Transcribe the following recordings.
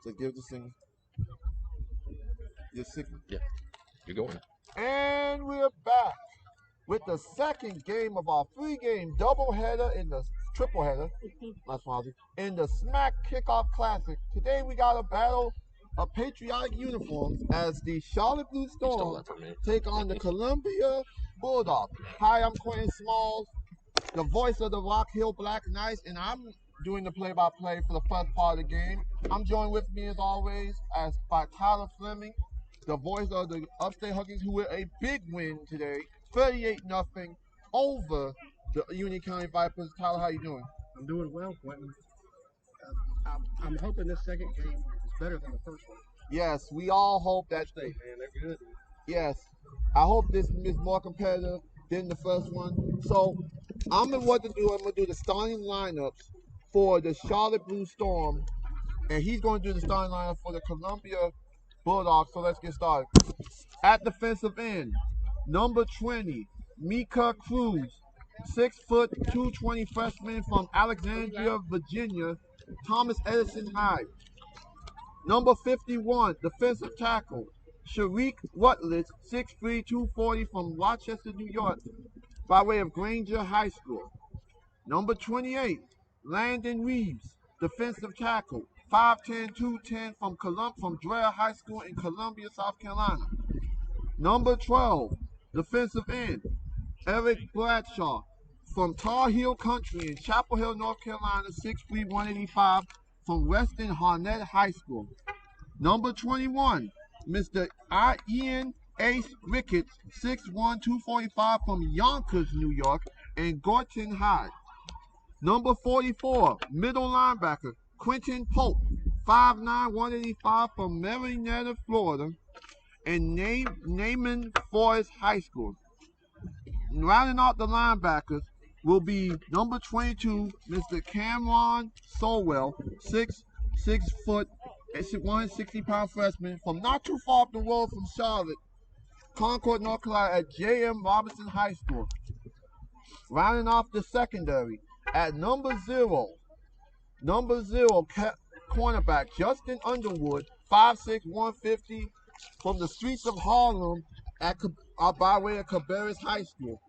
So give the signal. Your signal. Yeah, you're going. And we're back with the second game of our three-game doubleheader in the tripleheader. That's positive. In the Smack Kickoff Classic. Today we got a battle of patriotic uniforms as the Charlotte Blue You stole Storm that from me. take on the Columbia Bulldogs. Hi, I'm Quentin Smalls, the voice of the Rock Hill Black Knights, and I'm doing the play-by-play for the first part of the game. I'm joined with me as always by Tyler Fleming, the voice of the Upstate Huskies, who were a big win today, 38-0 over the Union County Vipers. Tyler, how you doing? I'm doing well, Quentin. I'm hoping this second game is better than the first one. Yes, we all hope that. State, man, they're good. Yes, I hope this is more competitive than the first one. So I'm gonna do the starting lineups for the Charlotte Blue Storm, and he's going to do the starting lineup for the Columbia Bulldogs. So let's get started. At defensive end, number 20, Mika Cruz, 6 foot 220 freshman from Alexandria, Virginia, Thomas Edison High. Number 51, defensive tackle, Sharik Rutledge, 6'3", 240 from Rochester, New York, by way of Granger High School. Number 28, Landon Reeves, defensive tackle, 5'10", 210 from Drea High School in Columbia, South Carolina. Number 12, defensive end, Eric Bradshaw, from Tar Heel Country in Chapel Hill, North Carolina, 6'3", 185 from Weston Harnett High School. Number 21, Mr. Ian Ace Ricketts, 6'1", 245 from Yonkers, New York, and Gorton High. Number 44, middle linebacker, Quentin Pope, 5'9", 185 from Marietta, Florida, and Naaman Forest High School. Rounding out the linebackers will be number 22, Mr. Cameron Solwell, 6 foot, 160-pound freshman from not too far up the road from Charlotte, Concord, North Carolina at J.M. Robinson High School. Rounding off the secondary at number zero, cornerback Justin Underwood, 5'6", 150 from the streets of Harlem by way of Cabarrus High School.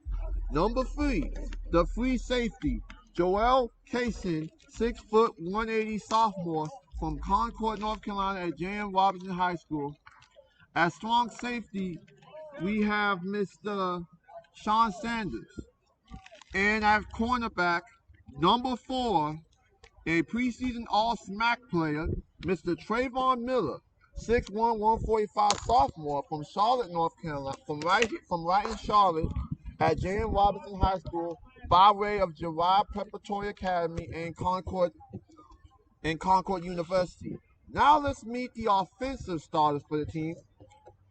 Number 3, the free safety, Joel Kaysen, 6 foot 180 sophomore from Concord, North Carolina at J.M. Robinson High School. At strong safety, we have Mr. Sean Sanders. And at cornerback, number 4, a preseason All-SMAC player, Mr. Trayvon Miller, 6'1", 145 sophomore from Charlotte, North Carolina, from right in Charlotte at J.M. Robinson High School by way of Girard Preparatory Academy and Concord University. Now let's meet the offensive starters for the team.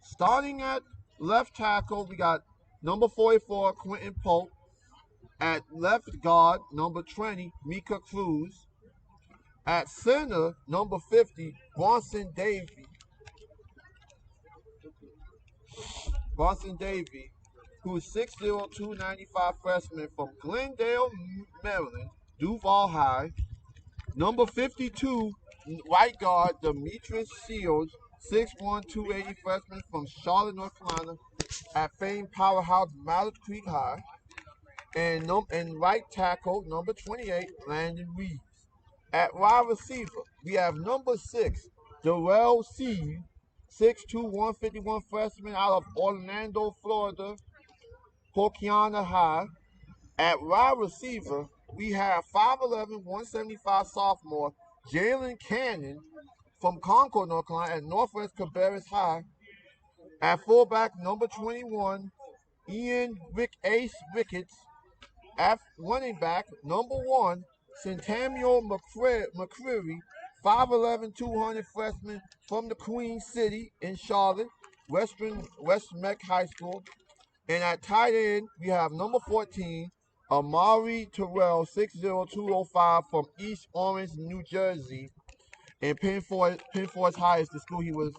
Starting at left tackle, we got number 44, Quentin Pope. At left guard, number 20, Mika Cruz. At center, number 50, Bronson Davey. Who's 6'0", 295 freshman from Glendale, Maryland, Duval High. Number 52, right guard, Demetrius Shields, 6'1", 280 freshman from Charlotte, North Carolina, at famed powerhouse Mallard Creek High. And right tackle, number 28, Landon Reeves. At wide receiver, we have number 6, Darrell Seed, 6'2", 151 freshman out of Orlando, Florida, Poquiana High. At wide receiver, we have 5'11", 175 sophomore, Jalen Cannon from Concord, North Carolina at Northwest Cabarrus High. At fullback, number 21, Ian Ace Ricketts. At running back, number 1, Centennial McCreary, 5'11", 200 freshman from the Queen City in Charlotte, West Meck High School. And at tight end, we have number 14, Amari Terrell, 6'0", 205 from East Orange, New Jersey. And Penn Forest High is the school he was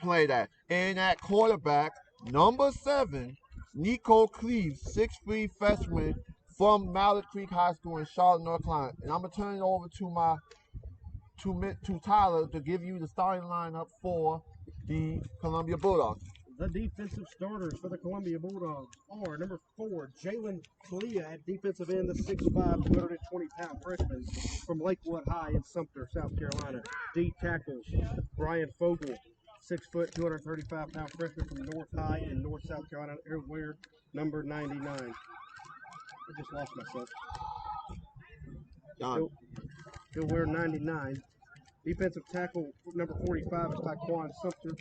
played at. And at quarterback, number 7, Nico Cleves, 6'3" freshman from Mallard Creek High School in Charlotte, North Carolina. And I'm going to turn it over to my to Tyler to give you the starting lineup for the Columbia Bulldogs. The defensive starters for the Columbia Bulldogs are number 4, Jalen Clea at defensive end, the 6'5", 220-pound freshman from Lakewood High in Sumter, South Carolina. D tackles, Brian Fogle, 6 foot, 235-pound freshman from North High in North South Carolina. He'll wear number 99. I just lost myself. He'll wear 99. Defensive tackle number 45 is Taquan Sumter,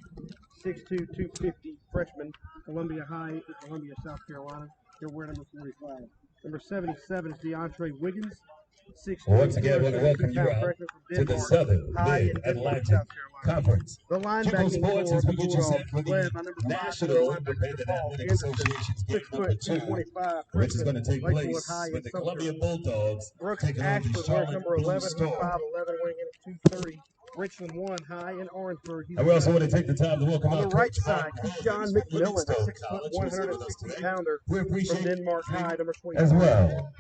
6'2", 250 freshman, Columbia High in Columbia, South Carolina. He'll wear number 45. Number 77 is DeAndre Wiggins, 6'2", Once again, I want to welcome you out freshman from to the Denmark Southern High in Mid Denmark, Atlantic South Carolina. Conference. The Chico linebacking Sports core as of we the get you set Bulldogs, for led the by number 5, National linebacker Independent Paul Athletic Anderson, Association's game 6 number foot, 2, 225 which is freshman, going to take Lakewood place High in with the Sumter. Columbia Bulldogs Brooks taking on the Ashford wears Charlotte number Blue 11, Storm. 5'11", weighing in at 230. Richland 1 High in Orangeburg. He's And we also want to take the time to welcome on the out right Coach side, Keyshawn McMillan, a 6 foot, College, 160 pounder we from appreciate Denmark High, number 20. as well.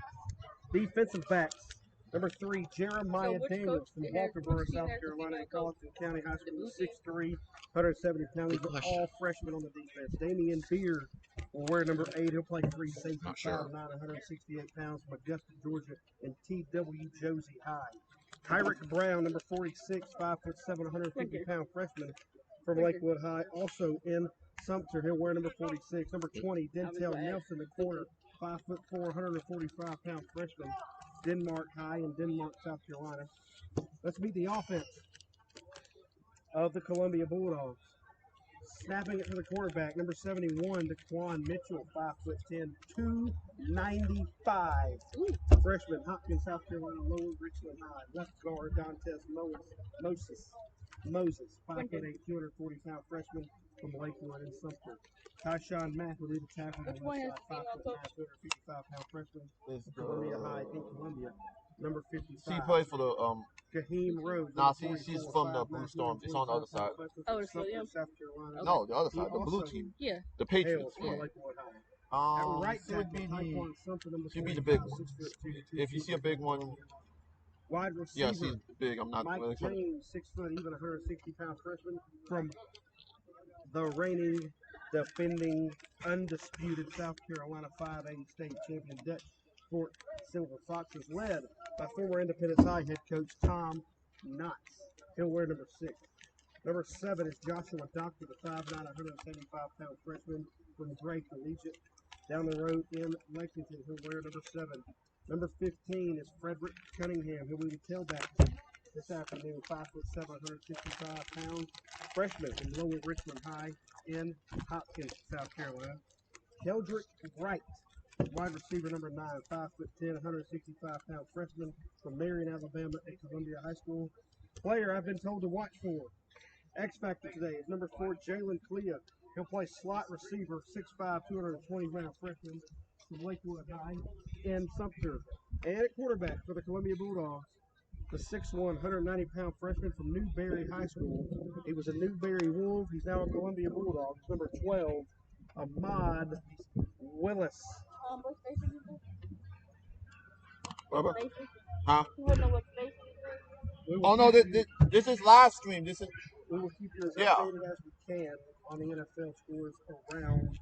Defensive backs, number 3, Jeremiah which Daniels coach from in there- Walterboro, which team South has the Carolina, female at coach? Colleton County High School, blue 6'3", 170 pounds. These are all freshmen on the defense. Damian Beard will wear number 8. He'll play free safety, 5'9", 168 pounds from Augusta, Georgia, and T.W. Josie High. Tyrick Brown, number 46, 5'7", 150-pound freshman from Lakewood High, also in Sumter. He'll wear number 46. Number 20, Dentel Nelson, the corner, 5'4", 145-pound freshman, Denmark High in Denmark, South Carolina. Let's meet the offense of the Columbia Bulldogs. Snapping it to the quarterback, number 71, Daquan Mitchell, 5'10", 295. Freshman, Hopkins, South Carolina, Lower Richland High. Left guard, Dantes Moses, 5'8", 240-pound freshman from Lakewood and Sumter. Tyshawn Mack will lead the tackle on the one left has side, female 5'9", 255-pound freshman It's from Columbia High in Columbia. Number 55. She plays for the Kaheem Rhodes. Nah, number she's 44, from the 5'9", Blue Storm. It's on the other side. 245-pound Oh, freshman it's from William? South Carolina. No, the other He side, the blue also team, Yeah. the hails Patriots. from Lakewood High. At right It would tackle, be Taquan the. Sumter, number She'd be the 45, big one. 6'2", If you see a big one, wide yeah, receiver, she's big. I'm not Mike really sure. James, 6 foot, even 160-pound freshman from the reigning, defending, undisputed South Carolina 5A state champion Dutch Fort Silver Foxes, led by former Independence High head coach Tom Knotts. He'll wear number 6. Number 7 is Joshua Doctor, the 5'9", 175-pound freshman from Gray Collegiate. Down the road in Lexington, he'll wear number 7. Number 15 is Frederick Cunningham. He'll be the tailback this afternoon, 5'7", 165 pounds. Freshman from Lower Richland High in Hopkins, South Carolina. Keldrick Wright, wide receiver number 9, 5'10", 165-pound freshman from Marion, Alabama at Columbia High School. Player I've been told to watch for. X Factor today is number 4, Jalen Clea. He'll play slot receiver, 6'5", 220-pound freshman from Lakewood High in Sumter. And at quarterback for the Columbia Bulldogs, the 6'1", 190-pound freshman from Newberry High School. He was a Newberry Wolf. He's now a Columbia Bulldogs. Number 12, Ahmad Willis. What station is this? Robert? Station? Huh? You wouldn't know what station it is? Oh no, this is live stream. This is We will keep you as Yeah. updated as we can on the NFL scores around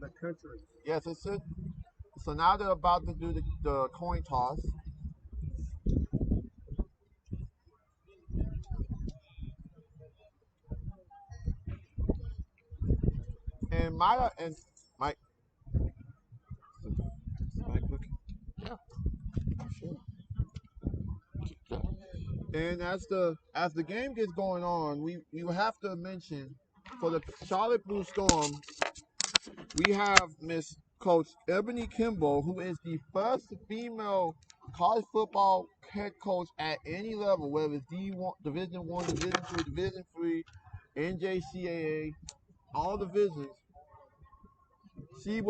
the country. yes, it's it. So now they're about to do the coin toss. And Maya and Mike. Mike looking? Yeah. Sure. And as the game gets going on, we have to mention for the Charlotte Blue Storm, we have Miss Coach Ebony Kimball, who is the first female college football head coach at any level, whether it's D1, Division 1, Division 2, Division 3, NJCAA, all divisions. She's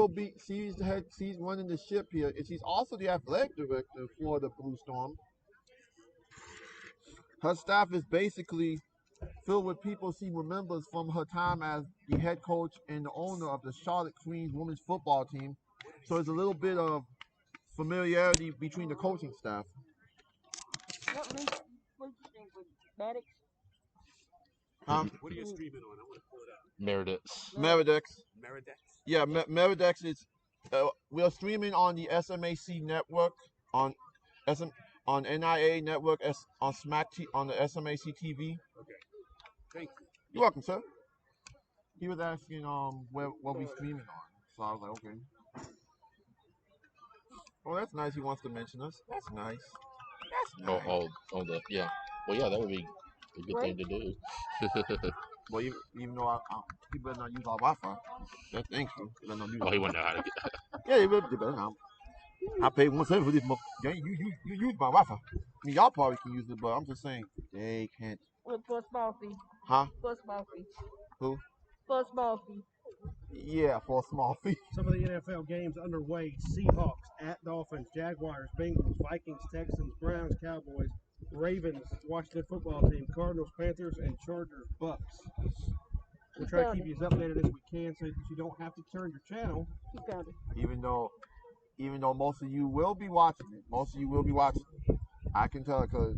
running the ship here, and she's also the athletic director for the Blue Storm. Her staff is basically filled with people she remembers from her time as the head coach and the owner of the Charlotte Queens women's football team. So there's a little bit of familiarity between the coaching staff. What do you think would Maddox? What are you streaming on? I want to pull it up. Meredith. Meridex. Meridex? Yeah, Meridex is. We're streaming on the SMAC network on SM on NIA network on on the SMAC TV. Okay. Thank you. You're welcome, sir. He was asking where what we streaming on, so I was like, okay. Oh, that's nice. He wants to mention us. That's nice. That's nice. Yeah. Well, yeah, that would be a good thing to do. Well, even though he better not use our Wi-Fi. That's thanks you. Oh, he wouldn't know how to get. Yeah, he better not. I paid $1.7 for this. Yeah, you use my Wi-Fi. I mean, y'all probably can use it, but I'm just saying they can't. For a small fee. Huh? For a small fee. Who? For a small fee. Yeah, for a small fee. Some of the NFL games underway: Seahawks at Dolphins, Jaguars, Bengals, Vikings, Texans, Browns, Cowboys, Ravens, Washington Football Team, Cardinals, Panthers, and Chargers, Bucks. We'll try to keep you as updated as we can so that you don't have to turn your channel. He found it. Even though most of you will be watching it. I can tell because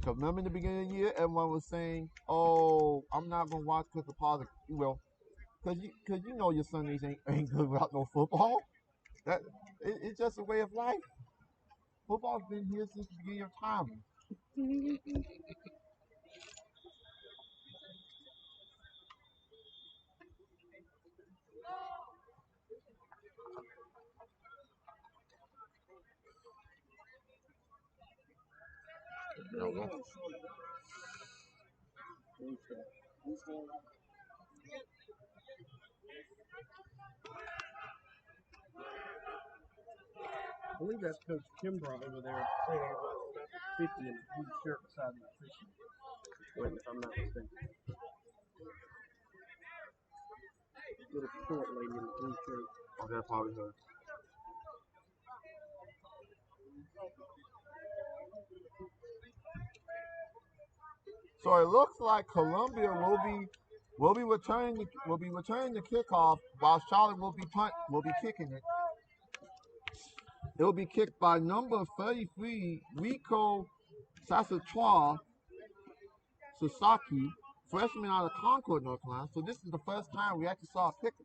remember in the beginning of the year, everyone was saying, "Oh, I'm not gonna watch because of politics." You will, because you know your Sundays ain't good without no football. It's just a way of life. Football's been here since the beginning of time. There we go. I believe that's Coach Kimbrough over there saying about 50 in the blue shirt beside the official. Wait, if I'm not mistaken. Little short lady in the blue shirt. Oh, that's probably her. So it looks like Columbia will be returning the kickoff, while Charlotte will be kicking it. It will be kicked by number 33 Rico Sasaki, freshman out of Concord, North Carolina. So this is the first time we actually saw a kicker.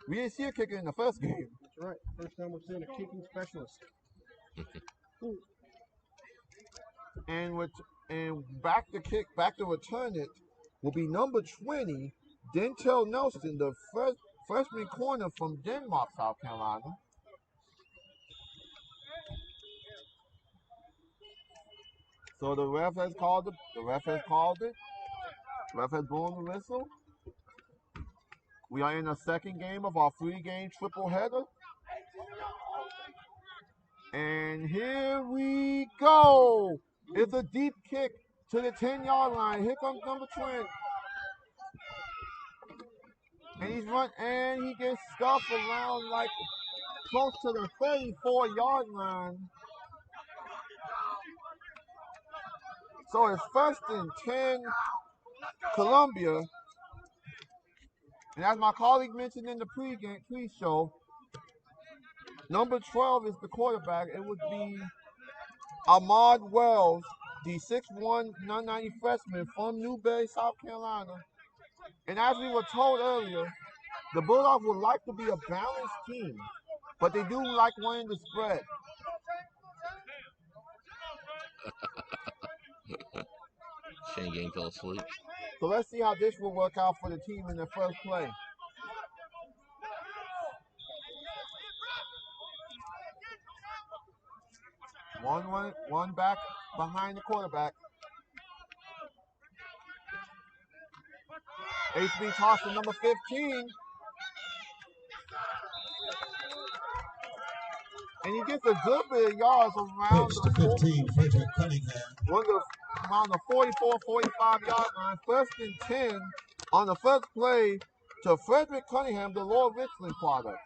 We didn't see a kicker in the first game. That's right. First time we're seeing a kicking specialist. And back to return it will be number 20, Dentel Nelson, the freshman corner from Denmark, South Carolina. So the ref has called it. The ref has blown the whistle. We are in the second game of our 3-game triple header. And here we go. It's a deep kick to the 10-yard line. Here comes number 20. And he gets stuffed around like close to the 34-yard line. So it's 1st and 10 Columbia. And as my colleague mentioned in the pre-show, number 12 is the quarterback. It would be Ahmad Wells, the 6'1", 990 freshman from Newberry, South Carolina. And as we were told earlier, the Bulldogs would like to be a balanced team, but they do like winning the spread. Shane Game fell asleep. So let's see how this will work out for the team in their first play. One back behind the quarterback. HB toss to number 15. And he gets a good bit of yards around Pitch to 15, Frederick Cunningham. Around the 44, 45-yard line. 1st and 10 on the first play to Frederick Cunningham, the Lower Richland product.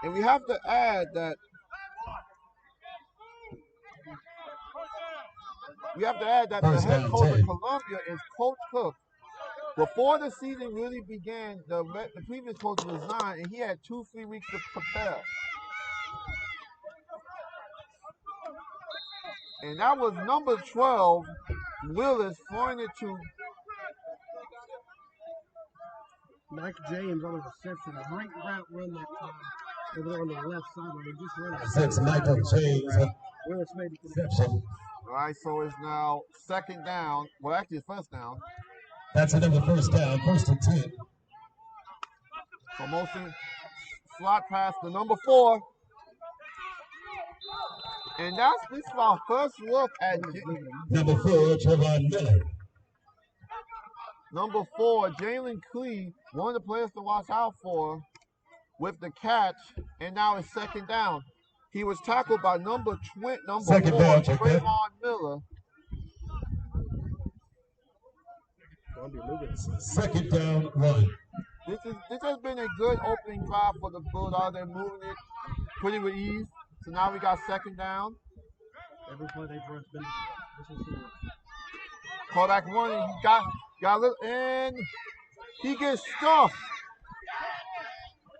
And we have to add that the head coach of Columbia is Coach Cook. Before the season really began, the previous coach resigned, and he had 2-3 weeks to prepare. And that was number 12, Willis, throwing it to Mike James on the reception. A great route run that time. Over there on the left side. He just ran a Six Michael James. Willis made it. Reception. All right, so it's now second down. Well, actually, it's first down. That's another first down. First and 10. So motion slot pass to number 4. And this is our first look at Number 4, Trevon Miller. number 4, Jalen Clee, one of the players to watch out for with the catch, and now it's second down. He was tackled by number 4, Second down, Trayvon Miller. Second down, 1. This has been a good opening drive for the Bulldogs. They're moving it pretty with ease. So now we got second down. Every play they've run has been this is the Quarterback running. He got a little, and he gets stuffed.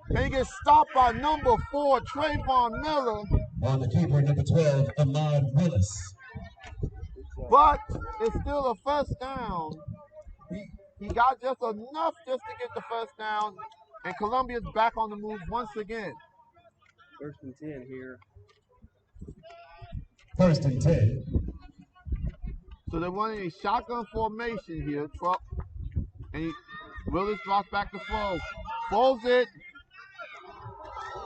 And he gets stopped by number 4, Trayvon Miller. On the keeper, number 12, Ahmad Willis. But it's still a first down. He got just enough just to get the first down. And Columbia's back on the move once again. first and 10 here. First and 10. So they're running a shotgun formation here. And Willis drops back to Foles. Foles it.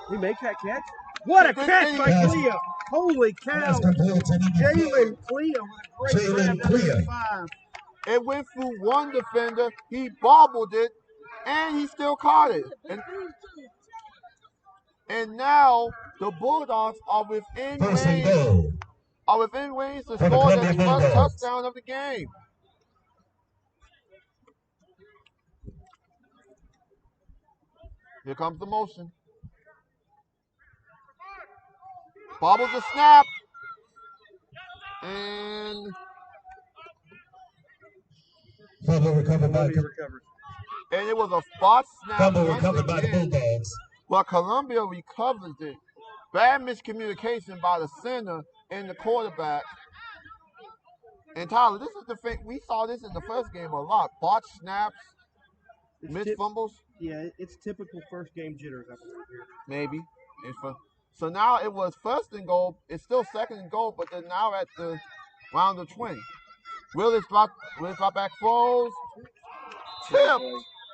He makes that catch. What a catch by Yes. Cleo. Holy cow. That's complete to number 4. Jalen Cleo. Great Jalen grab, number Cleo. 5. It went through one defender. He bobbled it. And he still caught it. And now the Bulldogs are within First and range. goal. Are within range to For the score their Columbia first Bulldogs. touchdown of the game. Here comes the motion. Bobbles the snap. And Fumble recovered by Columbia recovers. it was a spot snap. Fumble once recovered by the again. Bulldogs. But Columbia recovers it. Bad miscommunication by the center and the quarterback. And Tyler, this is the thing. We saw this in the first game a lot. Botch snaps, missed fumbles, Yeah, it's typical first game jitters, I believe, here. maybe. So now it was first and goal. It's still second and goal, but they're now at the round of 20. Willis drop back throws. Tip.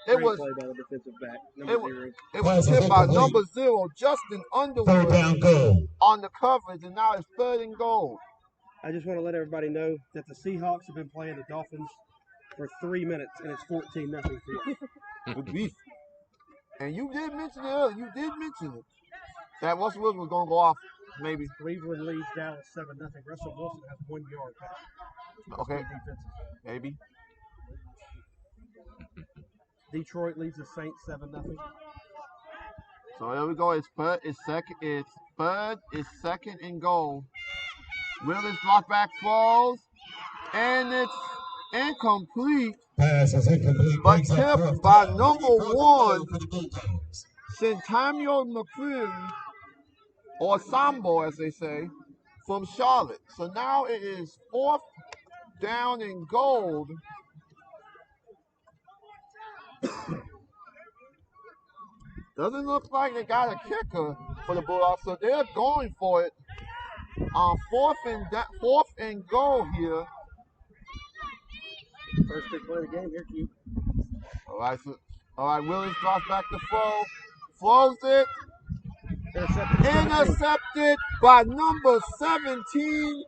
It Great was play by the defensive back, it number was- 0. it was tipped by number 0, Justin Third Underwood, down goal. on the coverage, and now it's third and goal. I just want to let everybody know that the Seahawks have been playing the Dolphins for 3 minutes, and it's 14-0 to us. With beef. And you did mention it earlier. You did mention it. That Russell Wilson was going to go off, maybe. Cleveland leads Dallas 7-0. Russell Wilson has 1 yard back. Okay, Defenses. maybe. Detroit leads the Saints 7-0. So there we go. It's second and goal. Willis block back throws. And it's incomplete. Pass is incomplete. But Brings up tipped fourth by down. number Fourth and 1. goal for the Bulldogs. Centamio McCreary, or Sambo as they say, from Charlotte. So now it is fourth down and goal. Doesn't look like they got a kicker for the Bulldogs, so they're going for it on fourth and goal here. First big play of the game here, Q. All right, Willis drops back to throw, throws it, intercepted by number 17,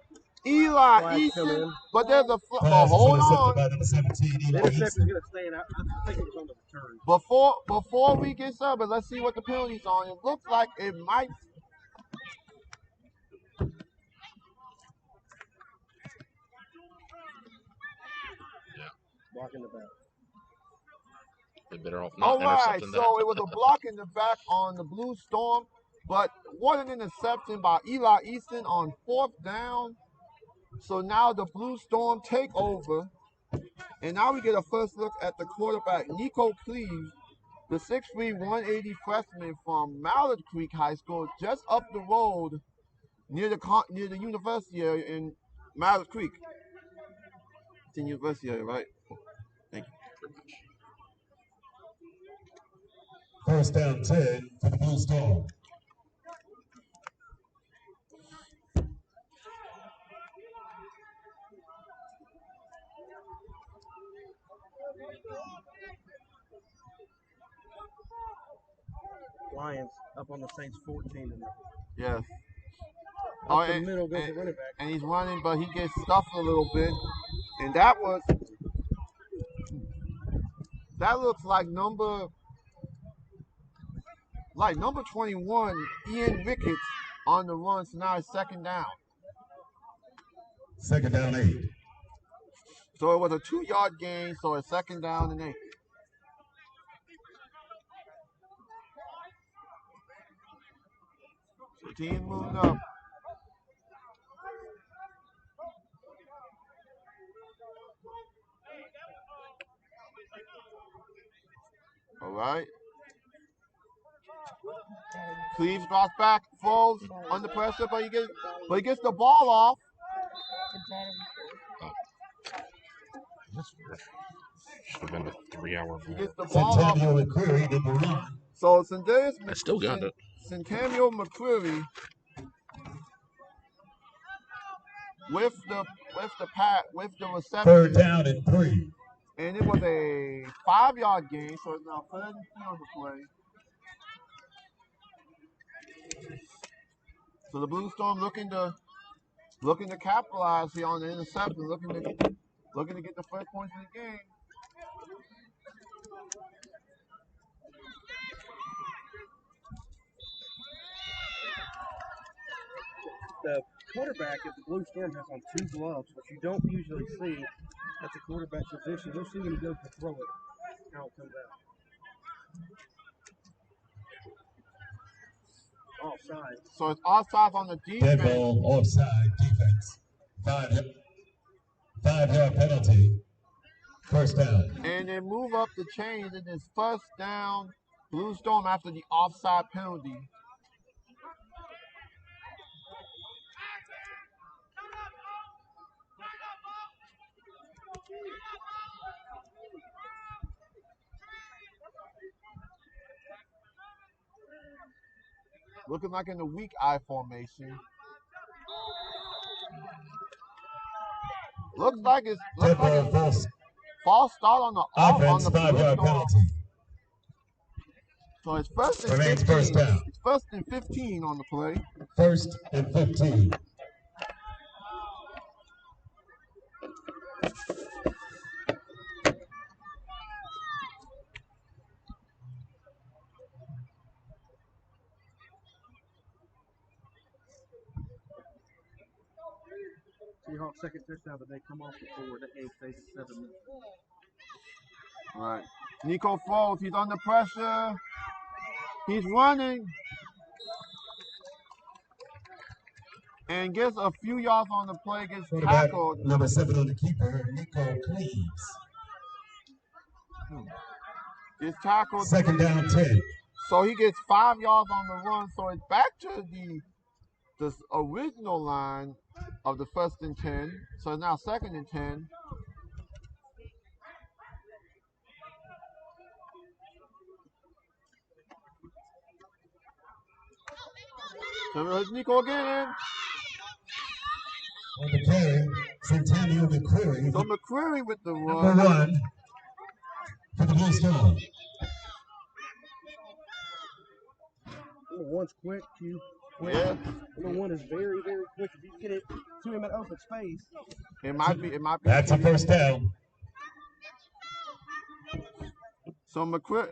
Eli Flag come Easton. in. But there's a Pass is hold intercepted on. by number 17, The Eli interception's Easton. going to stay out. I think it was on the return. Before we get started, let's see what the penalty's on. It looks like it might. Blocking the back. They better off All not right, intercepting that. so it was a block in the back on the Blue Storm, but what an interception by Eli Easton on fourth down. So now the Blue Storm take over, and now we get a first look at the quarterback, Nico Cleves, the 6'3", 180 freshman from Mallard Creek High School, just up the road near the university area in Miles Creek. It's in University area, right? Thank you. First down 10 for the Blue Storm. Lions up on the Saints 14. Yes. Up the middle goes the running back. And he's running, but he gets stuffed a little bit. And that looks like number 21, Ian Ricketts on the run. So now it's second down. Second down 8. So it was a 2-yard gain, so it's second down and 8. So team moving up. All right. Cleves drops back, falls under pressure, but he gets the ball off. That's weird. Should have been a 3-hour He run. gets the ball off. Centennial McCreary did the run. So I still got it. Centennial McCreary with the reception. Third down and 3. And it was a 5-yard gain, so it's now 3rd and 3 on the play. So the Blue Storm looking to capitalize here on the interception, looking to get the first points in the game. The quarterback of the Blue Storm has on 2 gloves, which you don't usually see at the quarterback position. You'll see when he goes to throw it, how it comes out. Offside. So it's offside on the Dead defense. ball, offside, defense. 5-yard penalty. First down. And they move up the chains, and it's first down, Blue Storm after the offside penalty. Looking like in the weak eye formation. Looks like it's Dead ball, false start on the offense, Blue 5-yard Storm. penalty. So it's first and Remains 15. first down. It's first and 15 on the play. First and 15. Seahawks second touchdown, but they come off the 4. The game stays at 7 minutes. All right. Nico Foles, he's under pressure. He's running. And gets a few yards on the play, gets Quarterback tackled. number 7 on the keeper, Nico Cleves. Gets tackled. Second down 10. So he gets 5 yards on the run. So it's back to the original line of the 1st and 10. So now 2nd and 10. So here's Nico again. On the carry, Centennial McCreary. So McCreary with the Number run. 1 for the Blue Storm. Number 1's quick, Q. Quick. Yeah. Number 1 is very, very quick. If you get it to him in open space, It might be. That's a first down. So McCreary.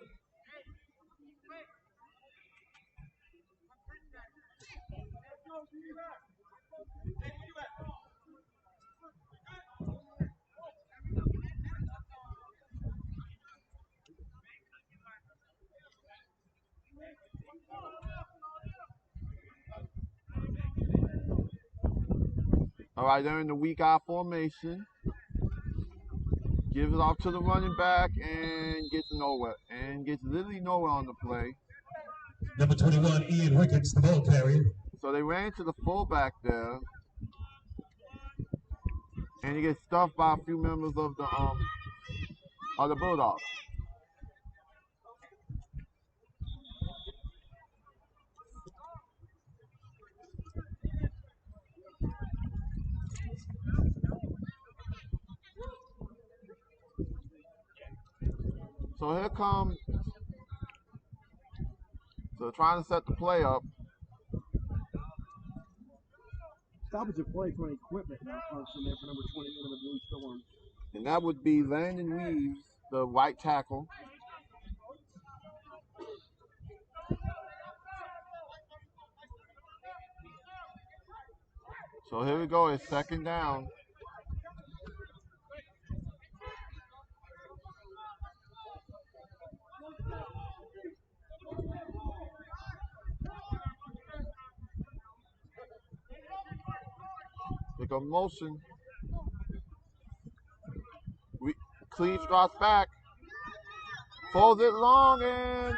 All right, they're in the weak eye formation. Gives it off to the running back and gets nowhere. And gets literally nowhere on the play. Number 21, Ian Ricketts, the ball carrier. So they ran to the fullback there. and he gets stuffed by a few members of the Bulldogs. So here comes, so trying to set the play up. Stoppage of play for an equipment malfunction there for number 21 of the Blue Storm. And that would be Landon Reeves, the right tackle. So here we go, it's second down. Pick up motion. Cleves drops back. Folds it long and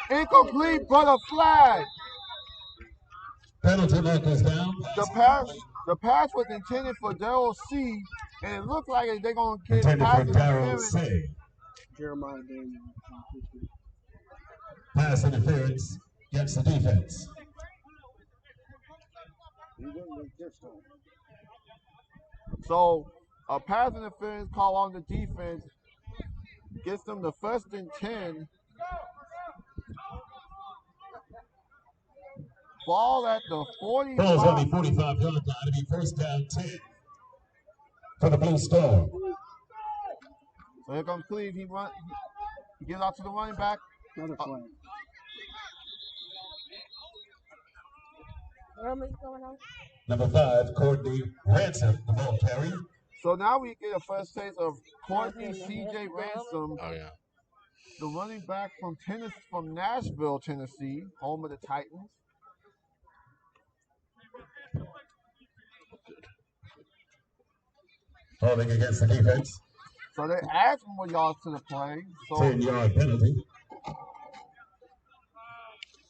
incomplete, but a flag. Penalty markers down. The pass was intended for Daryl C, and it looks like they're going to get Intended pass for Daryl interference. C. Jeremiah Daniels. Pass interference against the defense. So a pass interference call on the defense gets them the 1st and 10. Ball at the 45. Ball's on the 45-yard line to be first down 10 for the Blue Storm. So here comes Cleve. He gets out to the running back. Another flag. Going on? Number 5, Courtney Ransom, the ball carrier. So now we get a first taste of Courtney C.J. Ransom, Oh, yeah. the running back from Nashville, Tennessee, home of the Titans. Holding against the defense. So they add more yards to the play. So 10-yard penalty.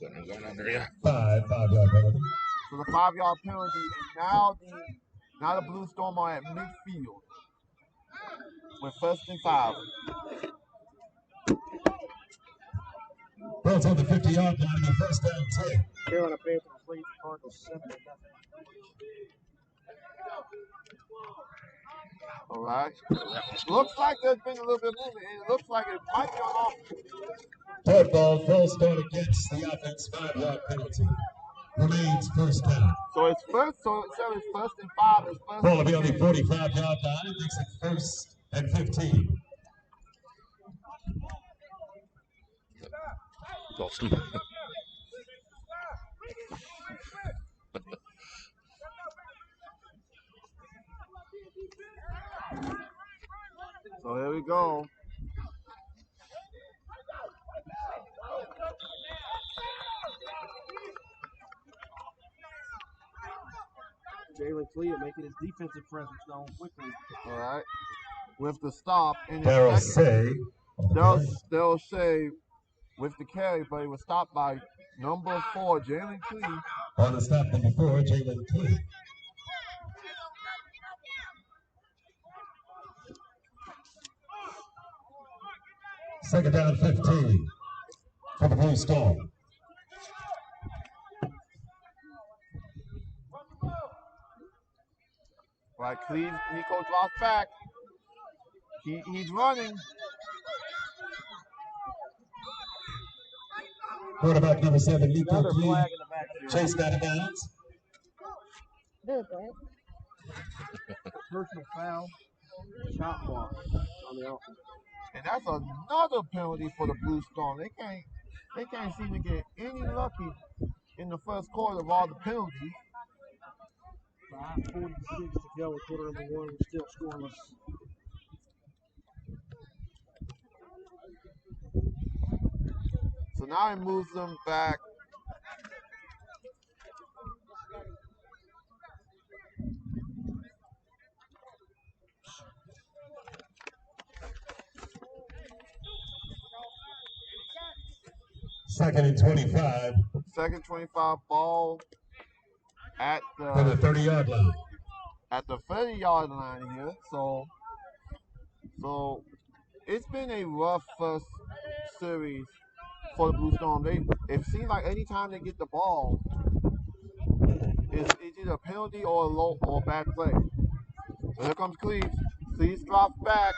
Something going on there, yeah. 5-yard penalty. So the 5-yard penalty, and now the Blue Storm are at midfield with 1st and 5. Ball's on the 50-yard line to be first down 10. Carolina Panthers lead the Cardinals 7-0. All right. Looks like there's been a little bit of movement, and it looks like it might be on offense. Third ball, false start against the offense, 5-yard penalty. Remains first down. So it's first, so instead of it's 1st and 5, it's 1st. Ball will be on the 45-yard line. It makes it 1st and 15. Dalton. So here we go. Jalen Clea making his defensive presence known quickly. All right. With the stop. And Daryl Say. Daryl Shea with the carry, but he was stopped by number 4, Jalen Clee. On the stop, number 4, Jalen Clee. Second down 15 for the Blue Storm. Right, Cleve, Nico drops back. He's running. Quarterback number 7, Nico Another Clee. flag in the backfield. Chased out of bounds. Good, right? Personal foul. Shot block on the offense. And that's another penalty for the Blue Storm. They can't seem to get any lucky in the first quarter of all the penalties. 5:46 to go in quarter number 1. We're still scoreless. So now it moves them back. Second and 25 Second 25 ball at for the the 30-yard line. at the 30-yard line here. So it's been a rough first series for the Blue Storm. It seems like anytime they get the ball, it's either a penalty or a low or a bad play. So here comes Cleves. Cleves drops back,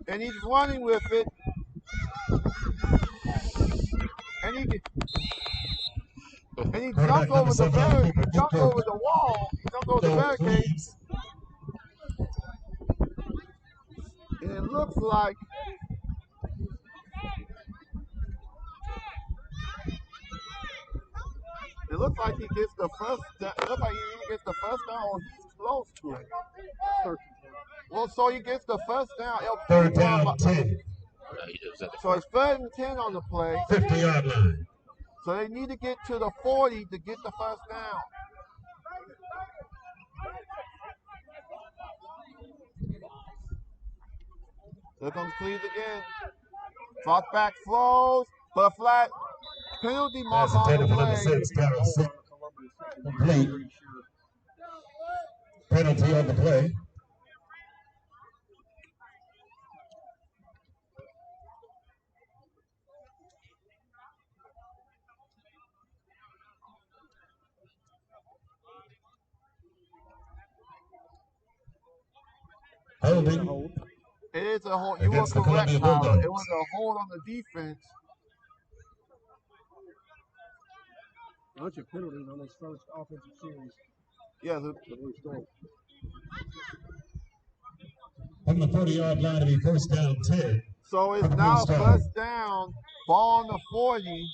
and he's running with it. And he jumps over the barricade. He jumps over the wall. He jumps over the barricade. And it looks like he gets the first down. It looks like he either gets the first down or he's close to it. Well, so he gets the first down. Third down, 10. So it's 3rd and 10 on the play. 50-yard line. So they need to get to the 40 to get the first down. Here comes Cleves again. Drop back, throws, but a flat penalty mark on the play. 6, carry 6. Complete. Penalty on the play. Holding. It is a hold. You were Against the correct, Columbia Tyler. Bulldogs. It was a hold on the defense. Bunch of penalties on this first offensive series. Yeah, The Blue Storm. On the 40-yard line to be first down 10. so it's For the now Blue Storm. first down, ball on the 40.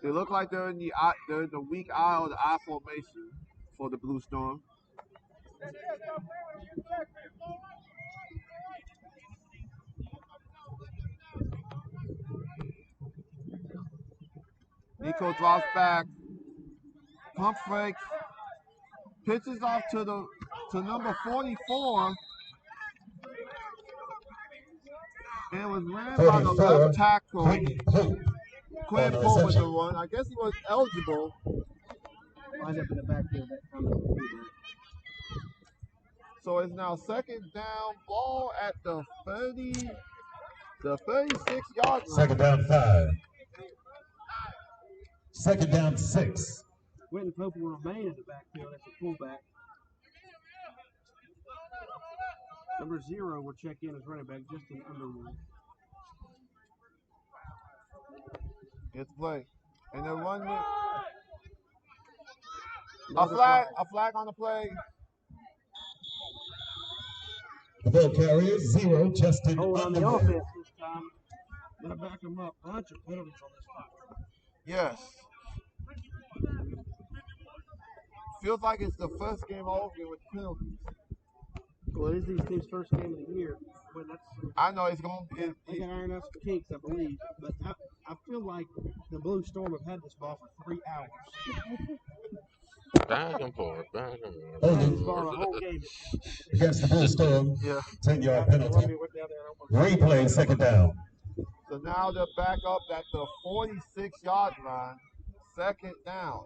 They look like they're in the weak eye or the I formation for the Blue Storm. Nico drops back, pump fakes, pitches off to number 44, and was ran by the 44. left tackle. Quentin Pope. Quinn On the Pope with the reception. run. I guess he was eligible. Lined up in the backfield that time. So it's now second down, ball at the 36-yard line. Second down 5. Second down 6. Quentin Pope will remain in the backfield as a fullback. Number 0 will check in as running back, Justin Underwood. It's play. And they're running it. A flag on the play. The ball carrier 0, Justin Hold on the Underwood. offense this time. Gonna back him up. Bunch of penalties on this spot. Yes. Feels like it's the first game over with penalties. Well, it is these teams' first game of the year. When that's I know it's going to they can iron out some kinks, I believe. But I feel like the Blue Storm have had this ball for 3 hours. Back and forth, back and forth. They had this ball the whole game. Against the Blue Storm. Yeah. 10-yard Columbia penalty. went down there and almost Replay, second down. So now they're back up at the 46-yard line. Second down.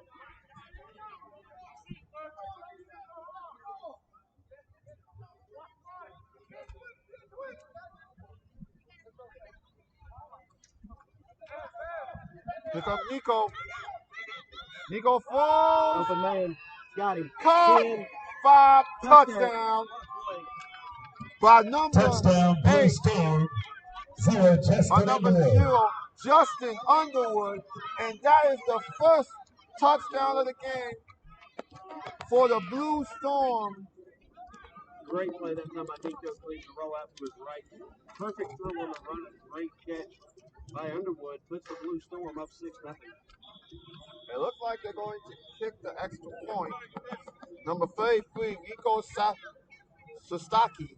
Here comes Nico. Nico falls. open man. Got him. Caught. 10. 5 touchdown by number Touchdown, Blue 8. Storm. 0, By Justin number Underwood. 0, Justin Underwood. And that is the first touchdown of the game for the Blue Storm. Great play that time by Nico Cleves to roll out to his right. Perfect throw on the run. Great catch by Underwood. Puts the Blue Storm up 6-0. It looks like they're going to kick the extra point. Number 33, Nico Sostaki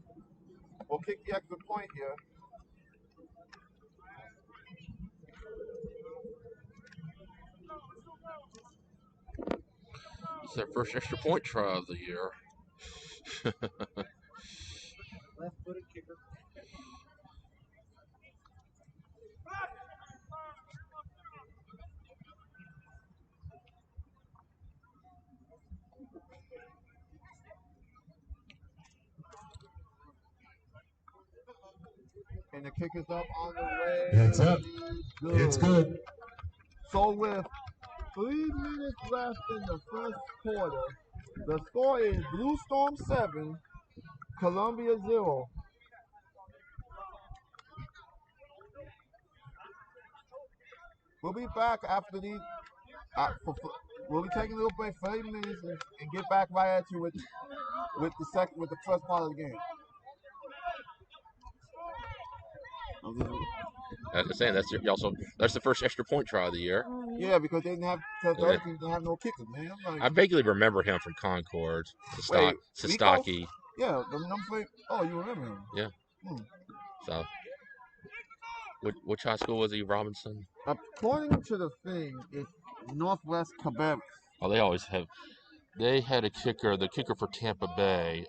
will kick the extra point here. It's their first extra point try of the year. Left-footed kicker. And the kick is up on the way. It's up. Good. It's good. So with 3 minutes left in the first quarter, the score is Blue Storm 7, Columbia 0. We'll be back after these. We'll be taking a little break, 30 minutes, and get back right at you with the first part of the game. As I'm saying, that's the first extra point try of the year. Yeah, because they didn't have no kickers, man. I vaguely remember him from Concord, Sestaki. Yeah, the number 3. Oh, you remember him? Yeah. So, which high school was he? Robinson. According to the thing, it's Northwest Quebec. Oh, they always have. They had a kicker. The kicker for Tampa Bay.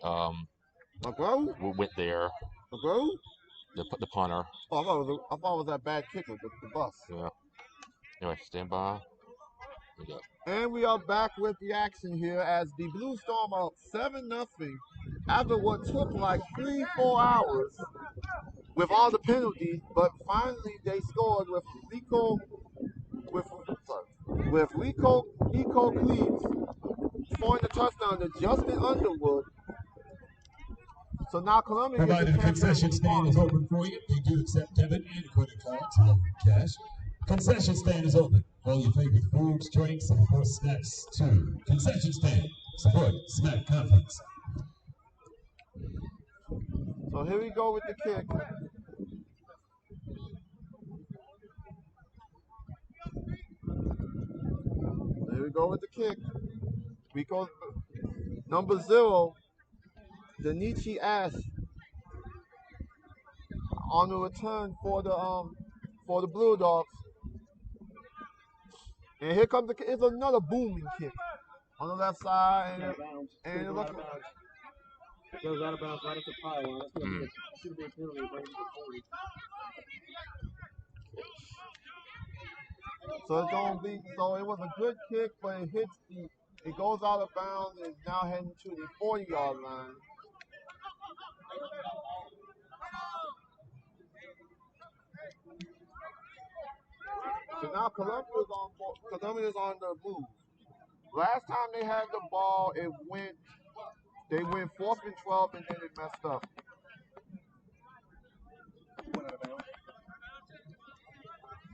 McGrow? Went there. McGrow? The punter. Oh, I thought it was that bad kicker, the bus. Yeah. Anyway, stand by. We go. And we are back with the action here as the Blue Storm are up 7-0 after what took like 3-4 hours with all the penalties, but finally they scored with Rico Cleves scoring the touchdown to Justin Underwood. So now Columbia Provided a concession stand is open for you. They do accept debit and credit cards along with cash. Concession stand is open. All your favorite foods, drinks, and of course snacks too. Concession stand. Support Smack Conference. So here we go with the kick. Here we go with the kick. We go number 0. Danichi Ash on the return for the Blue Dogs. And here comes it's another booming kick on the left side, and it looks goes out of bounds right at the pylon. That's going to should be a penalty right to 40. So it's going to be it was a good kick, but it goes out of bounds and is now heading to the 40-yard line. So now Columbia's on the move. Last time they had the ball, they went 4th and 12, and then it messed up.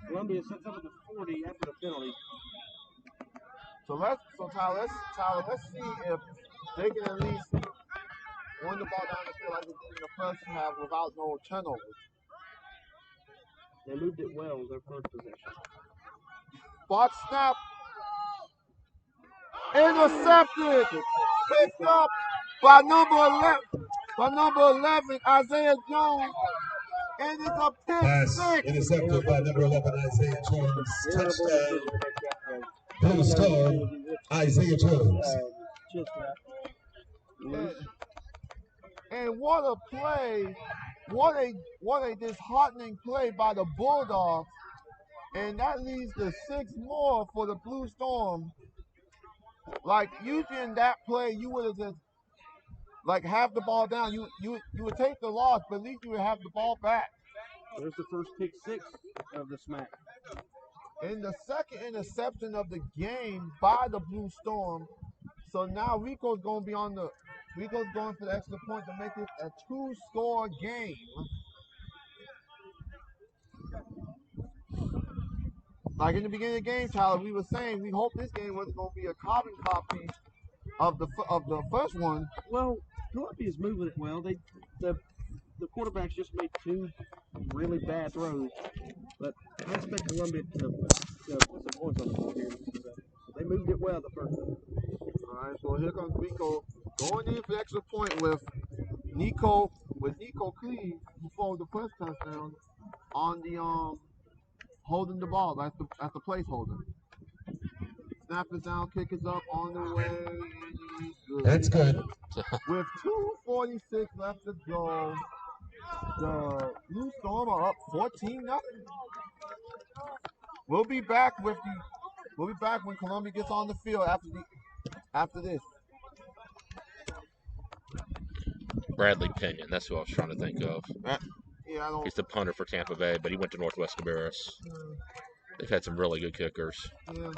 Columbia sets up at the 40 after the penalty. Tyler, let's see if they can at least win the ball down the field like they did in the first half without no turnovers. They moved it well their first possession. Box snap. Intercepted. Picked up by number 11, Isaiah Jones. And it's a pick 6. Intercepted by number 11, Isaiah Jones. Touchdown. Blue Storm, Isaiah Jones. And what a play. What a disheartening play by the Bulldogs. And that leads to 6 more for the Blue Storm. Like usually in that play, you would have just have the ball down. You would take the loss, but at least you would have the ball back. There's the first pick 6 of the Smack. And the second interception of the game by the Blue Storm. So now Rico's going for the extra point to make it a 2-score game. Like in the beginning of the game, Tyler, we were saying we hope this game wasn't going to be a carbon copy of the first one. Well, Columbia's moving it well. The quarterbacks just made 2 really bad throws, but I expect Columbia to put some points on the board here. They moved it well the first one. All right, so here comes Rico going in for the extra point with Nico Cleave, who scored the first touchdown on the holding the ball. That's the placeholder. Snap is down, kick is up on the way. And good. That's good. With 2:46 left to go, the Blue Storm are up 14-0. We'll be back when Columbia gets on the field after this. Bradley Pinion. That's who I was trying to think of. Yeah, I don't. He's the punter for Tampa Bay, but he went to Northwest Cabarrus. They've had some really good kickers. Yeah.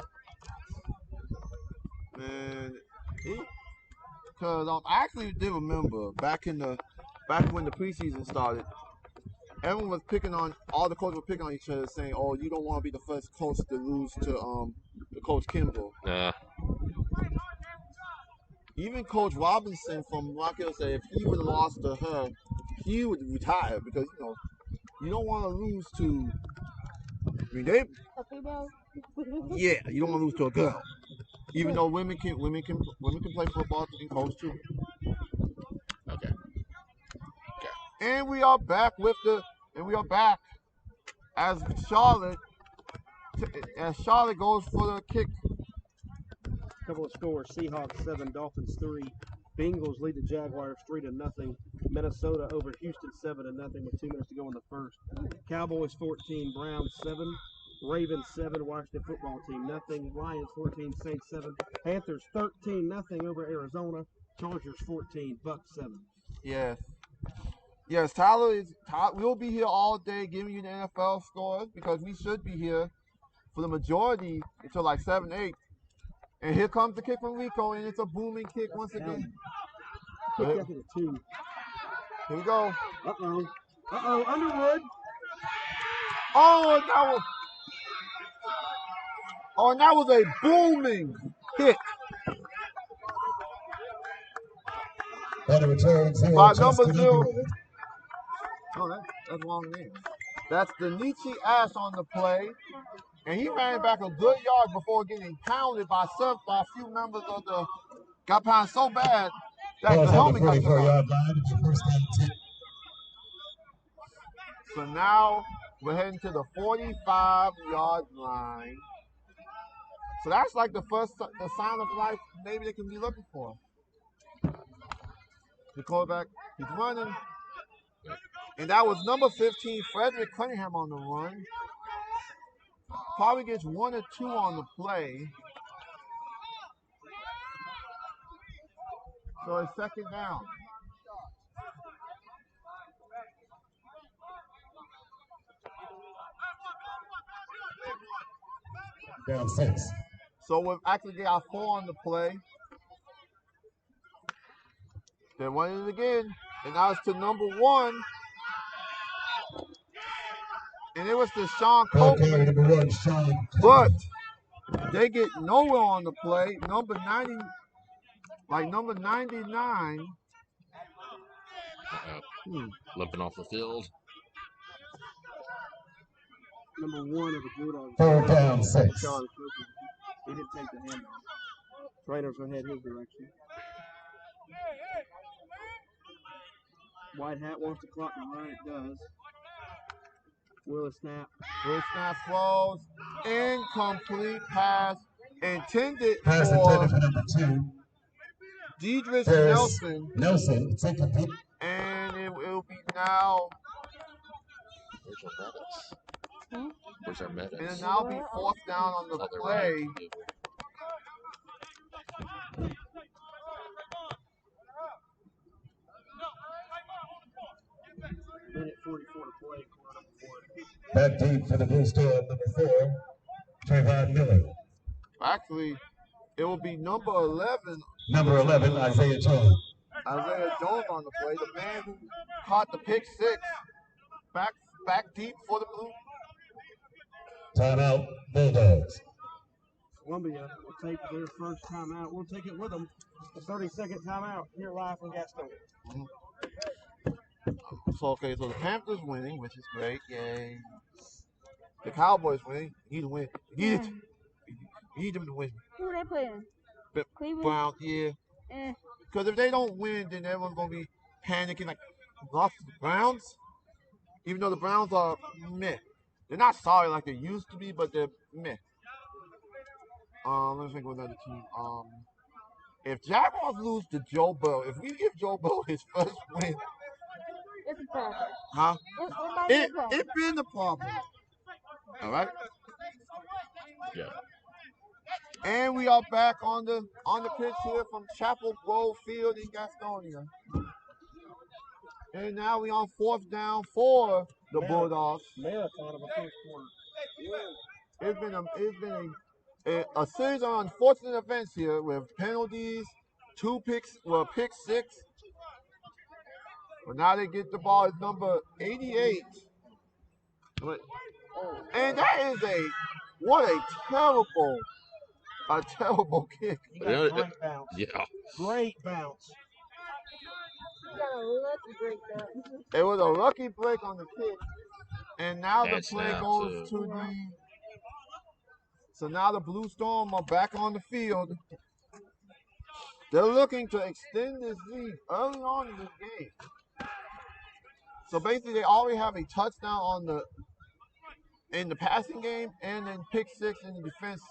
Man, because I actually did remember back when the preseason started, everyone was picking on, all the coaches were picking on each other, saying, "Oh, you don't want to be the first coach to lose to Coach Kimball." Even Coach Robinson from Rock Hill said if he would have lost to her, he would retire because you don't want to lose to. I mean, A female? yeah, you don't want to lose to a girl. Even though women can play football and coach too. Okay. And we are back as Charlotte goes for the kick. Couple of scores: Seahawks 7, Dolphins 3. Bengals lead the Jaguars 3-0. Minnesota over Houston 7-0 with 2 minutes to go in the first. Cowboys 14, Browns 7. Ravens 7, Washington football team 0. Lions 14, Saints 7. Panthers 13-0 over Arizona. Chargers 14, Bucks 7. Yes, Tyler we'll be here all day giving you the NFL scores because we should be here for the majority until like 7, 8. And here comes the kick from Rico, and it's a booming kick once again. Kick after the 2. Here we go. Uh-oh, Underwood. And that was a booming hit. And a return By number 0. Oh, that's wrong name. That's Danichi Ash on the play. And he ran back a good yard before getting pounded by a few members of the. Got pounded so bad that the helmet got yard line. First down 10. So now we're heading to the 45-yard line. So that's like the sign of life maybe they can be looking for. The quarterback, he's running. And that was number 15, Frederick Cunningham on the run. Probably gets 1 or 2 on the play. So it's second down. Down 6. So we've actually got 4 on the play. They're running it again. And now it's to number 1. And it was to Sean Copeland. Number 1, Sean. But they get nowhere on the play. Number 99. Limping off the field. Number 1 of the Bulldogs. 4th down 6. Sean Copeland. He didn't take the handoff. Trainer's going to head his direction. White hat wants the clock to run. It does. Will snap. Will snap throws. Incomplete pass. Intended Pass for intended for number 2. Deidris Nelson. It's incomplete. And it will be now. Where's our medics? And it'll now be 4th down on the play. Minute 44 to play. Back deep for the Blue Storm, number 4, Trayvon Miller. Actually, it will be number 11. Number 11, Isaiah Jones. Isaiah Jones on the play. The man who caught the pick 6. Back deep for the Blue. Timeout, Bulldogs. Columbia will take their first timeout. We'll take it with them. The 32nd timeout here live from Gastonia. So the Panthers winning, which is great. Yay. The Cowboys winning. Need to win. Need them to win. Who they playing? Cleveland? Browns, yeah. Because if they don't win, then everyone's going to be panicking. Like, lost to the Browns? Even though the Browns are meh. They're not sorry like they used to be, but they're meh. Let me think of another team. If Jaguars lose to Joe Burrow, if we give Joe Burrow his first win, It's a problem. huh? It might be a It problem. been a problem. All right. Yeah. And we are back on the pitch here from Chapel Grove Field in Gastonia. And now we on 4th down for the Bulldogs. Marathon of a first quarter. It's been a series of unfortunate events here with penalties, pick 6. But now they get the ball. It's number 88. And that is what a terrible kick. He got a great bounce. Yeah. Great bounce. You got a lucky break there. It was a lucky break on the kick. And now the And play snap, goes too. to the. So now the Blue Storm are back on the field. They're looking to extend this lead early on in this game. So basically, they already have a touchdown in the passing game and then pick 6 in the defense.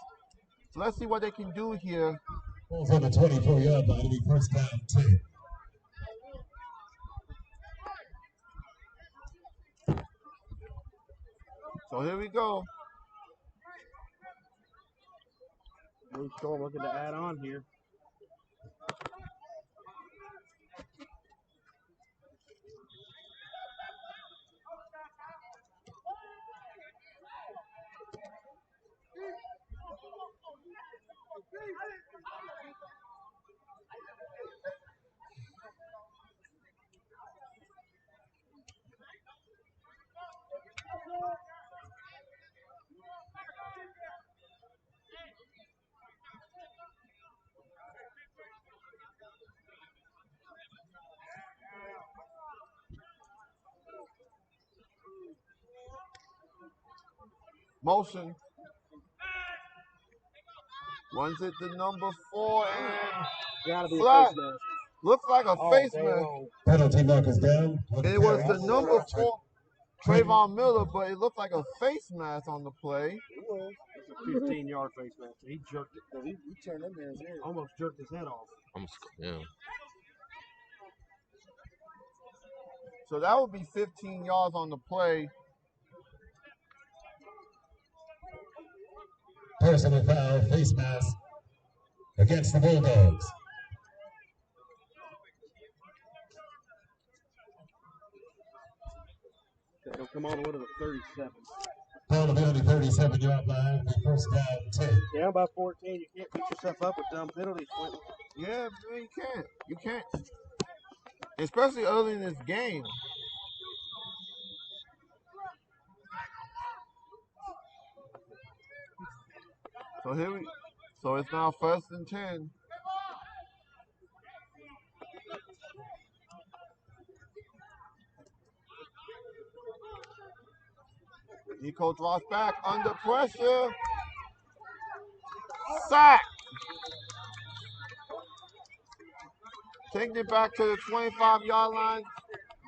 So let's see what they can do here. Ball's on the 24-yard line. It'll be first down 10. So here we go. Blue Storm looking to add on here. Motion. Runs it to number 4 and Gotta be flat. a face mask. Looks like a All face day mask. long. Penalty markers down. It was the number 4, Trayvon Miller, but it looked like a face mask on the play. It was. It's a 15-yard face mask. He jerked it. He turned in there. Almost jerked his head off. Yeah. So that would be 15 yards on the play. Personal foul, face mask against the Bulldogs. It'll come all the way to the 37. Ball will be on the 37-yard line. It'll be first down 10. Down by 14. You can't beat yourself up with dumb penalties, Quentin. Yeah, man, you can't. You can't. Especially early in this game. So it's now 1st and 10. Nico drops back under pressure. Sack. Taking it back to the 25-yard line.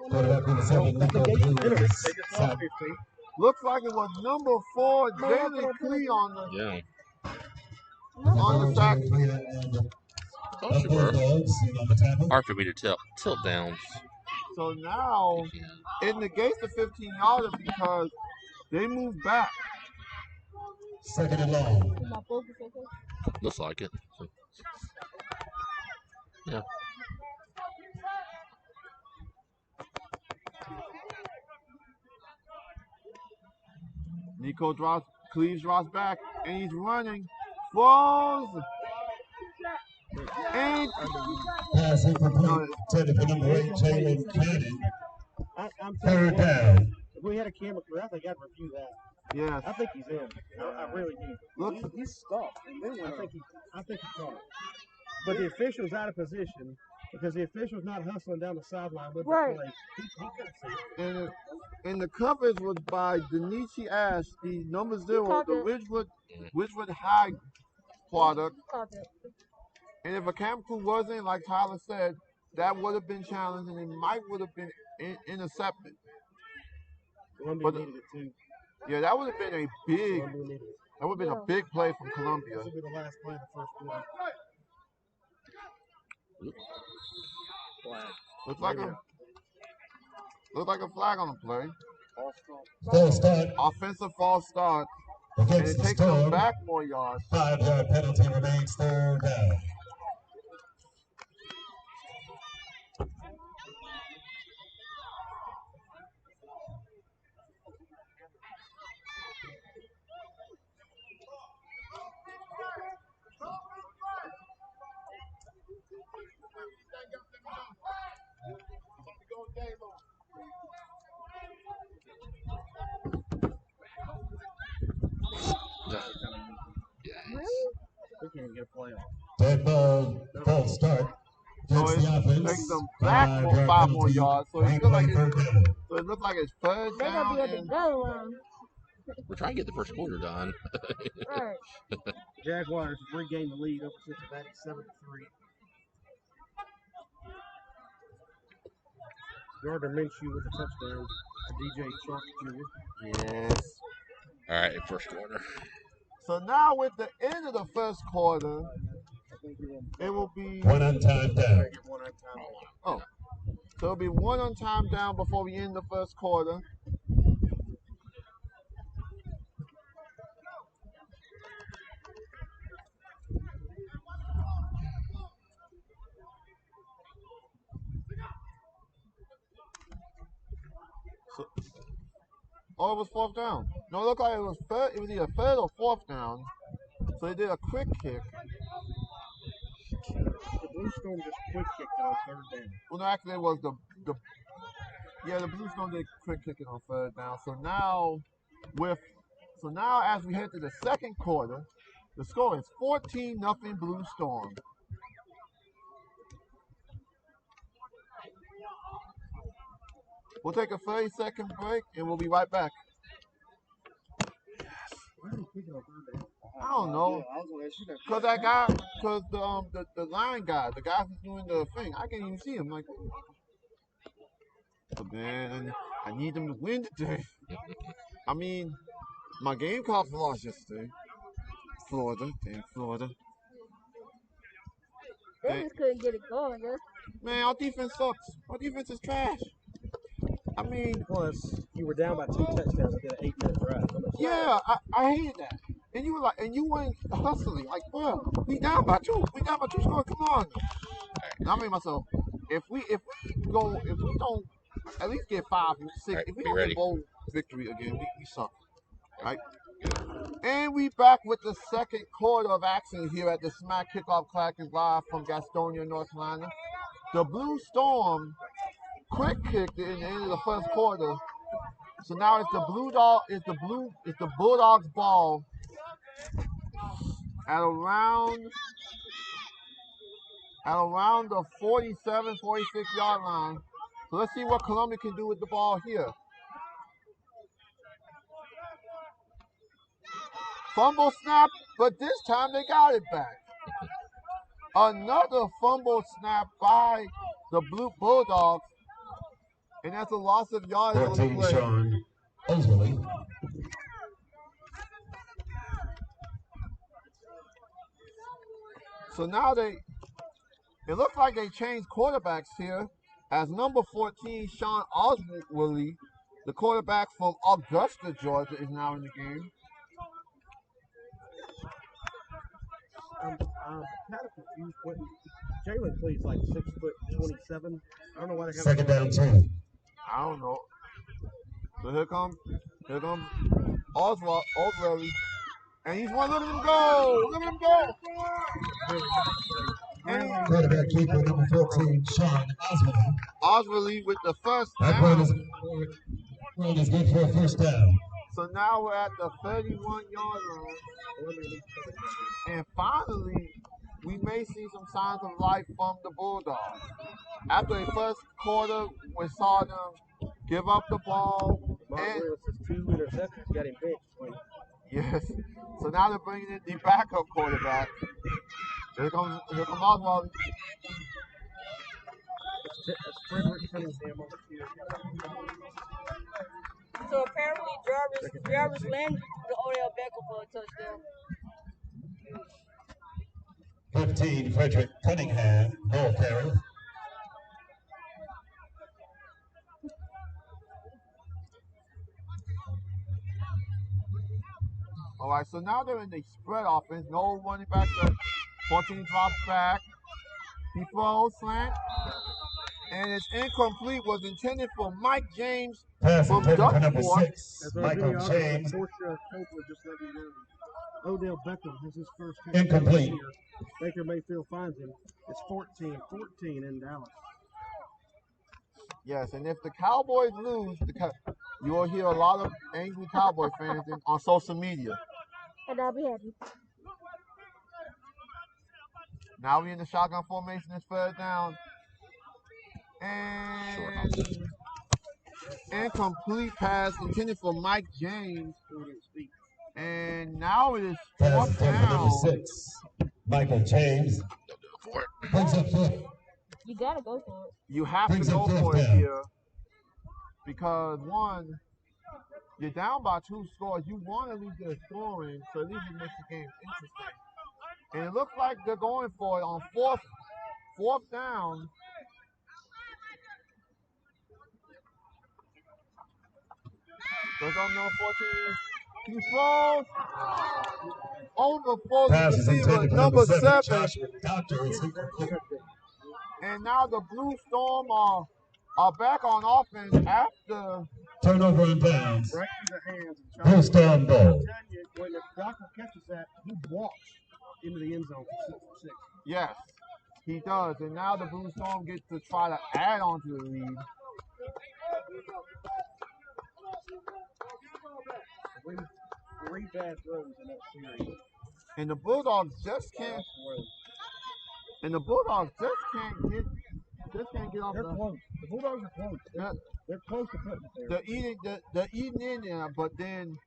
Quarterback number 7, Nico Cruz. Sack. Looks like it was number 4, Jalen Clee on the sack. Thought you were. Hard for me to tell. Tilt downs. So now it negates the 15-yarder because they move back. Second and long. Looks like it. Yeah. Nico Cleaves drops back, and he's running. Falls. And pass incomplete. Intended for number 8, Jalen Cannon. I'm Third down. If we had a camera crew, I think I'd review that. Yes. I think he's in. I really do. Look, He's stopped. I think he caught it. But the official's out of position because the official's not hustling down the sideline with the play. He could have seen it. And the coverage was by Denichi Ash, the number 0, the Ridgewood High product. And if a camera crew wasn't, like Tyler said, that would have been challenged and it might would have been intercepted. Columbia needed it too. Yeah, that would have been a That would have been a big play from Columbia. This will be the last play of the first quarter. Flag. Looks like a flag on the play. False start Offensive false start. And against it the takes them Storm. back more yards. 5-yard penalty remains, third down. We can't even get a play off. Dead ball, false start. So Against it the offense. takes them back more, 5 more penalty. yards. So it looks like Replay, third down. it's first They down. gonna be at the And goal line. We're trying to get the first quarter done. Right. Jaguars regained the lead over Cincinnati 7-3. Gardner Minshew with a touchdown to DJ Chark Jr. yes. All right, first quarter. So now with the end of the first quarter, it will be One on time down. so it'll be 1 on time down before we end the first quarter. Oh, it was 4th down. No, it looked like it was third. It was either 3rd or 4th down. So they did a quick kick. The Blue Storm just quick kicked it on 3rd down. Well, no, actually, it was the Blue Storm did quick kick it on 3rd down. So now as we head to the second quarter, the score is 14-0 Blue Storm. We'll take a 30-second break and we'll be right back. Why are they kicking on 3rd down? I don't know. I was gonna ask you that. Cause that guy, the line guy, the guy who's doing the thing, I can't even see him. Like, but man, I need them to win today. I mean, my Gamecocks lost yesterday. Florida. They just couldn't get it going. Man, our defense sucks. Our defense is trash. I mean, Plus, you were down by 2 touchdowns within an 8-minute drive. yeah, I hated that. And you were like, and you weren't hustling. Like, bro, we down by 2. We down by 2 scores. Come on. And I made myself, if we don't at least get 5, 6, Right, if we be don't ready. get bowl victory again, we suck. Right? And we back with the second quarter of action here at the Smack Kickoff Classic live from Gastonia, North Carolina. The Blue Storm quick kicked it in the end of the first quarter. So now it's the Bulldogs ball at around the 47, 46 yard line. So let's see what Columbia can do with the ball here. Fumble snap, but this time they got it back. Another fumble snap by the Blue Bulldogs. And that's a loss of yards on the 14, play. Sean Osley. So now it looks like they changed quarterbacks here, as number 14, Sean Oswald, the quarterback from Augusta, Georgia, is now in the game. I'm kind of confused. Jalen Cleve's like 6'27". I don't know why they have. Second down 2. I don't know. So here comes Oswald, and he's one. Look at him go! Look at him go! And Quarterback keeper number 14, Sean Oswald. Oswald with the first That run down. is good for a first down. So now we're at the 31-yard line. And finally, we may see some signs of life from the Bulldogs. After the first quarter, we saw them give up the ball. Mark And, Willis has 2 interceptions, got him benched. yes. So now they're bringing in the backup quarterback. Here comes Oswald. It's Frederick Cunningham over here. So apparently Jarvis Landry, the Odell Beckham for a touchdown. 15, Frederick Cunningham, ball carrier. All right, so now they're in the spread offense. No running back. 14 drops back. He throws slant. And it's incomplete. Was intended for Mike James Pass from intended for number Duckport. 6, As our Michael videographer, James. Portia Copeland just let me know. Odell Beckham has his first Incomplete. touchdown here. Baker Mayfield finds him. It's 14-14 in Dallas. Yes, and if the Cowboys lose, you will hear a lot of angry Cowboy fans on social media. And I'll be happy. Now we're in the shotgun formation. It's third down. And incomplete pass intended for Mike James. And now it is Pass fourth intended for number down. 6, Michael James. Brings up foot. You gotta go for it. You have Brings to up go fourth for it down. here because one, you're down by 2 scores. You want to leave the scoring, so at least it makes the game interesting. And it looks like they're going for it on fourth down. Goes on number 14. He throws over for the Pass is receiver, intended for number 7. Joshua Doctor is incomplete. And now the Blue Storm are back on offense after Turnover and downs. Right through the hands of Blue Storm ball. I'm telling you, when the doctor catches that, he walks into the end zone for 6. yes, he does. And now the Blue Storm gets to try to add on to the lead. Three bad throws in that series. And the Bulldogs just can't. And the Bulldogs just can't get off They're the. close. The Bulldogs are close. They're close to putting it there. They're eating in there, but then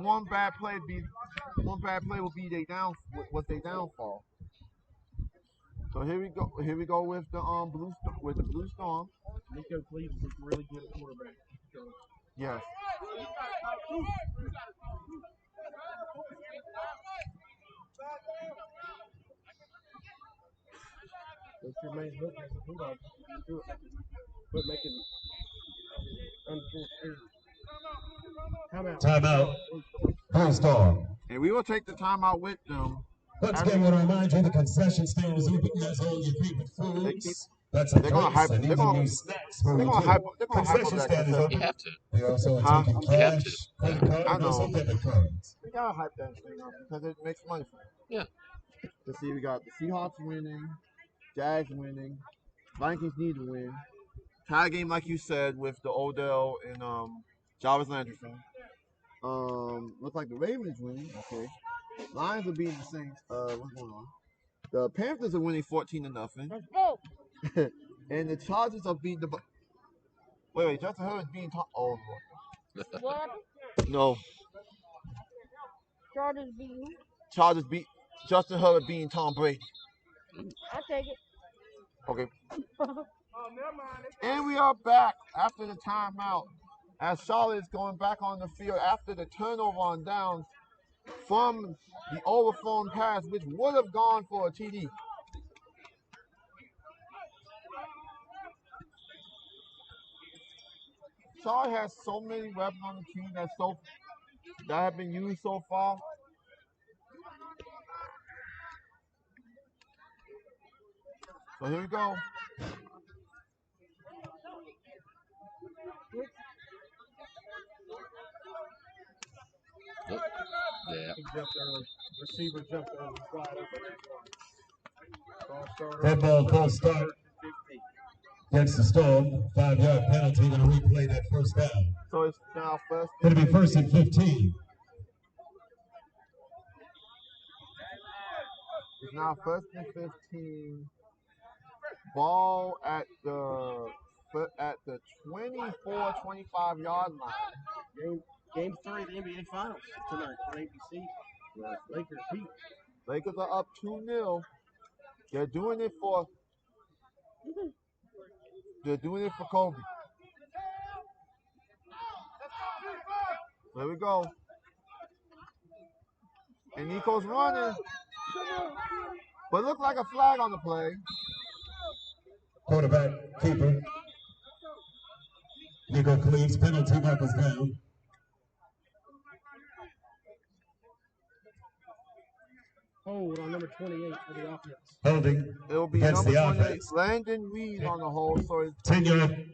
one bad play will be their downfall. So here we go with the Blue Storm. Nico Cleveland is really good at quarterback. Yes. That's your main hook as a Bulldog. Do it, but making unforced errors. Timeout. Blue Storm. And we will take the timeout with them. Once again, I want to remind you the concession stand is open. Has all your favorite foods. That's a They're gonna hype. and They're even gonna new snacks for They're you gonna too. hype. They're gonna hype up Concession that stand is concession. You open. have to. They also are Huh? taking You have cash, to. credit card, I and also know. debit cards. We gotta hype that thing up because it makes money for them. Yeah. Let's see, we got the Seahawks winning, Jags winning, Vikings need to win. Tie game, like you said, with the Odell and Jarvis Landry thing. Looks like the Ravens winning. Okay. Lions are beating the Saints. What's going on? The Panthers are winning 14-0. Let's go. And the Chargers are beating the. Wait, Justin Herbert's beating Tom. Oh, What happened? no. Chargers beat who? Chargers beat Justin Herbert beating Tom Brady. I'll take it. Okay. And we are back after the timeout as Charlotte is going back on the field after the turnover on downs from the overthrown pass, which would have gone for a TD. Charlotte has so many weapons on the team that have been used so far. So here we go. Yeah. He jumped early. Receiver jumped early. Wide open. That ball false start against the Storm. 5-yard penalty. Going to replay that first down. So it's now first. Going to be first and 15. It's now first and 15. Ball at the 24-25-yard line. Game 3 of the NBA Finals tonight on ABC. Lakers Heat. Lakers are up 2-0. They're doing it for Kobe. There we go. And Nico's running. But looked like a flag on the play. Quarterback, keeper. Nico Cleves, penalty mark was down. Hold on number 28 for the offense. Holding It will be against number the 28, offense. Landon Reed on the hold. 10-yard.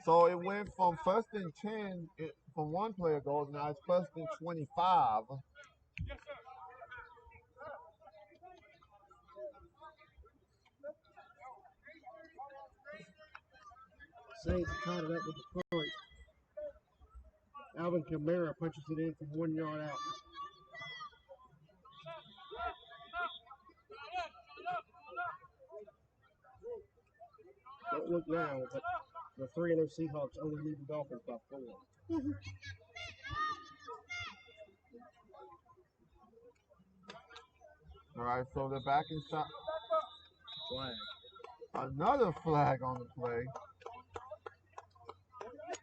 So it went from 1st and 10 from one player goes. Now it's 1st and 25. Saints tied it up with Detroit. Alvin Kamara punches it in from 1 yard out. Don't look now, but the 3-0 Seahawks only lead the Dolphins by 4. All right, so they're back inside. Flag. Another flag on the play.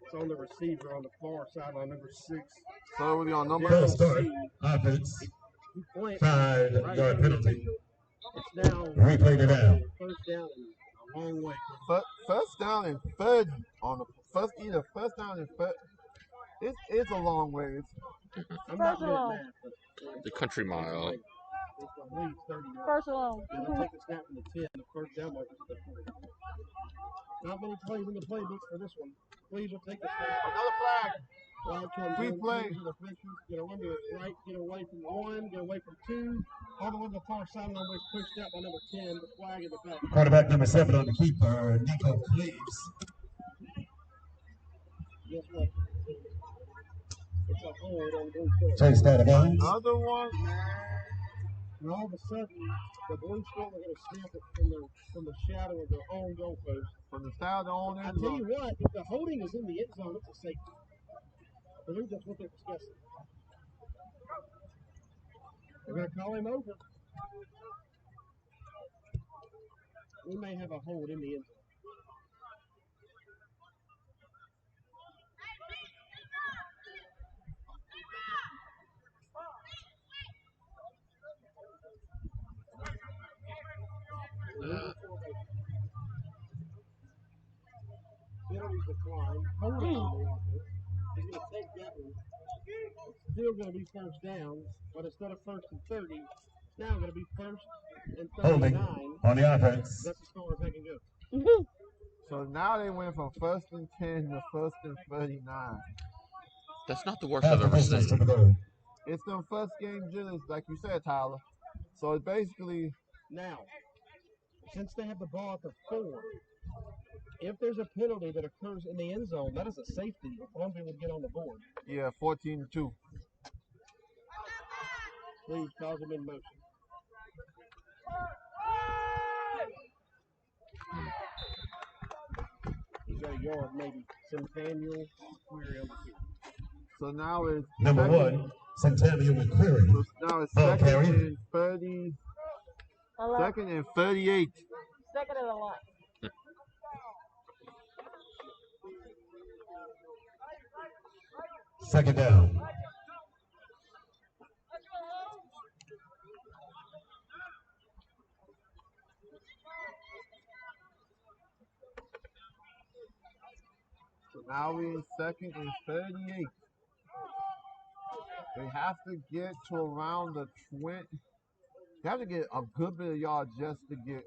It's on the receiver on the far sideline, number 6. So it will be on number False start. Offense. He flinched. 5-yard penalty. It's now Replay it down. first down and a long way. First down and 30 on the first down and 30. It's a long way. I'm not good at math, but The country mile. it's at least 30 yards. First alone. And they'll take the snap from the 10. The first down mark is the 40. Not many plays in the playbook for this one. Please will take the snap. Another flag. Flag comes Free in. play. To the fences. Get a run to his right. Get away from 1. Get away from 2. All the way to the far sideline was pushed out by number 10. The flag in the back. Quarterback number 7 on the keeper, Nico Cleves. Guess what? It's a hold on blue short. Chased out of bounds. Another one. And all of a sudden, the blue short are going to snap it from the shadow of their own goalpost. From the side of the own I end tell you zone. what, if the holding is in the end zone, it's a safety. I believe that's what they're discussing. They're going to call him over. We may have a hold in the end zone. Penalties decline. Holding on the offense. He's going to take that one. It's still going to be first down, but instead of 1st and 30, it's now going to be 1st and 39. Holding on the offense. That's as far as they can go. So now they went from 1st and 10 to 1st and 39. That's not the worst Half I've the ever distance to seen. the goal. It's the first game jitters, like you said, Tyler. So it's basically Now, since they have the ball at the 4, if there's a penalty that occurs in the end zone, that is a safety. Columbia would get on the board. 14-2. Please cause them in motion. He's got a yard, maybe. Centennial query on the field. So now it's Number second- 1, Centennial McQuarrie. So now it's Oh, second carry. and 30. Second and 38. Second of the line. Second down. So now we're in second and 38. They have to get to around the 20. They have to get a good bit of yards just to get.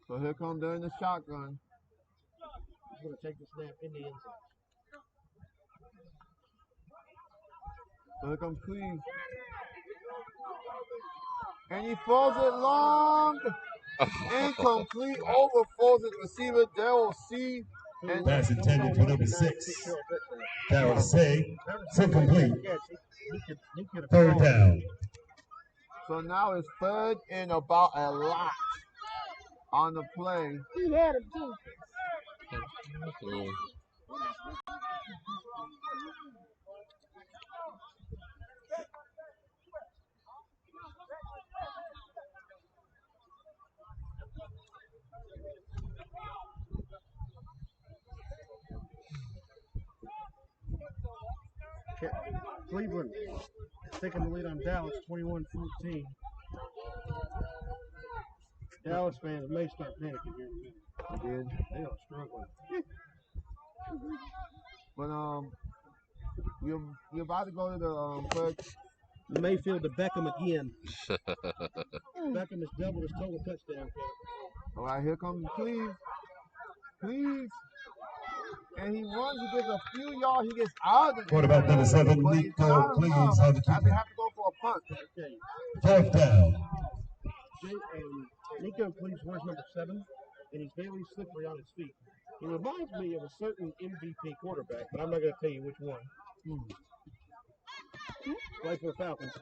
So here comes during the shotgun. He's going to take the snap in the end zone. So here comes Cleves. And he throws it long. Incomplete. Overthrows the receiver. Daryl C. And Pass intended for number 6. Darrell Say. It's incomplete. He could have Third down. so now it's third and about a lot on the play. He had him too. Little- Cleveland taking the lead on Dallas, 21-14. Dallas fans may start panicking here in a minute. I did. They are struggling. But you're about to go to the first. Mayfield to Beckham again. Beckham has doubled his total touchdown count. All right, here comes Cleves. Cleves. And he runs, he gets a few yards, he gets out of the Quarterback number 7, but he's Nico not Cleves, enough. has the They keeper. have to go for a punt. Okay. 4th down. Nico Cleves wears number 7, and he's very slippery on his feet. He reminds me of a certain MVP quarterback, but I'm not going to tell you which one. Plays for the Falcons.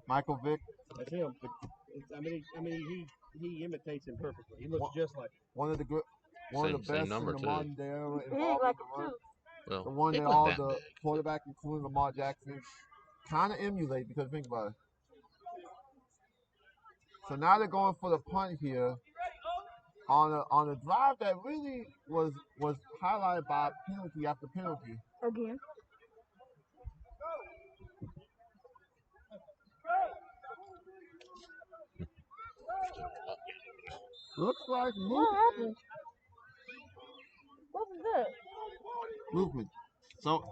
Michael Vick, That's him. But he imitates him perfectly. He looks just like him. one of the best Same in the number, too. modern era He's involved like in a the run. two. Well, The one he that wasn't all that the big. quarterback, including Lamar Jackson, kind of emulate because think about it. So now they're going for the punt here on a drive that really was highlighted by penalty after penalty. Again. Looks like What happened? What was that? movement. So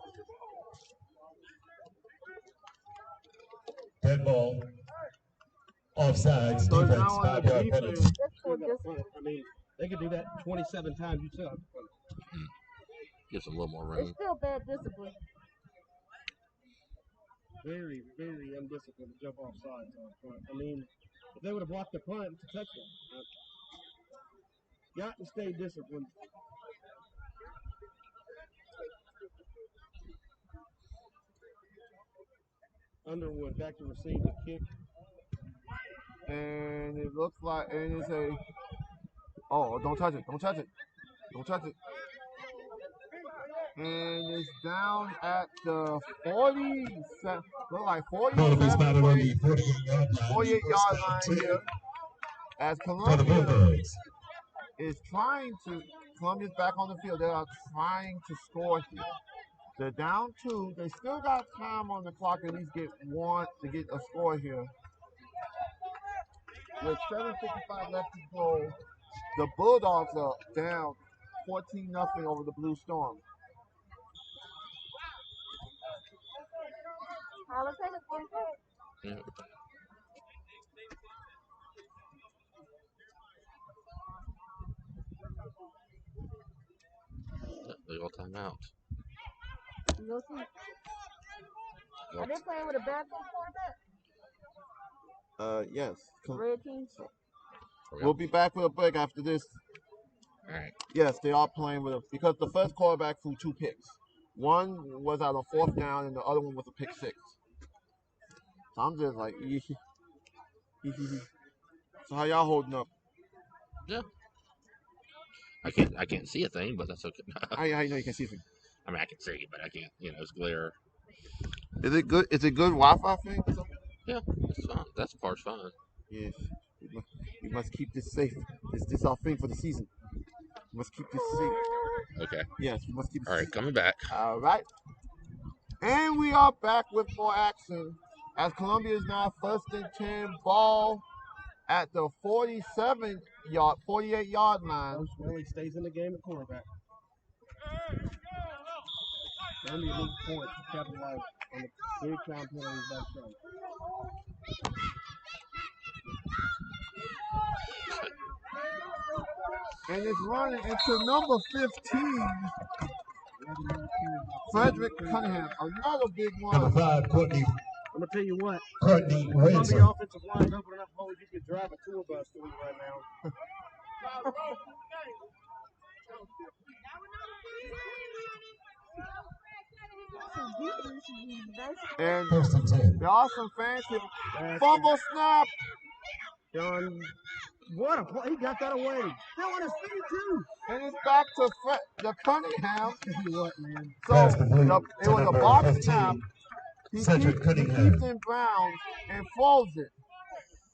Dead ball. Offsides. So Defense. now on the 5-yard defense, penalty. That's for Still got just. punt. I mean, they could do that 27 times. You still have to punt. Gives him a little more It's room. still bad discipline. Very, very undisciplined to jump off sides on a punt. I mean, if they would have blocked the punt, it's a touchdown. Got to stay disciplined. Underwood back to receive the kick. and it looks like, and it's a, oh, don't touch it, don't touch it, don't touch it. And it's down at the 47, look like Ball will be 47, spotted on the 48-yard line. 48-yard line here. As For the Columbia Bulldogs. is trying to, Columbia's back on the field. They are trying to score here. They're down 2. They still got time on the clock to at least get a score here. With 7:55 left to go, the Bulldogs are down 14-0 over the Blue Storm. I'll take it for you. Yeah. They all time out. You go see. Are they playing with a backup quarterback? Yes. Red team. We'll be back with a break after this. All right. Yes, they are playing with because the first quarterback threw 2 picks. One was out on 4th down, and the other one was a pick 6. So I'm just like, so how y'all holding up? Yeah. I can't see a thing, but that's okay. How you know you can see things? I mean, I can see, but I can't. It's glare. Is it good? Is it good Wi-Fi thing? Yeah, it's fine. That part's fine. Yes. We must keep this safe. This is our thing for the season. We must keep this safe. Okay. Yes, we must keep this All right, safe. coming back. All right. And we are back with more action as Columbia is now 1st and 10 ball at the 48-yard line. Coach Willie stays in the game at quarterback. Columbia needs points to capitalize on the big time penalties back front. And it's running into number 15, Frederick Cunningham. Another big Number one. 5, Courtney I'm going to tell you what. Ransom. Columbia offensive line open enough holes you could drive a tour bus through right now. And 1st and 10. there are some fancy fumble snap. John, what a play. He got that away. Still on his feet, too. And it's back to the Cunningham. Tell you what, man. So Pass complete it to was a number box 15, snap. He Cedric keeps Cunningham. in bounds and folds it.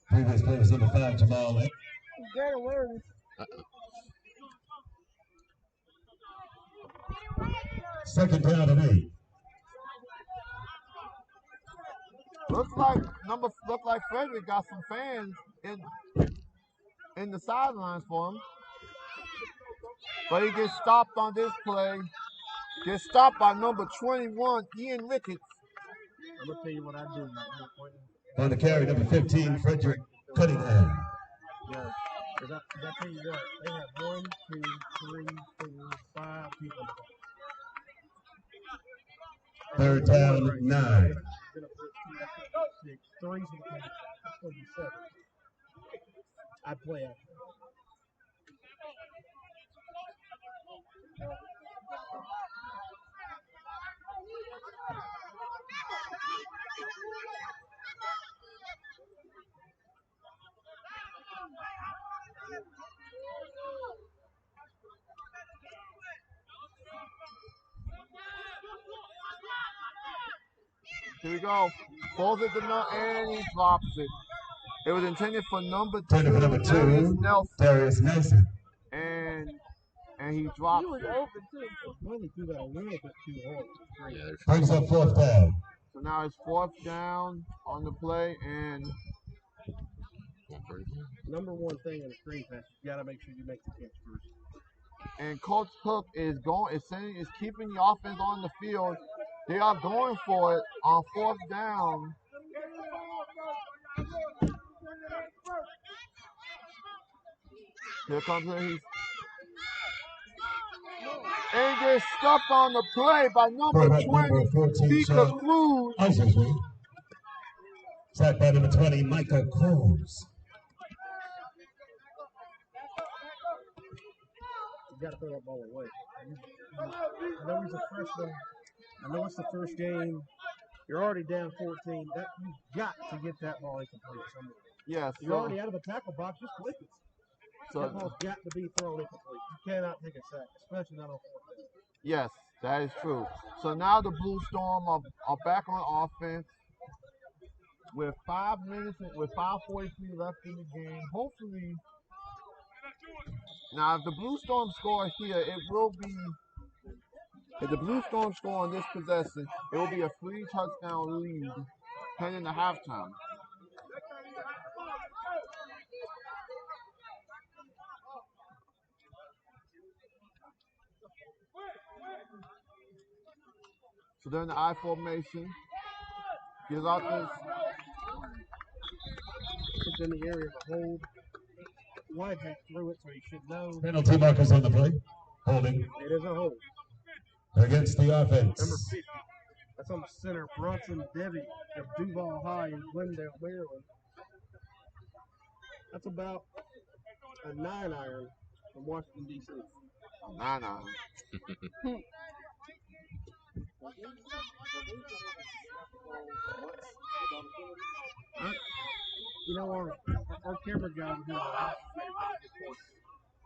Previous players number 5, Jamal. Great awareness. Second down and 8. Looks like Frederick got some fans in the sidelines for him. But he gets stopped on this play. Gets stopped by number 21, Ian Ricketts. I'm gonna tell you what I do. On the carry, number 15, Frederick Cunningham. Yeah, because I tell you what, they have 1, 2, 3, 4, 5 people. Third down, 9. 6, 3's that's gonna be 7. I'd play after. Here we go. Pulls it to and he drops it. It was intended for number 2, Darius Nelson. And he dropped He was it. open too. Well, he threw that a little bit too hard. Yeah, Brings up 4th down. So now it's 4th down on the play, and Number one thing in a screen pass, you gotta make sure you make the catch first. and Coach Cook is keeping the offense on the field. They are going for it on 4th down. Here comes it. And gets stuffed on the play by number 20, Micah Cruz. Sacked by number 20, Micah Cruz. You gotta throw that ball away. I know he's a freshman. I know it's the first game. You're already down 14. That you got to get that ball incomplete somewhere. Yes. You're already out of the tackle box. Just flick it. So That ball's got to be thrown incomplete. You cannot take a sack, especially not on 4th down. yes, that is true. So now the Blue Storm are back on offense with 5:43 left in the game. Hopefully, now if the Blue Storm score here, it will be. If the Blue Storm score on this possession, it will be a 3-touchdown lead heading into halftime. So they're in the I formation. Gives out this. It's in the area of a hold. Wyjack threw it, so he should know. Penalty markers on the play. Holding It is a hold. against the offense. Number 50. That's on the center. Bronson Debbie of Duval High in Glendale, Maryland. That's about a 9-iron from Washington, D.C. 9-9. You know, our camera guy was doing that.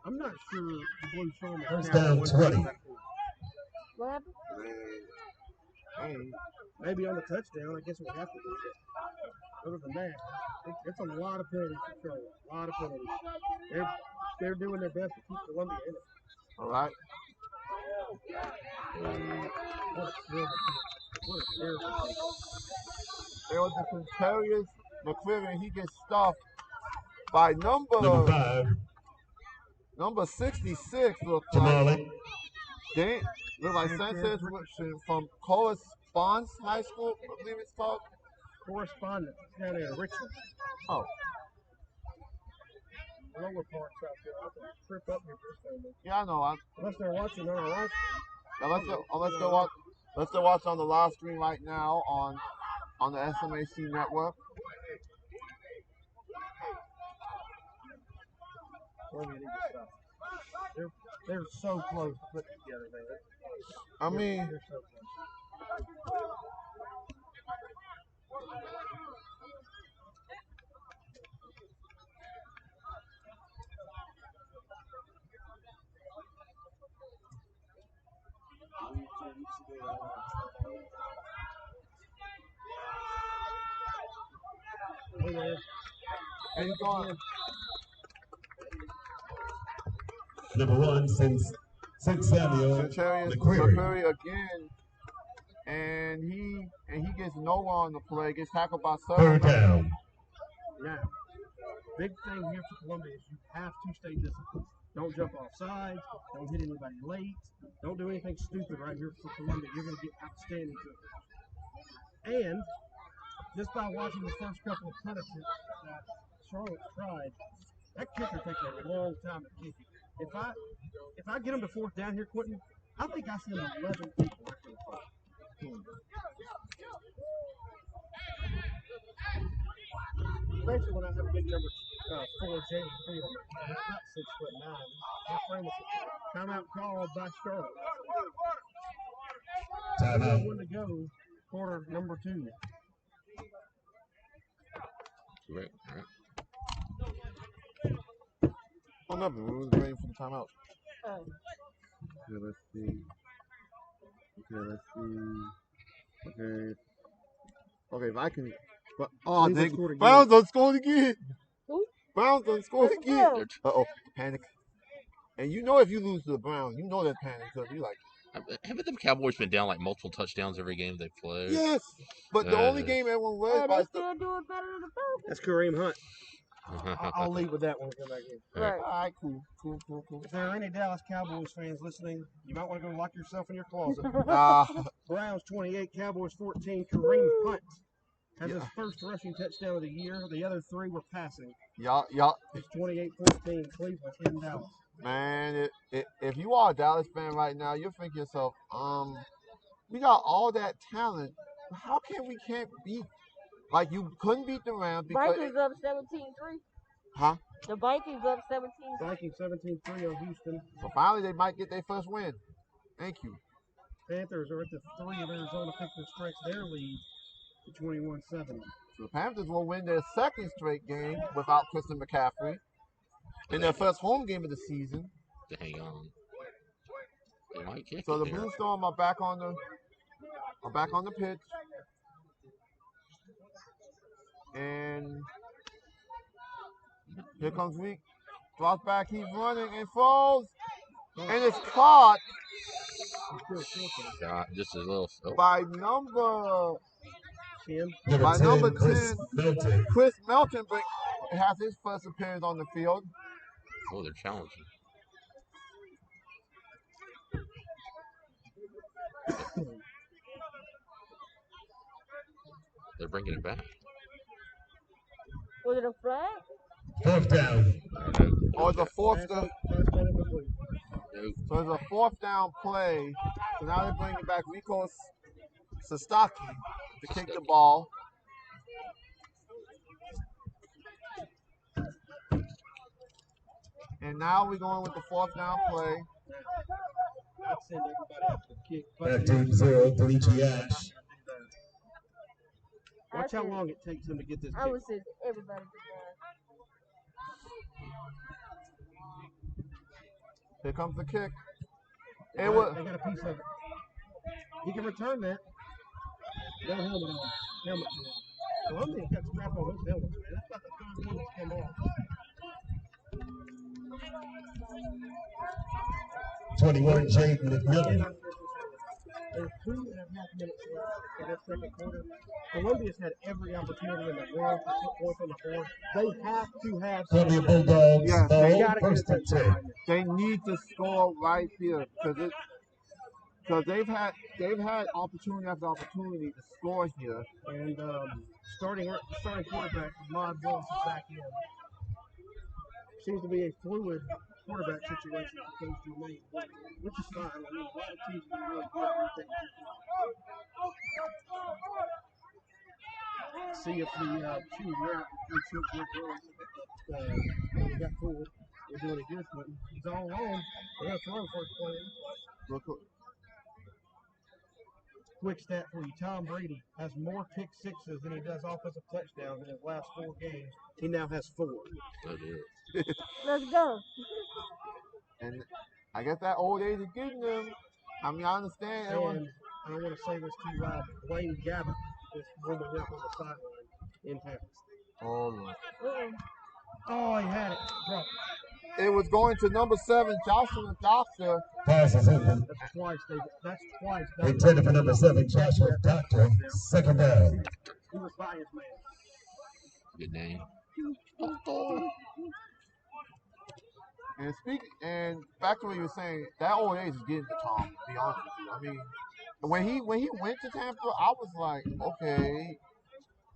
I'm not sure the Blue Storm is First counting down, what 20. they got. What happened? Maybe on the touchdown, I guess we have to do it. Other than that, it's a lot of penalties for sure. A lot of penalties. They're doing their best to keep Columbia in it. All right. What a terrible kick. What a terrible kick. There was the Quintarius McQuarrie. He gets stuffed by Number 5, number 66. Look Jamali. like Sanchez from Correspondence High School, I believe it's called. Correspondence down there in Richmond. Oh, Lower part, South Carolina. I have to trip up here for this family. yeah, I know. Unless they're watching on our live stream. Let's go watch on the live stream right now on the SMAC network. Columbia needs to stop. They're so close to putting it together, man. I mean, They're so close. Hey, man. and he's going. Number 1, since Samuel Quintarius McQuarrie. McQuarrie again, and he gets no on the play, gets tackled by Third several. down. Now, big thing here for Columbia is you have to stay disciplined. Don't jump off sides. Don't hit anybody late. Don't do anything stupid right here for Columbia. You're going to get outstanding to And just by watching the first couple of punt attempts that Charlotte tried, that kicker takes a long time to kick it. If I get him to fourth down here, Quentin, I think I send 11 people right to the front. Especially when I have a big number 4 James Field. He's not 6'9". My friend was timeout called by Charlotte. Timeout. One to go, quarter number 2. Right, right. Oh, nothing. We was waiting for the timeout. Oh. Okay, let's see. Okay, Vikings. But Browns done scored again. Browns done scored again. Who? Browns done scored What's the again. deal? Uh-oh, panic. And you know if you lose to the Browns, you know that panic because you like, Haven't the Cowboys been down like multiple touchdowns every game they play? yes. But the only game everyone Hey, worries they about is the. still doing better than the Falcons. That's Kareem Hunt. I'll leave with that one. Come back in. Right. All right, cool. If there are any Dallas Cowboys fans listening, you might want to go lock yourself in your closet. Browns 28, Cowboys 14. Kareem Hunt has his first rushing touchdown of the year. The other 3 were passing. y'all, It's 28-14, Cleveland in Dallas. man, if you are a Dallas fan right now, you're thinking to yourself, we got all that talent. How can we can't beat? Like you couldn't beat the Rams because Vikings up 17-3. huh? The Vikings up 17-3. Vikings 17-3 on Houston. So finally they might get their first win. Thank you. Panthers are at the 3 of Arizona, picking to stretch their lead to 21-7. So the Panthers will win their second straight game without Christian McCaffrey in their first home game of the season. Hang on. They might kick So it the there. Blue Storm are back on the pitch. And here comes Week. Drops back, he's running and falls. And it's caught God, just a little. Oh, by number 10. By number Chris 10. Melton. Chris Melton has his first appearance on the field. oh, they're challenging. They're bringing it back. Was it a flag? Fourth down. Or the fourth down. No. So it's a fourth down play. So now they're bringing back Rico Sostaki to kick the ball. And now we're going with the fourth down play. I'd send everybody out to kick. Back to 0, 3 Ash. Watch how long it takes them to get this I kick. would say everybody. Here comes the kick. They It was, got a piece of it. He can return that. No helmet on. Helmet on. Columbia got strap on those helmets, man. That's about the third one that's come off. 21 Jaden McMillan. There's 2.5 minutes left in that second quarter. Columbia's had every opportunity in the world to put points on the board. They have to have Columbia Bulldogs. Yeah, They Ball, gotta get first it and done 10. right now. they need to score right here because they've had opportunity after opportunity to score here. And starting quarterback, Mod Boss is back in. Seems to be a fluid quarterback situation as opposed to a main, which is fine. I mean, a lot of teams do really good with things. See if the two got cool. We're doing it good, but he's all alone. They're going to throw first play. Look, Quick stat for you. Tom Brady has more pick sixes than he does offensive touchdowns in his last 4 games. He now has 4. That is. Let's go. and I guess that old age is getting them. I mean, I understand. Everyone, And I want to say this to you, Blaine Gabbert is warming up on the sideline in Paris. oh, Lord. Oh, he had it. Dropped it. It it was going to number 7, Joshua Doctor. Pass is open. That's twice. That's twice. Intended for number 7, Joshua Doctor. Second down. He was by his man. Good name. And back to what you were saying, that old age is getting to Tom, to be honest with you. I mean, when he went to Tampa, I was like, okay.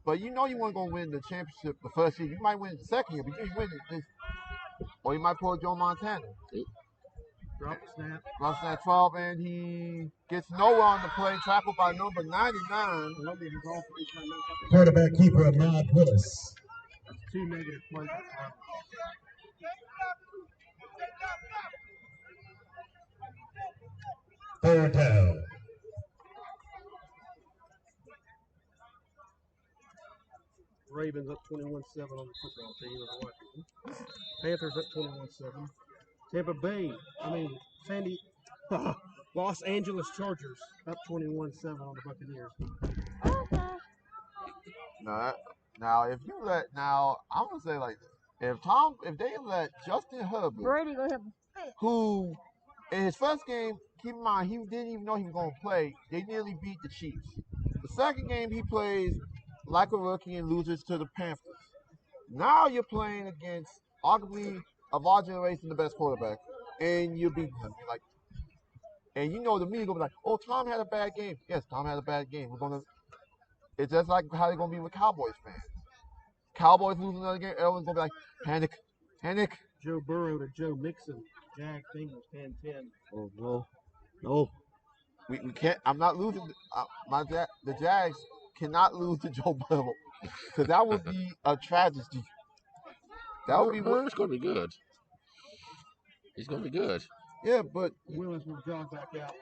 But you know you want to go win the championship the first year. You might win it the second year, but you win it or you might pull Joe Montana. Drop snap. Drops that 12, and he gets nowhere on the play, tackled by number 99. Columbia has all three timeouts. Quarterback keeper Ahmad Willis. That's 2 negative plays. Third down. Ravens up 21-7 on the football team of Washington. Panthers up 21-7. Tampa Bay, Sandy, Los Angeles Chargers up 21-7 on the Buccaneers. I'm gonna say like this: if they let Justin Herbert, Brady gonna have who in his first game, keep in mind he didn't even know he was gonna play. They nearly beat the Chiefs. The second game he plays like a rookie and loses to the Panthers. Now you're playing against arguably of our generation the best quarterback, and you beat him. You're like, and you know the media gonna be like, "Oh, Tom had a bad game." Yes, Tom had a bad game. It's just like how they're gonna be with Cowboys fans. Cowboys losing another game, everyone's gonna be like, "Panic, panic." Joe Burrow to Joe Mixon. Jag Bengals 10-10. Oh no. We can't. I'm not losing. The Jags cannot lose to Joe Burrow because that would be a tragedy. That would be. It's going to be good. He's going to be good. Yeah, but Willis will jog back out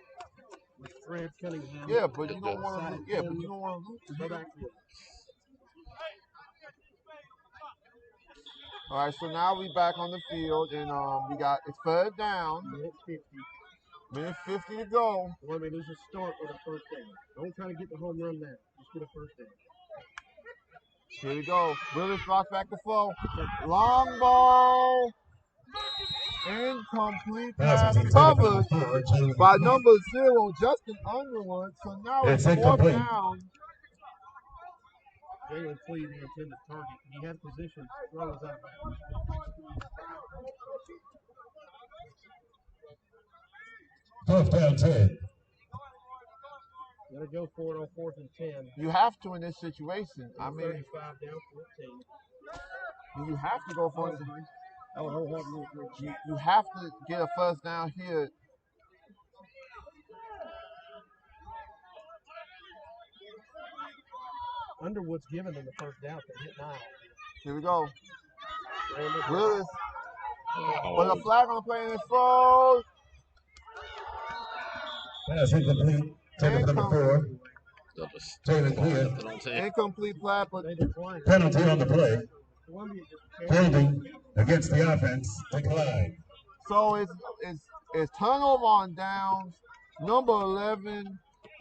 with Fred Cunningham. yeah, but you don't want to. Yeah, but you don't want to lose. Go backfield. All right, so now we back on the field, and we got it's third down. Minute 50. Minute 50 to go. Columbia needs to start with a first down. Don't try to get the home run now. Just get a first down. Here we go. Willis drops back to throw. Long ball. Incomplete pass covered by number 0, Justin Underwood. So now it's fourth down. Jalen Clee, the intended target. He has position. Throw is out. Fourth down 10. Gotta go for it on 4th and 10. You have to in this situation. I mean, 35 down 14. you have to go for it. Oh, You have to get a first down here. Underwood's given them the first down. They hit 9. Here we go. Brandon Willis. Put a flag on the play and it throws. Pass incomplete. Taken number 4. Jalen Clear. Incomplete flag, but They declined. Penalty on the play. Columbia just Holding against the offense. Decline. so it's turnover on downs. Number 11,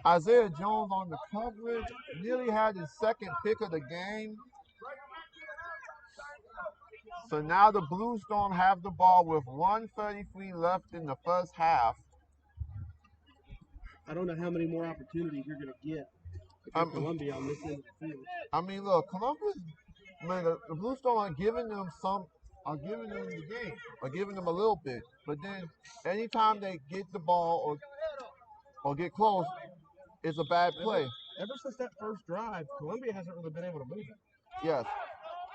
Isaiah Jones on the coverage. Nearly had his second pick of the game. So now the Blue Storm have the ball with 1:33 left in the first half. I don't know how many more opportunities you're going to get against Columbia on this end of the field. I mean, look, Columbus, man, the Blue Storm are giving them the game, are giving them a little bit. But then anytime they get the ball or get close, it's a bad play. Ever since that first drive, Columbia hasn't really been able to move it. Yes,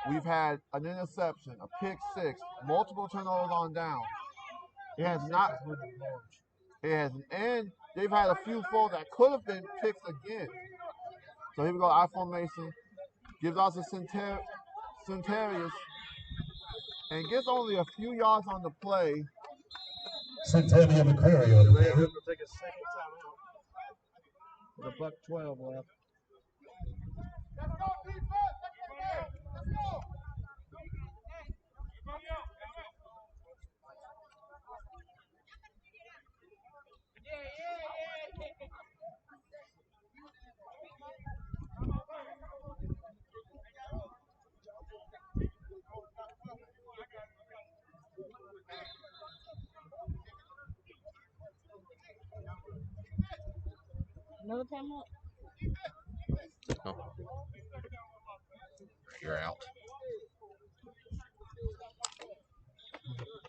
we've had an interception, a pick 6, multiple turnovers on down. It has not. It has, and they've had a few falls that could have been picks again. So here we go, I formation. Gives us a Centarius. And gets only a few yards on the play. Centennial McCrary on the They have field. to take a second timeout with a $1:12 left. Another timeout? Oh. You're out.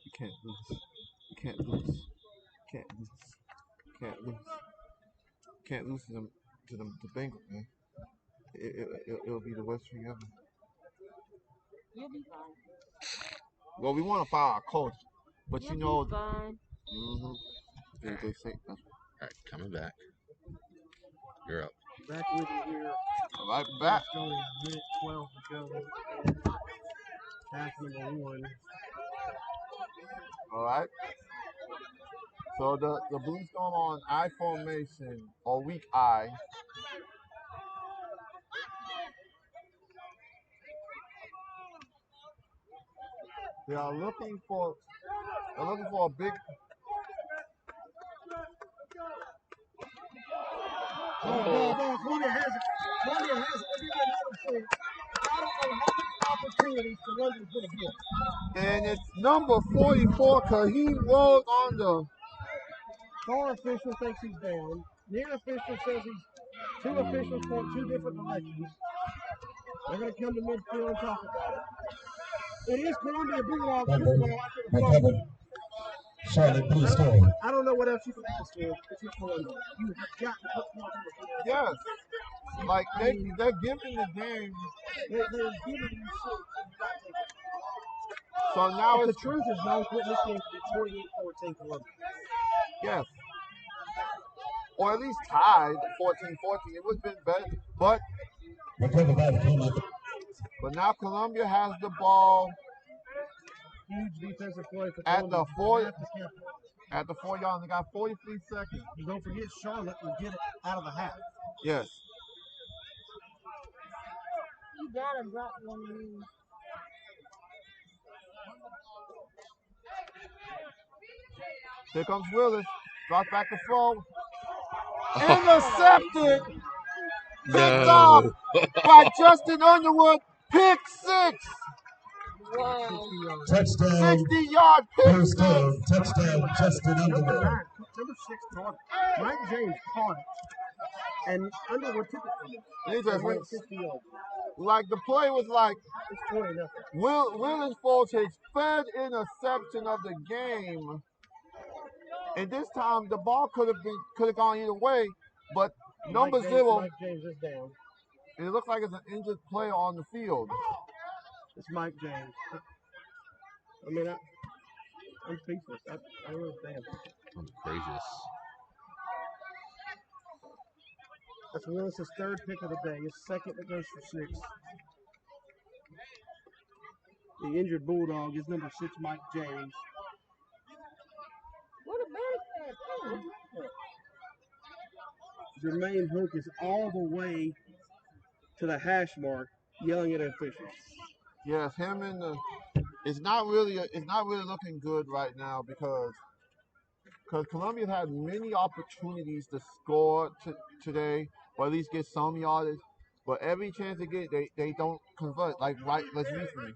You can't lose. You can't lose. Can't lose. Can't lose. Can't lose to them the Bengals, man. It'll be the worst thing ever. You'll be fine. Well, we want to fire our coach, but You'll you know, be fine. they say that's Alright, coming back. You're up. Back with you here. right back. It's only a minute 12 to go. Half number 1. All right. So the Blue Storm on I formation or weak I. They are looking for a big. Columbia has it. Columbia has it. Let me get another thing. I don't know how many opportunities Columbia's going to get. And it's number 44, Kaheem Rose on the. Far official thinks he's down. Near official says he's. 2 officials point 2 different directions. They're going to come to midfield and talk about it. It is Columbia Bulldogs football after the fumble. Charlotte Blue Storm. I don't know what else you can ask for if you're Columbia. You have got to put points on the field. Yes. Like they're giving the game. They're giving you shit. So now The it's truth is, no, this game could be 28-14 Columbia. yes. Or at least tied 14-14. It would have been better. But Recovered by the Columbia. now Columbia has the ball Huge defensive play for at Columbia. the 4 Have to capitalize. at the 4 yard. They got 43 seconds. Don't forget Charlotte will get it out of the half. Yes. You gotta drop one of these. Here comes Willis. Drops back to throw. Intercepted. Picked off by Justin Underwood. Pick 6. Whoa. Touchdown. 60-yard pick Blue 6. Storm. Touchdown. Justin Number Underwood. 9, number 6 caught it. Mike James caught it. And Underwood took it from him. He just It went went 50 yards. like the play was like It's 20-0. Willis Foltz' third interception of the game. And this time the ball could have gone either way, but number 0, Mike James is down. it looks like it's an injured player on the field. It's Mike James. I mean, I'm speechless. I don't understand. Gracious. That's Willis' 3rd pick of the day. His 2nd that goes for 6. The injured Bulldog is number 6, Mike James. What a bad Jermaine Hook is all the way to the hash mark, yelling at officials. Yes, him and the. It's not really looking good right now because Columbia had many opportunities to score today, or at least get some yardage. But every chance they get, they don't convert. Like recently.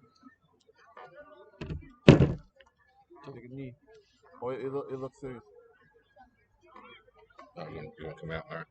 Take a knee. Or it looks serious. Oh, you want to come out? All right.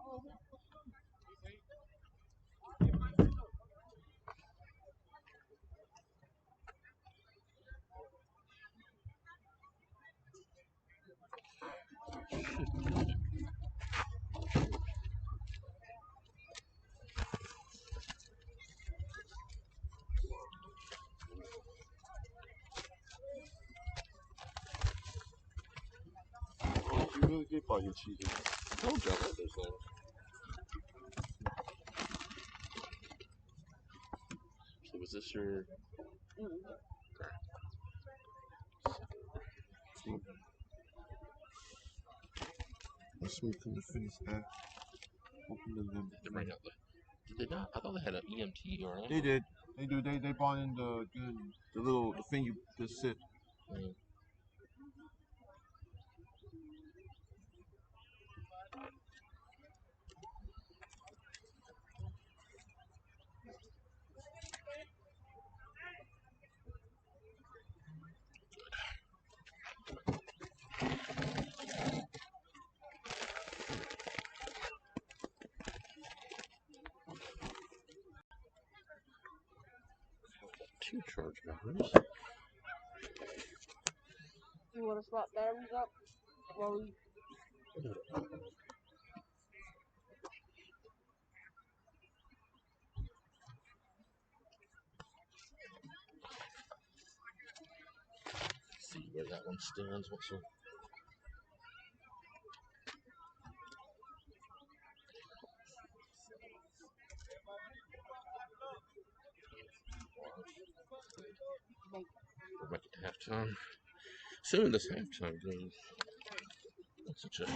Oh. always get bought your cheese. I told y'all about those things. So was this your... Let's see if we can finish that. Open the limit. They bring out the... Did they not? I thought they had an EMT or an... They did. They do. They bought in the little the thing you just sit. Mm. Two charge batteries. You want to swap batteries up? While we... See where that one stands. What's the... We're back at halftime. Assuming this halftime goes. That's a check.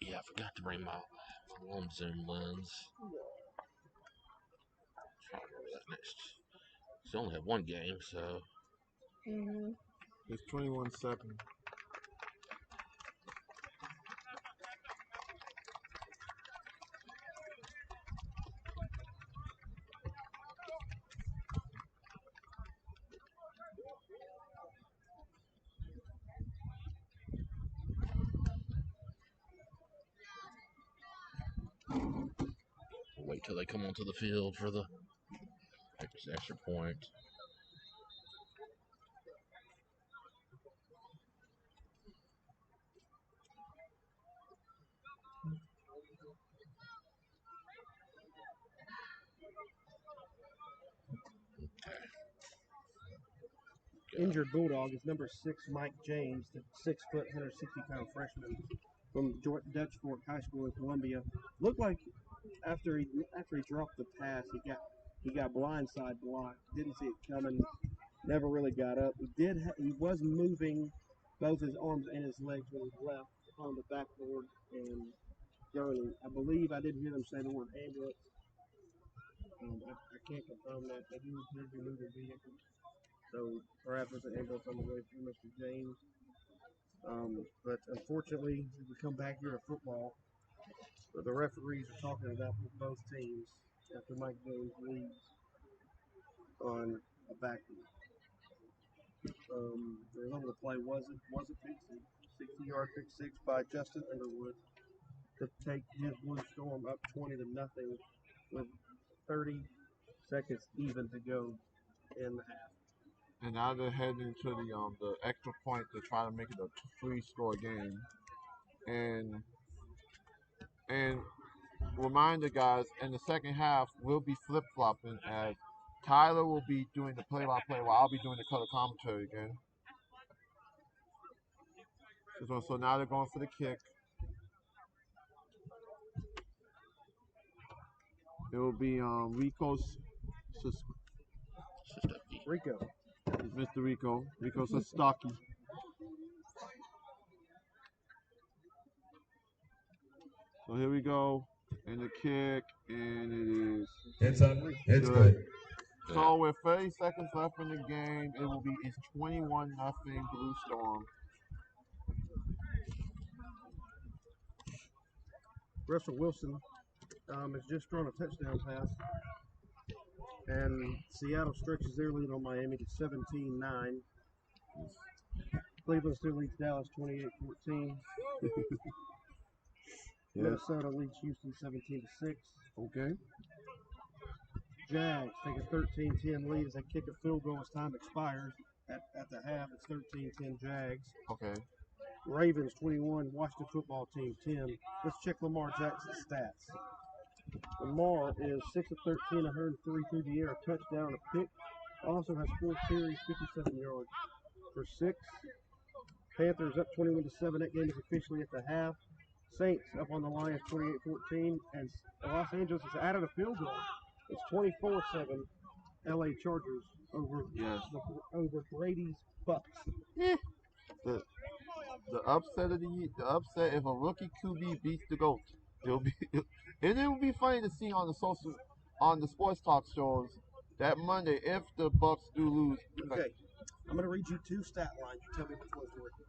Yeah, I forgot to bring my long zoom lens. I'll remember that next. So I only have one game, so. Mm-hmm. It's 21-7. We'll wait till they come onto the field for the extra point. Injured Bulldog is number 6, Mike James, the 6 foot, 160-pound freshman from Dutch Fork High School in Columbia. Looked like after he dropped the pass, he got blindside blocked. Didn't see it coming. Never really got up. He was moving both his arms and his legs when he left on the backboard and gurney. I believe I did hear them say the word ambulance. I can't confirm that. They do appear to be moving vehicles. So perhaps it's an ambulance on the way for Mr. James. But unfortunately, we come back here to football. The referees are talking it up with both teams after Mike James leaves on a backfield. The result of the play was a pick six, 60-yard pick six by Justin Underwood. to take his Blue Storm up 20-0 with 30 seconds even to go in the half. And now they're heading to the extra point to try to make it a 3-score game. And remind the guys, in the second half, we'll be flip-flopping as Tyler will be doing the play-by-play while I'll be doing the color commentary again. So now they're going for the kick. It will be Rico. It's Mr. Rico Sostaki. So here we go, and the kick, and it is. It's up. It's good. So with 30 seconds left in the game, it's 21-0 Blue Storm. Russell Wilson has just thrown a touchdown pass, and Seattle stretches their lead on Miami to 17-9. Cleveland still leads Dallas 28-14. Minnesota leads Houston 17-6. Okay. Jags take a 13-10 lead as they kick a field goal as time expires. At the half, it's 13-10 Jags. Okay. Ravens 21, Washington football team 10. Let's check Lamar Jackson's stats. Lamar is 6 of 13, 103 through the air, a touchdown, a pick. Also has 4 carries, 57 yards for 6. Panthers up 21-7. That game is officially at the half. Saints up on the Lions 28-14, and Los Angeles has added a field goal. It's 24-7. LA Chargers over Brady's Bucks. The upset of the upset if a rookie QB beats the GOAT. It will be funny to see on the sports talk shows that Monday if the Bucks do lose. Okay, I'm going to read you 2 stat lines. You tell me which one's working.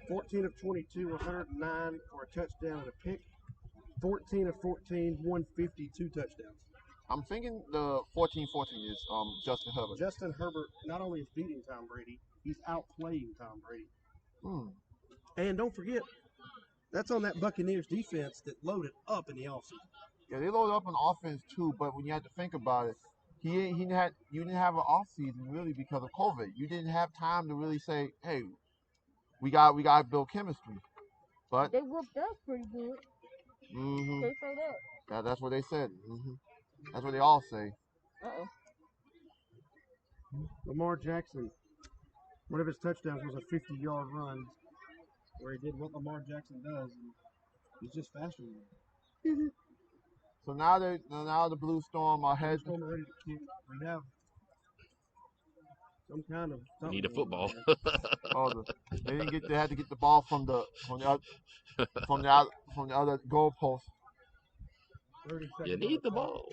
14 of 22, 109 for a touchdown and a pick. 14 of 14, 152 touchdowns. I'm thinking the 14-14 is Justin Herbert. Justin Herbert not only is beating Tom Brady, he's outplaying Tom Brady. And don't forget, that's on that Buccaneers defense that loaded up in the offseason. Yeah, they loaded up on offense too, but when you had to think about it, you didn't have an offseason really because of COVID. You didn't have time to really say, hey, we got to build chemistry. But they whooped us pretty good. They say that. That's what they said. That's what they all say. Lamar Jackson, one of his touchdowns was a 50-yard run where he did what Lamar Jackson does, and he's just faster than him. So now the Blue Storm are heading. Blue Storm ready to kick. We have some kind of something. Need a football. They had to get the ball from the other goalpost. You need the ball.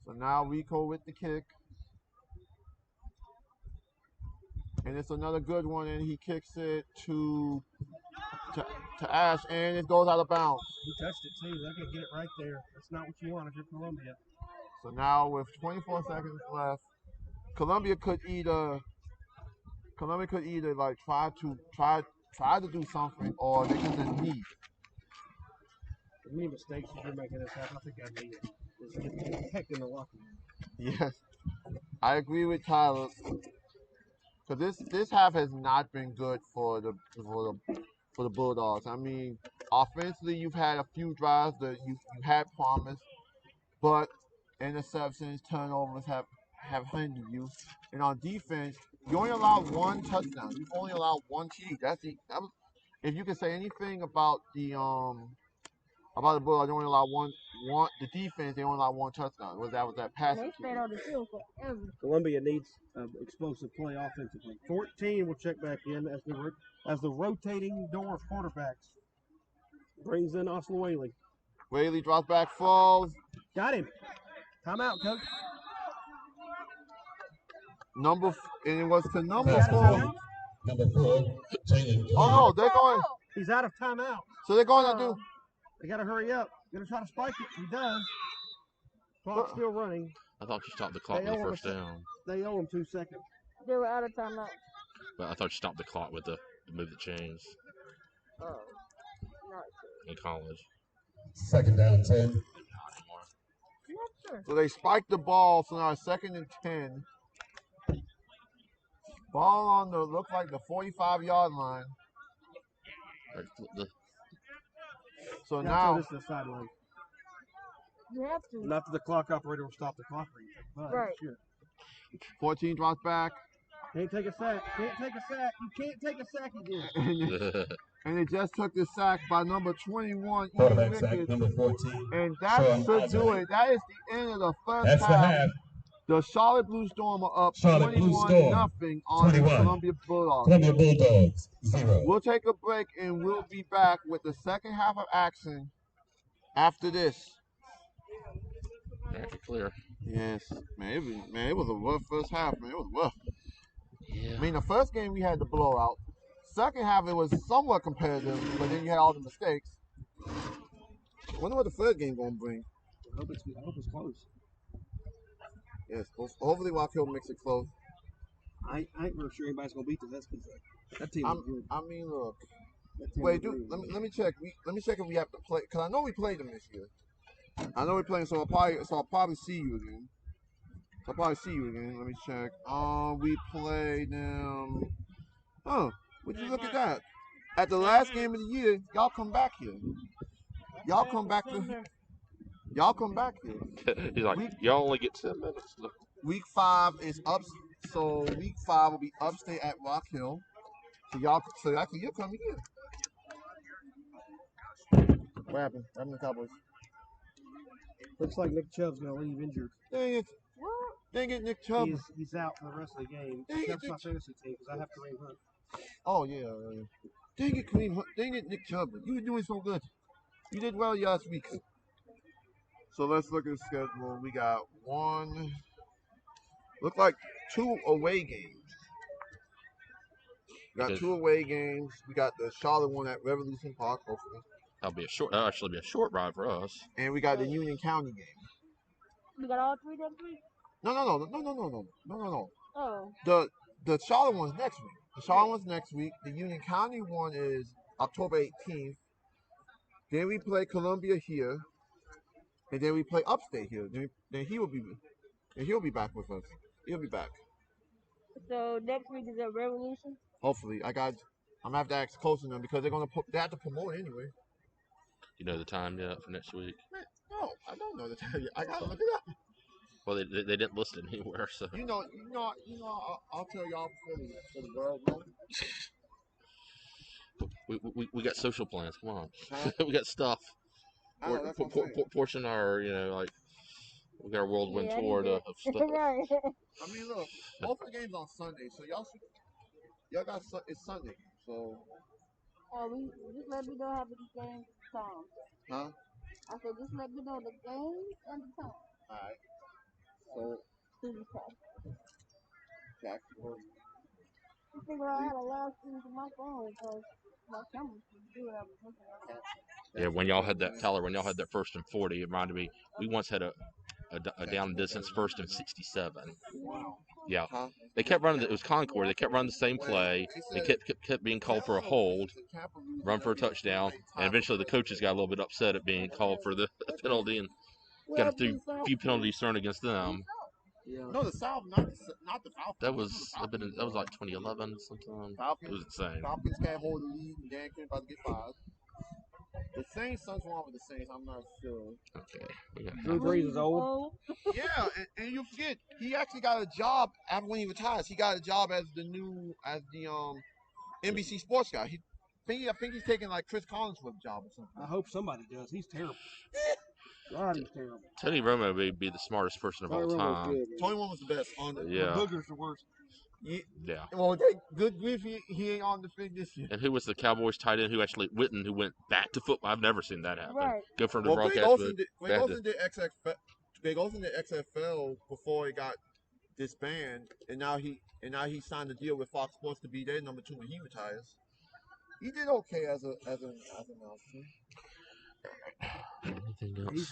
So now Rico with the kick. And it's another good one, and he kicks it to Ash, and it goes out of bounds. He touched it too. They're going to get it right there. That's not what you want if you're Columbia. So now with 24 seconds left, Columbia could either like try to do something, or they could just knee. The many mistakes that you're making this happen, I think I need it. It's get heck in the locker room. Yes, I agree with Tyler. Because this half has not been good for the Bulldogs. I mean, offensively, you've had a few drives that you had promise, but interceptions, turnovers have hindered you. And on defense, you only allowed 1 touchdown. You've only allowed 1 TD. If you can say anything about the Bulldogs, they only allowed one. The defense, they only allowed 1 touchdown. Was that passing? They stayed on the field forever. Columbia needs explosive play offensively. 14 will check back in as the rotating door of quarterbacks brings in Austin Whaley. Whaley drops back, falls. Got him. Timeout, coach. And it was to number 4. Number 4, Jalen. Oh no, they're going. He's out of timeout. So they're going to do. They got to hurry up. Gonna try to spike it. He does. Clock's still running. I thought you stopped the clock with the first down. They owe him 2 seconds. They were out of timeout. But I thought you stopped the clock with the move the chains Oh, not sure. in college. Second down, 10. Not sure. So they spiked the ball. So now 2nd and 10. Ball on the look like the 45-yard line. So now this is the sideline. You have to. Not that the clock operator will stop the clock or anything. But Right. Sure. 14 drops back. Can't take a sack. Can't take a sack. You can't take a sack again. And they just took the sack by number 21, Ian Quarterback sack, Ricketts. number 14. And that Sean should do Osborne. it. That is the end of the first That's the half. half. The Charlotte Blue Storm are up Charlotte Blue 21-0 on the 21. Columbia Bulldogs. Columbia Bulldogs, 0. We'll take a break and we'll be back with the second half of action after this. Back to clear. Yes, man, it was a rough first half, man. It was rough. Yeah. I mean, the first game we had the blowout. Second half it was somewhat competitive, but then you had all the mistakes. I wonder what the third game gonna bring. I hope it's close. Yes, hopefully Rock Hill makes it close. I ain't real sure anybody's gonna beat the Huskies. That team is good. I mean, look. That team Wait, is dude. really Let me check. Let me check if we have to play, cause I know we played them this year. I know we're playing, so I'll probably see you again. Let me check. We played them. Huh? Would you look at that? At the last game of the year, y'all come back here. Y'all come back here. He's like, y'all only get 10 minutes. Week 5 is up, so week 5 will be upstate at Rock Hill. So actually you're coming here. What happened? What happened to the Cowboys? Looks like Nick Chubb's gonna leave injured. Dang it. Dang it, Nick Chubb. He's out for the rest of the game. Dang it, Chubb's Nick my fantasy team because I have Kareem Hunt. Oh, yeah. Dang it, Kareem Hunt. Dang it, Nick Chubb. You were doing so good. You did well last week. So let's look at the schedule. We got look like 2 away games. We got 2 away games. We got the Charlotte one at Revolution Park, hopefully. That'll actually be a short ride for us. And we got the Union County game. We got all 3 next week? No. Oh. The Charlotte one's next week. The Charlotte one's next week. The Union County one is October 18th. Then we play Columbia here. And then we play upstate here. Then he'll be back with us. He'll be back. So next week is a Revolution? Hopefully. I'm gonna have to ask close to them because they have to promote anyway. You know the time yet for next week? No, I don't know the time yet. I gotta look it up. Well, they didn't list it anywhere, so. You know. I'll tell y'all before the world knows. We got social plans. Come on, Huh? we got stuff. I know, that's what I'm saying. Portion our, like we got a whirlwind Yeah, tour of stuff. Right. I mean, look, both the games on Sunday, so y'all got it's Sunday, so We just let me know how many games time. huh? I said just let me know the games and the time. All right. So Student time. Jack, I figure out how to live stream to my phone because my camera can do what I was looking at. Yeah, when y'all had that, Tyler, when y'all had that 1st and 40, it reminded me, we once had a down distance 1st and 67. Yeah. huh? They kept running, it was Concord, they kept running the same play, they kept being called for a hold, run for a touchdown, and eventually the coaches got a little bit upset at being called for the penalty and got a few penalties thrown against them. Yeah. No, the South, not the Falcons. That was like 2011 sometime. It was insane. Falcons can't hold the lead, and Dan Quinn about to get fired. The Saints, something wrong with the Saints. I'm not sure. Okay. We got Drew Brees is old. Yeah, and you forget he actually got a job after when he retires. He got a job as the NBC sports guy. I think he's taking like Chris Collinsworth's job or something. I hope somebody does. He's terrible. God, he's terrible. Tony Romo may be the smartest person of all time. Tony one was the best. Yeah. Booger's the worst. Yeah. Well, good grief, he ain't on the thing this year. And who was the Cowboys tight end who actually went back to football? I've never seen that happen. Right. Go from the Well, Greg broadcast. Olsen did XFL before he got disbanded, and now he signed a deal with Fox Sports to be their number 2 when he retires. He did okay as an announcer. Anything else?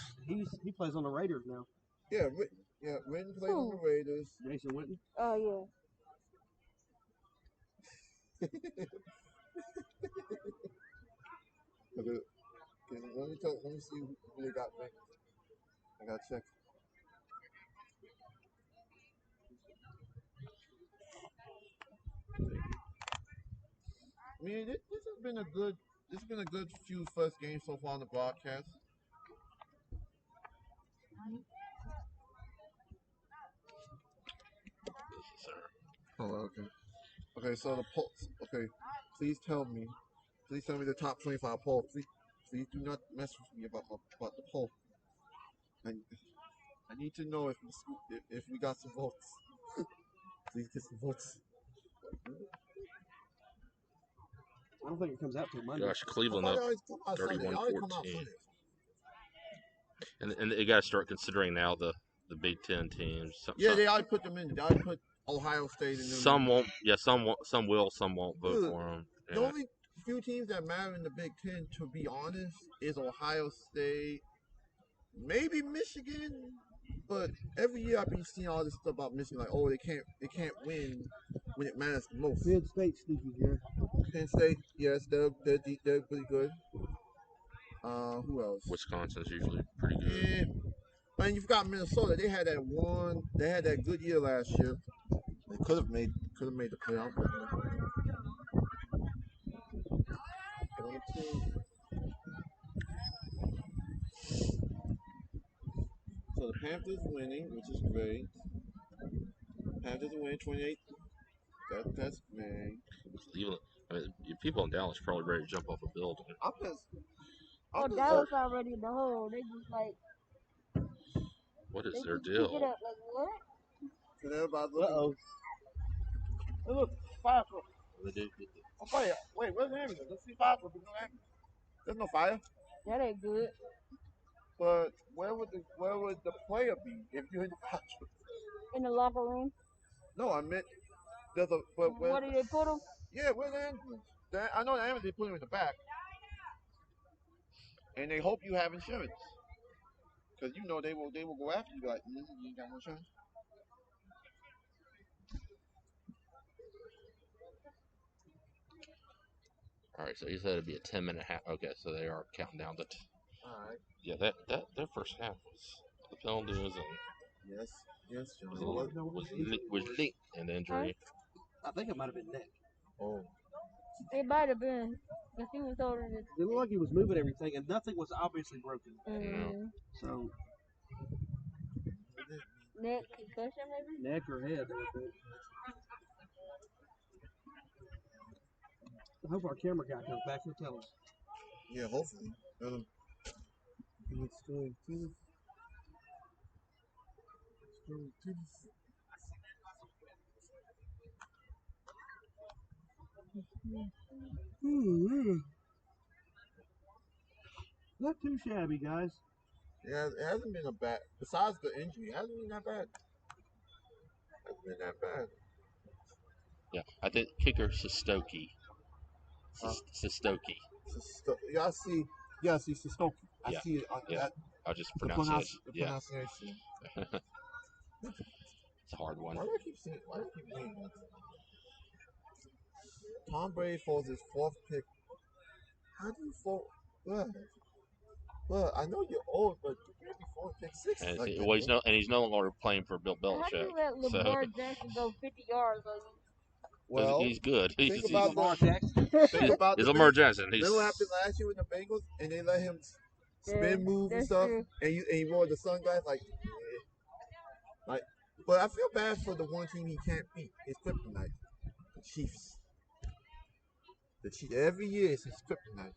He plays on the Raiders now. Yeah, Witten played on the Raiders. Jason Witten. Oh yeah. Let me see who they got next. I gotta check. I mean, this has been a good few first games so far on the broadcast. Oh, okay. Okay, so the poll. Okay, please tell me the top 25 poll. Please do not mess with me about the poll. I need to know if we got some votes. Please get some votes. I don't think it comes out till Monday. Gosh, Cleveland I up thought it always come out Sunday. It always come out 31-14. Sunday. And they got to start considering now the Big Ten teams. Yeah, they already put them in. They already put Ohio State in them. Some won't. Yeah, some won't. Some will. Some won't vote Dude, for them. The only few teams that matter in the Big Ten, to be honest, is Ohio State, maybe Michigan. But every year I've been seeing all this stuff about Michigan, like, oh, they can't win when it matters the most. Penn State sneaky, Jerry. Penn State, yes, they're pretty good. Who else? Wisconsin's usually pretty good. Yeah. And you've got Minnesota. They had that good year last year. They could have made the playoff. So the Panthers winning, which is great. Panthers are winning 28. That's great. Cleveland. I mean, people in Dallas are probably ready to jump off a building. Oh, Dallas already in the hole. They just like. What is They their just pick deal? it up like what? Can everybody look? Uh-oh. Hey, look, fire truck. They do. Oh, fire. Wait, where's the ambulance? Let's see fire truck. There's no fire. That ain't good. But where would the player be if you're in the fire truck? In the locker room. No, I meant there's a. But where? Where do they put them? Yeah, where's the ambulance? I know the ambulance. They put him in the back, and they hope you have insurance, because you know they will go after you. Like, you ain't got no insurance. All right, so you said it'd be a 10-minute half. Okay, so they are counting down the. All right. Yeah, that their first half was the penalties and Yes, John. was linked an injury. I think it might have been neck. Oh. It might have been. Because he was holding it. It looked like he was moving everything, and nothing was obviously broken. So Neck concussion, maybe? neck or head. I think. I hope our camera guy comes back and tell us. Yeah, hopefully. It's going to. Not too shabby, guys. Yeah, it hasn't been a bad. Besides the injury, it hasn't been that bad. Hasn't been that bad. Yeah, I think kicker Sistoki. Sistoki. Yeah, I see. Yeah, I see Sistoki. I Yeah. see it. Yeah. I'll just pronounce it. Yeah, Pronunciation. it's a hard one. Why do I keep saying? Why do I keep saying that? Tom Brady throws his fourth pick. How do you throw? Well, I know you're old, but you can't be throwing pick six. And Like he's no longer playing for Bill How do Belichick. you let Lamar Jackson go 50 yards on you? well, he's good. think about Lamar Jackson. Think about He's the Lamar Bengals. Jackson. Remember what happened last year with the Bengals, and they let him spin Yeah, moves and that's stuff, true. and he wore the sunglasses like. But I feel bad for the one team he can't beat. It's kryptonite, the Chiefs. The Chiefs every year it's his kryptonite.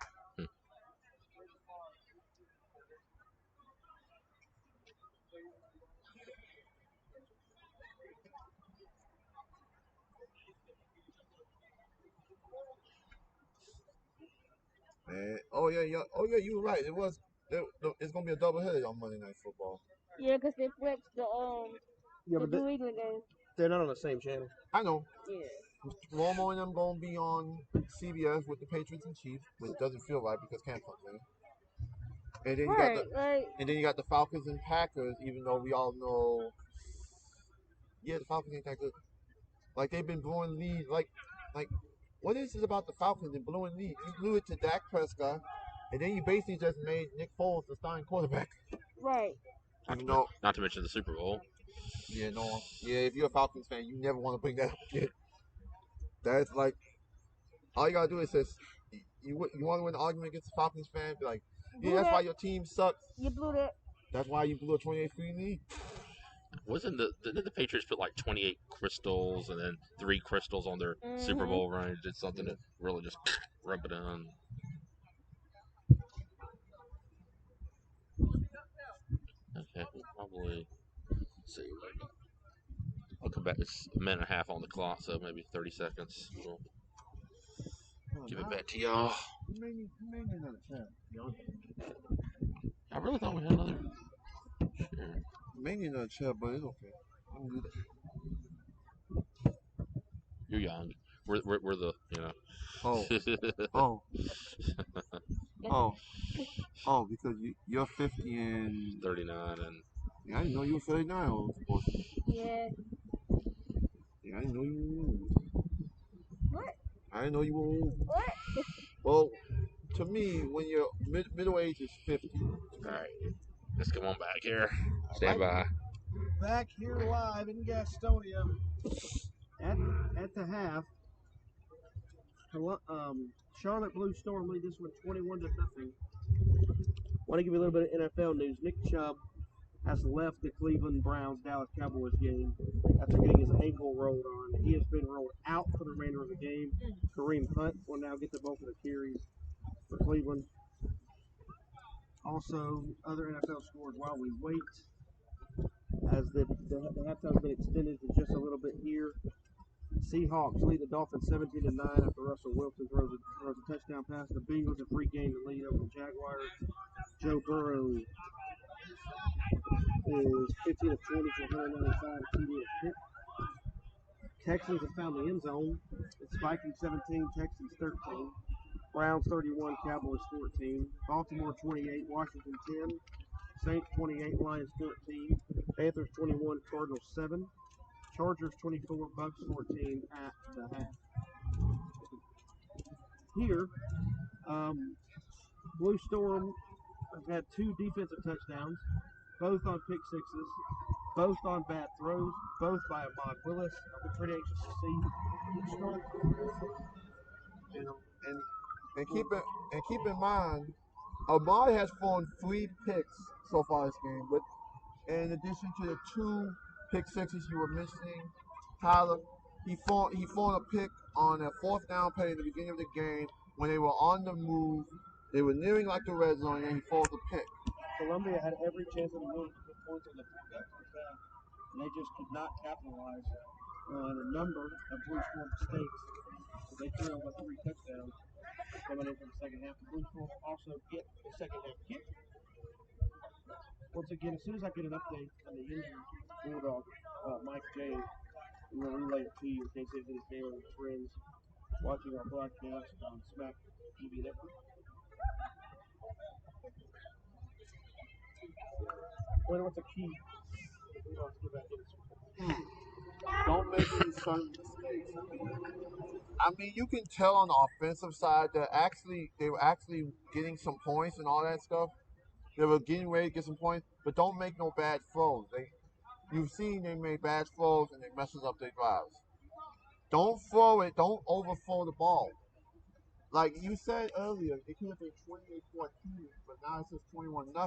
Man, oh yeah, you were right. It's gonna be a doubleheader on Monday Night Football. Yeah, because they flexed the Yeah, but New England game. they're not on the same channel. I know. Yeah. Romo and them gonna be on CBS with the Patriots and Chiefs, which doesn't feel right because Cam Newton there. And then you got Right, like, and then you got the Falcons and Packers, even though we all know, yeah, the Falcons ain't that good. Like they've been blowing leads. Like what is it about the Falcons and blowing leads? You blew it to Dak Prescott, and then you basically just made Nick Foles the starting quarterback. right. Even though, Not to mention the Super Bowl. yeah, no, yeah, if you're a Falcons fan, you never want to bring that up again. That's like all you gotta do is just you want to win an argument against the Falcons fan, be like, yeah, that's why your team sucks. You blew that. That's why you blew a 28-3 lead. Didn't the Patriots put like 28 crystals and then 3 crystals on their Super Mhm. Bowl run? Did something to really just rub it on. Okay, we'll probably see. I'll come back. It's a minute and a half on the clock, so maybe 30 seconds. We'll give it back to y'all. You made me another chance. I really thought we had another. Sure. Maybe another chair, but it's okay. I'm good. You're young. We're the, you know. Oh, oh, oh, because you're 50 and 39 and yeah, I didn't know you were 39. Of course. Yeah. Yeah, I didn't know you were old. What? I didn't know you were old. What? Well, to me, when you're middle age is 50. all right. Let's come on back here. Stand by. Back here live in Gastonia at the half. Charlotte Blue Storm lead this one 21-0. Want to give you a little bit of NFL news. Nick Chubb has left the Cleveland Browns Dallas Cowboys game after getting his ankle rolled on. He has been rolled out for the remainder of the game. Kareem Hunt will now get the bulk of the carries for Cleveland. Also, other NFL scores while we wait, as the halftime has been extended to just a little bit here. Seahawks lead the Dolphins 17-9 after Russell Wilson throws a touchdown pass. The Bengals have regained the lead over the Jaguars. Joe Burrow is 15 of 20 for 195 TD and pick. Texans have found the end zone. It's Vikings 17, Texans 13. Browns 31, Cowboys 14. Baltimore 28, Washington 10. Saints 28, Lions 14. Panthers 21, Cardinals 7. Chargers 24, Bucks 14 at the half. Here, Blue Storm have had 2 defensive touchdowns, both on pick sixes, both on bad throws, both by Ahmad Willis. I'm pretty anxious to see which start. And keep in mind, Ahmad has thrown 3 picks so far this game, but in addition to the 2 pick sixes you were mentioning, Tyler, he thrown a pick on a 4th down play in the beginning of the game when they were on the move. They were nearing like the red zone, and he throws a pick. Columbia had every chance in the world to put points on the first half, and they just could not capitalize on a number of Blue Storm mistakes. So they trailed with 3 touchdowns coming in from the second half. The Blue Storm also get the second half kick. Once again, as soon as I get an update on the injury, Bulldog Mike J will relay it to you in case anybody's there with friends watching our broadcast on Smack TV Network. What's a key? Don't make any certain mistakes. I mean, you can tell on the offensive side that they were actually getting some points and all that stuff. They were getting ready to get some points, but don't make no bad throws. You've seen they made bad throws and they messes up their drives. Don't throw it. Don't overthrow the ball. Like you said earlier, it could have been 28-14, but now it's just 21-0. I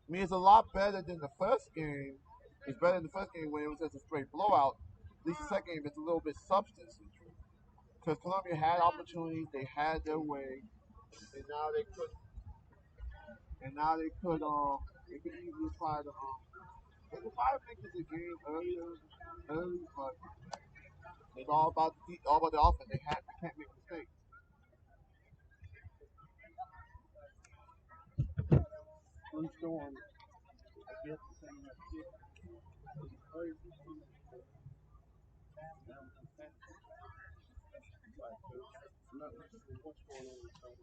mean, it's a lot better than the first game. It's better than the first game when it was just a straight blowout. At least the second game, it's a little bit substance. Because Columbia had opportunities, they had their way, and now they could easily try to they could try to make this a game early, but it's all about the offense. They can't make mistakes. Blue Storm against the second half kick. I'm not sure what's going on inside.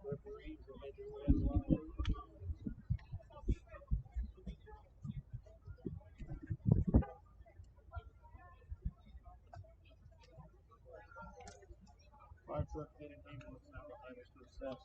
Referees are making way in the locker room. Fire truck heading ambulance now behind us to assess.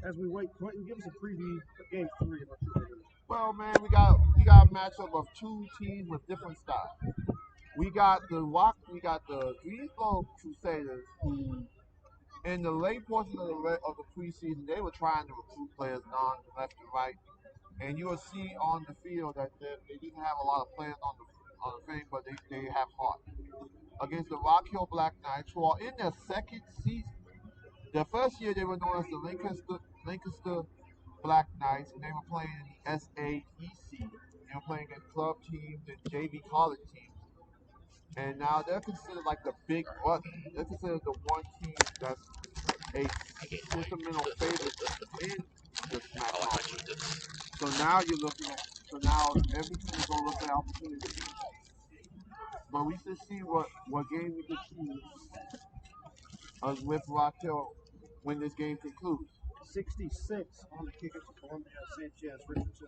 As we wait, Quentin, give us a preview of Game 3 of our tournament. Well, man, we got a matchup of two teams with different styles. We got the Greensboro Crusaders, who in the late portion of the preseason, they were trying to recruit players on left and right, and you will see on the field that they didn't have a lot of players on the field, but they have heart. Against the Rock Hill Black Knights, who are in their second season. Their first year, they were known as the Lancaster Black Knights, and they were playing in the SAEC. They were playing against club teams and JV college teams. And now they're considered like the big brother. They're considered the one team that's a sentimental favorite in the SmackDown. So now you're looking at, every team is going to look at opportunities. But we should see what game we can choose with Rock Hill when this game concludes. 66 on the kicker for Columbia, Sanchez Richardson.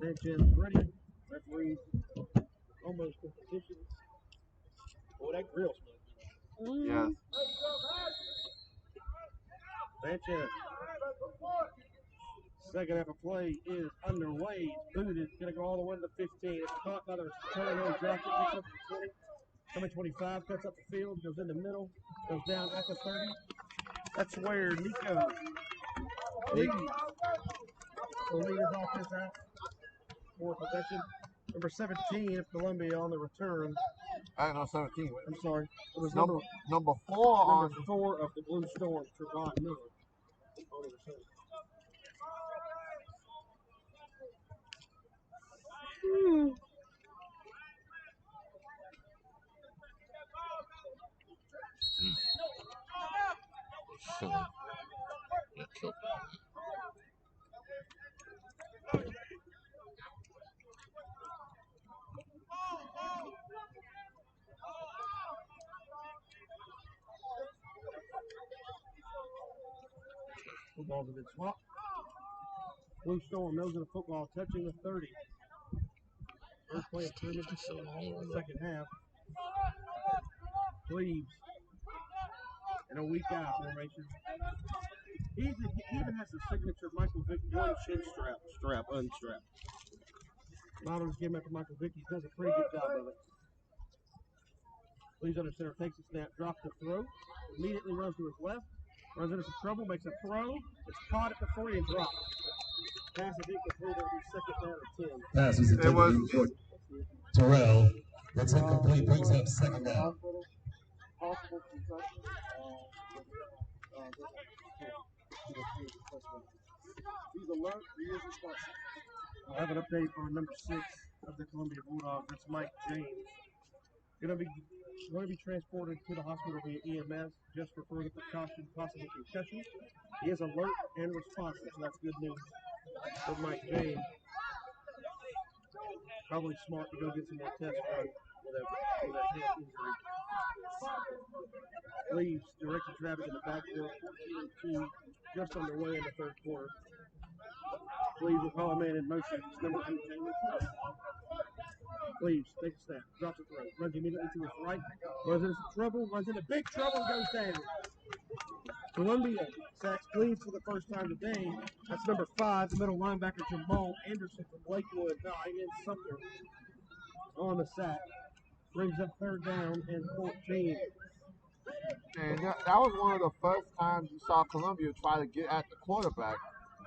Sanchez ready. Referee almost in position. Boy, that grill smells. Yes. Sanchez. Second half of play is underway. Booted. Going to go all the way to the 15. It's caught by the return on drop. Picks up the 20. Coming 25. Cuts up the field. Goes in the middle. Goes down at the 30. That's where Nico leads. So leaders offense out for possession. Number 17 of Columbia on the return. I know 17. I'm sorry. It was number 4 of the Blue Storm, Trevon Miller on the return. Football's a bit swap. Blue Storm knows of the football, touching the 30. First play of second half. Cleves in a weak out formation. He even has the signature Michael Vick one chin strap unstrapped. Models game after Michael Vick, he does a pretty good job of it. Cleves under center, takes a snap, drops the throw, immediately runs to his left, runs into some trouble, makes a throw, it's caught at the 3 and dropped. Pass is incomplete, it'll be second down and 10. Pass was intended for Terrell. That's incomplete, brings up second down. Possible concussion. He's alert, he is responsible. I have an update for number 6 of the Columbia Bulldogs. That's Mike James. Going to be transported to the hospital via EMS just for further precaution, possible concussion. He is alert and responsive, so that's good news for Mike James. Probably smart to go get some more tests done for that head injury. Leaves directing traffic in the backfield, 14-2, just underway in the third quarter. Cleves will call a man in motion. It's number 8, James. Cleves takes a snap, drops a throw, runs immediately to his right, runs into trouble, runs into big trouble, goes down. Columbia sacks. Cleves for the first time today. That's number 5, the middle linebacker Jamal Anderson from Lakewood. No, again, Sumter on the sack. Brings up 3rd down and 14. And that was one of the first times you saw Columbia try to get at the quarterback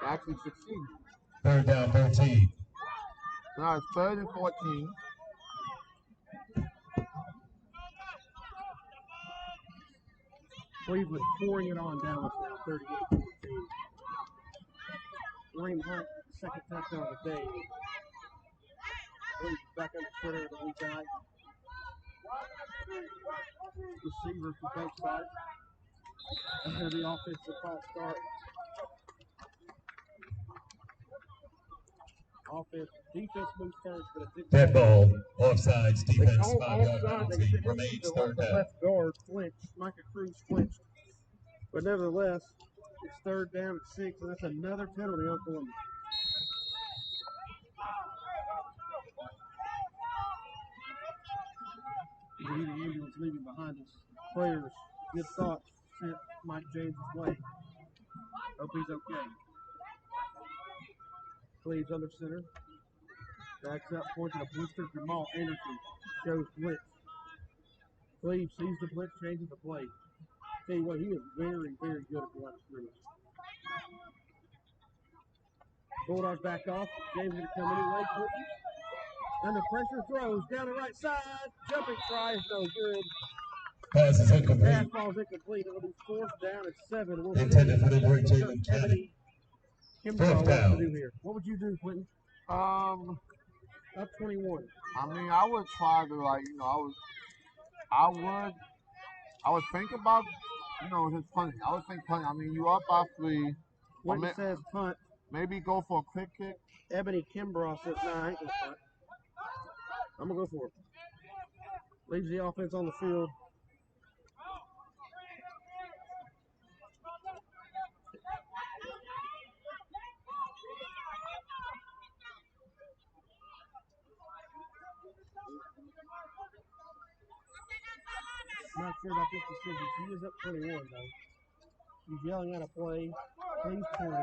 and actually succeed. 3rd down, 13. Now it's 3rd and 14. Cleveland pouring it on Dallas now, 38-14. Dwayne Hunt, second touchdown of the day. Cleveland back on the center of the weak eye. Receiver from both sides. That's going to be offensive false start. Defense moves first, but it didn't. Dead ball, offsides, defense, They call 5-yard offside. penalty, remains 3rd The down. left guard flinched. Micah Cruz flinched. But nevertheless, it's 3rd down at 6, and that's another penalty on Columbia. You can hear the ambulance leaving behind us. Prayers, good thoughts sent Mike James' way. Hope he's okay. Cleves under center. Backs up, points at a blister. Jamal Anderson shows blitz. Cleves sees the blitz, changes the play. Tell you what, he is very, very good at the line of scrimmage. Bulldogs back off. James going to come anyway. Under pressure, throws down the right side. Jumping try is no good. Pass is Pass incomplete. falls incomplete. It'll be 4th down and 7. We'll Intended see for the what great Jalen Kennedy. Kimbrough 4th down. wants to do here. What would you do, Quentin? Up 21. I mean, I would try to I would think about, his punting. I would think punting. I mean, you up by 3. Quentin says punt. Maybe go for a quick kick. Ebony Kimbrough says, nah, I ain't gonna punt. I'm gonna go for it. Leaves the offense on the field. Not sure about this decision. He is up 21, though. He's yelling at a play. Please 20.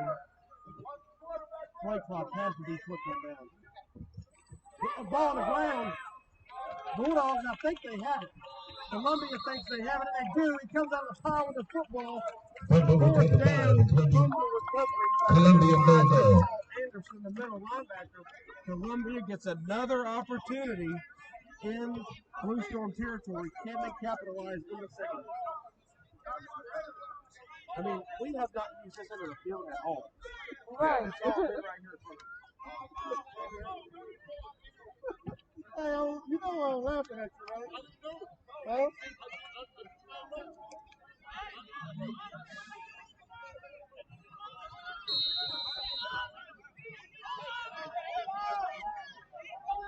Play clock has to be quick one down. Put the ball on the ground. Bulldogs, I think they have it. Columbia thinks they have it, and they do. He comes out of the pile with the football. Fumble 4th recovered down. by Fumble recovery. Columbia Bulldogs. Anderson, the middle linebacker. Columbia gets another opportunity in Blue Storm territory. Can they capitalize in the second? I mean, we have not used this end of the field at all. Right. It's all been right here. Hey, you know I'm laughing at you, right? Huh?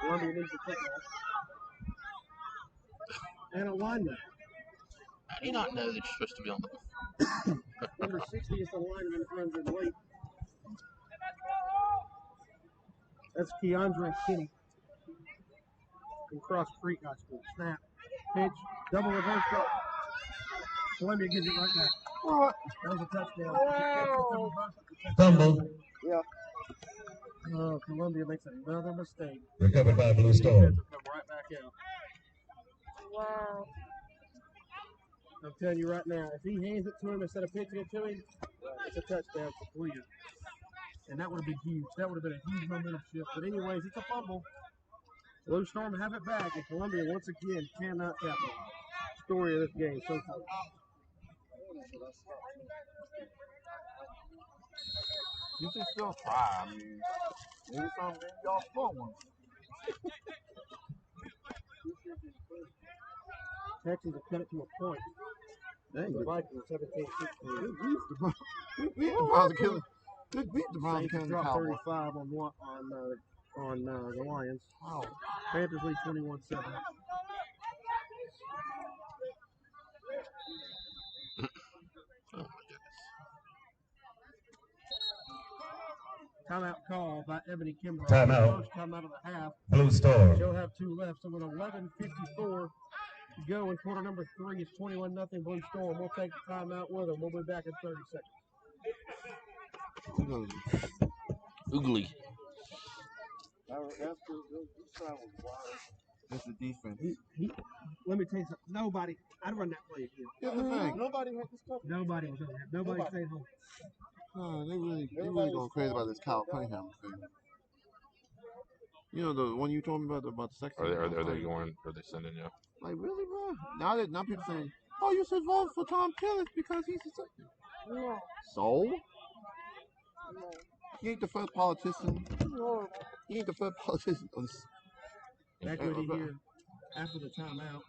Columbia needs the football. And a lineman. How do you not know that you're supposed to be on the Number 60 is the lineman that runs in late. That's Keandre Kinney from Cross Creek High School. Snap, pitch, double reverse go. Columbia gets it right back. What? That was a touchdown. Wow. Fumble Yeah. Oh, Columbia makes another mistake. recovered by Blue Defense Storm. will come right back out. Wow. I'm telling you right now, if he hands it to him instead of pitching it to him, it's a touchdown for Cleveland. And that would have been huge. That would have been a huge momentum shift. But anyways, it's a fumble. Blue Storm have it back, and Columbia once again cannot capitalize. Story of this game so far. You can still try. I mean, maybe y'all score one. Texans have cut it to a point. Dang, The Vikings 17-16. we beat the Browns again. We beat the Browns Saints again. dropped Cowboys. 35 on the Lions. Wow. Panthers lead 21-7. Oh my goodness. Timeout call by Ebony Kimbrough. Timeout. First timeout of the half. Blue Storm. She'll have 2 left. So with 11:54 to go in quarter number 3, it's 21-0 Blue Storm. We'll take the timeout with them. We'll be back in 30 seconds. Oogly. That's the defense. Let me tell you something. Nobody. I'd run that play again. Here's the thing. Nobody had this cover. Nobody was over here. Nobody stayed home. Oh, they really going crazy about this Kyle Cunningham thing. You know the one you told me about the sex. Are they going? Are they sending you? Like really, bro? Now people saying, oh, you should vote for Tom Tillis because he's a second. No. So No. he ain't the first politician. No. He ain't the first politician. Equity here after the timeout.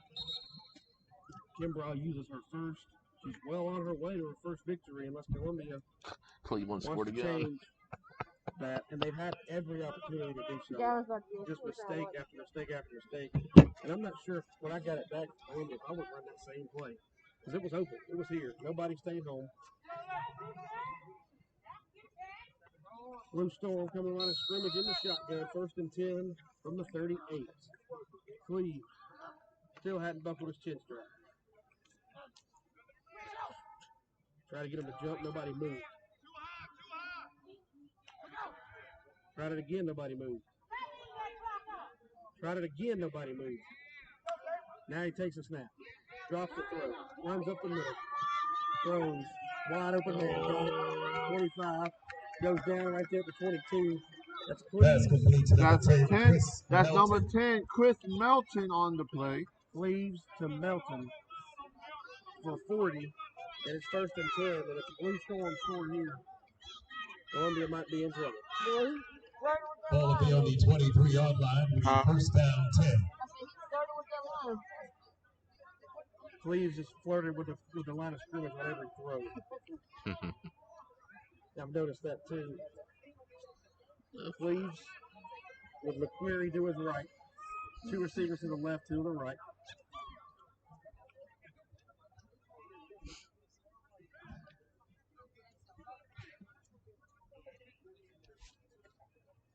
Kimbrough uses her first. She's well on her way to her first victory unless Columbia Cleveland scored wants to again. change that. And they've had every opportunity to do so. Yeah, I was about to Just mistake after mistake after mistake. And I'm not sure if, when I got it back, I would run that same play. Because it was open. It was here. Nobody stayed home. Blue Storm coming around a scrimmage in the shotgun. 1st and 10 from the 38. Cleve still hadn't buckled his chin strap. Try to get him to jump. Nobody moved. Tried it again. Nobody moved. Tried it again. Nobody moved. Now he takes a snap. Drops the throw. Runs up the middle. Throws. Wide open man. Got it. 25. Goes down right there for 22. That's Pass Cleves. complete to number That's 10. 10. Chris That's Melton. number 10, Chris Melton on the play. Cleves to Melton for 40. And it's 1st and 10. And if the Blue Storm score here, Columbia might be in trouble. Really? Ball will be on the 23-yard line with a first down 10. I said, started with that line. Cleves just flirted with the line of scrimmage on every throw. I've noticed that too. Cleves with McQuarrie to his right. 2 receivers to the left, 2 to the right.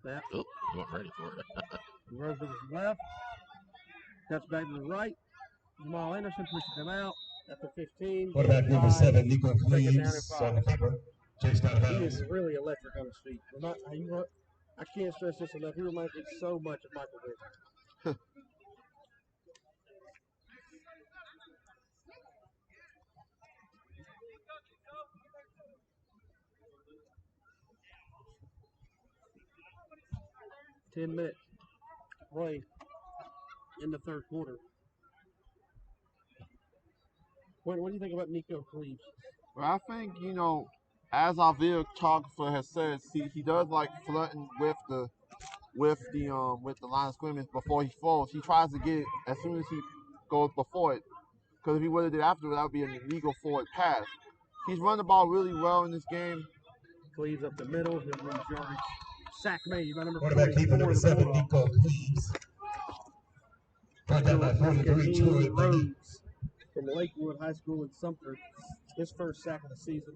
Snap. Oh, you weren't ready for it. He runs to his left. Cuts back to the right. Jamal Anderson pushes him out at the 15. Quarterback number 7, Nico Take it down Cleves, at on the keeper. Chased out of He bounds. is really electric on his feet. I can't stress this enough. He reminds me so much of Michael Vick. Ten-minute play in the 3rd quarter. What do you think about Nico Cleves? Well, I think, as our videographer has said, he does like flirting with the line of scrimmage before he falls. He tries to get it as soon as he goes before it. Because if he would have did after it, that would be an illegal forward pass. He's run the ball really well in this game. Cleves up the middle. He'll lose yardage. Sack made by number Quarterback keeper number 7, Nico Cleves. Brought down by 43, Troy Beatty. From Lakewood High School in Sumter. His first sack of the season.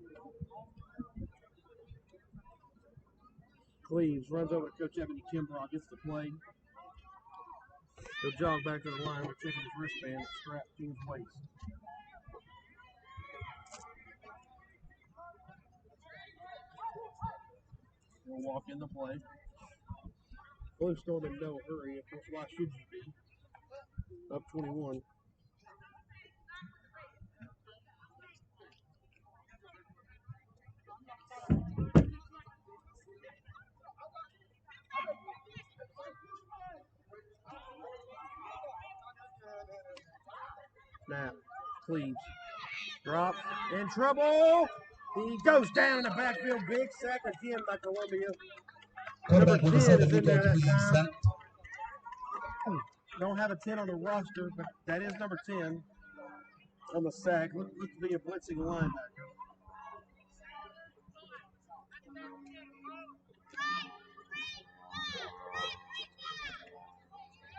Cleves runs over to Coach Ebony Kimbrough, gets the play. He'll jog back to the line with checking his wristband strapped to his waist. We'll walk in the play. Blue Storm in no hurry. Of course, why should you be? Up 21. Snap. Cleves. Drop. In trouble. He goes down in the backfield. Big sack again by Columbia. Quarterback number 7, is in Nico there that Cleves, time. sacked. Don't have a 10 on the roster, but that is number 10 on the sack. Looks to be a blitzing linebacker.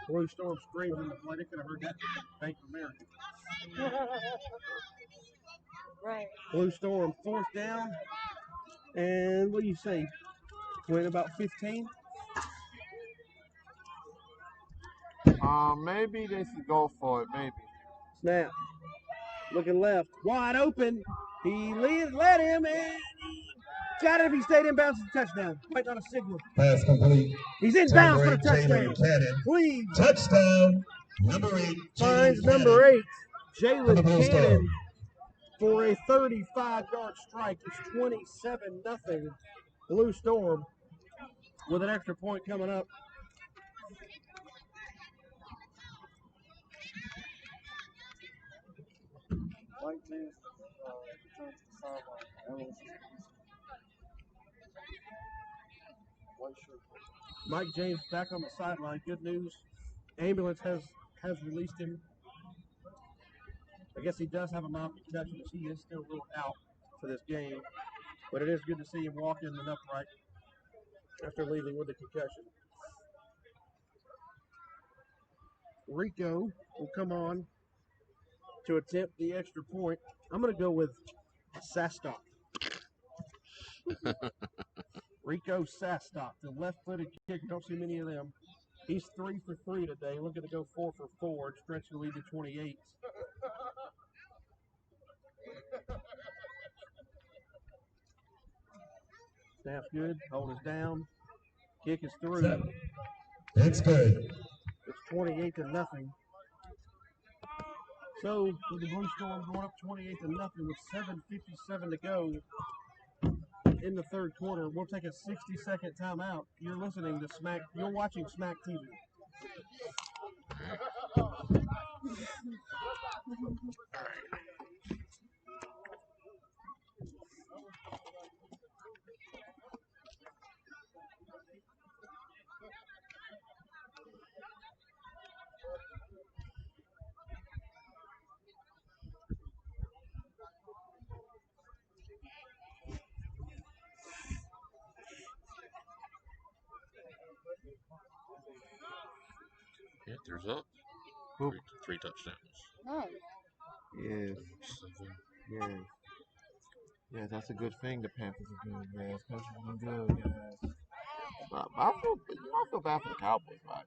Blue Storm screams in the play. They could have heard that from Bank of America. Right. Blue Storm, 4th down. And what do you say? Win about 15? Maybe they should go for it, maybe. Snap. Looking left. Wide open. He led him and he Got it if he stayed in bounds for the touchdown. Waiting on a signal. Pass complete. He's in To bounds for number the 8, touchdown. Jalen Cannon. Please. Touchdown. Number 8, Finds Jalen number Cannon. 8, For the Jalen Blue Cannon, Storm. for a 35-yard strike. It's 27-0 Blue Storm with an extra point coming up. Mike James back on the sideline. Good news. Ambulance has released him. I guess he does have a mild concussion, as he is still ruled out for this game. But it is good to see him walk in and upright after leaving with a concussion. Rico will come on to attempt the extra point. I'm going to go with Sastock. Rico Sastock, the left-footed kicker. Don't see many of them. He's 3 for 3 today. Looking to go 4 for 4 and stretch the lead to 28. Snap's good. Hold is down. Kick is through. It's good. It's 28-0. So with the Blue Storm going up 28-0 with 7:57 to go in the third quarter. We'll take a 60-second timeout. You're listening to Smack. You're watching Smack TV. Panthers up. Three touchdowns. Nice. Yes. 7. Yes. Yeah, that's a good thing the Panthers are doing, yes. Panthers are doing good, yes. But I feel bad for the Cowboys, right?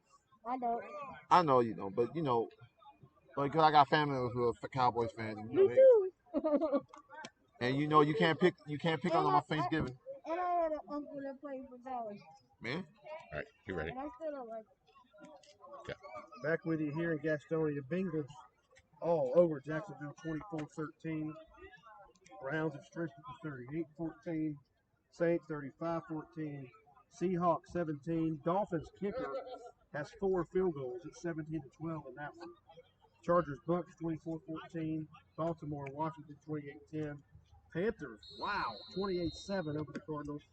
I don't. I know you don't, but because I got family who are Cowboys fans, and, Me too. and you can't pick on them on Thanksgiving. And I had an uncle that played for Dallas. Man. All right, you ready? And I still don't like it. Back with you here in Gastonia. Bengals all over Jacksonville 24-13. Browns have stretched it to 38-14. Saints 35-14. Seahawks 17. Dolphins kicker has 4 field goals. It's 17-12 in that one. Chargers Bucks 24-14. Baltimore Washington 28-10. Panthers, wow, 28-7 over the Cardinals.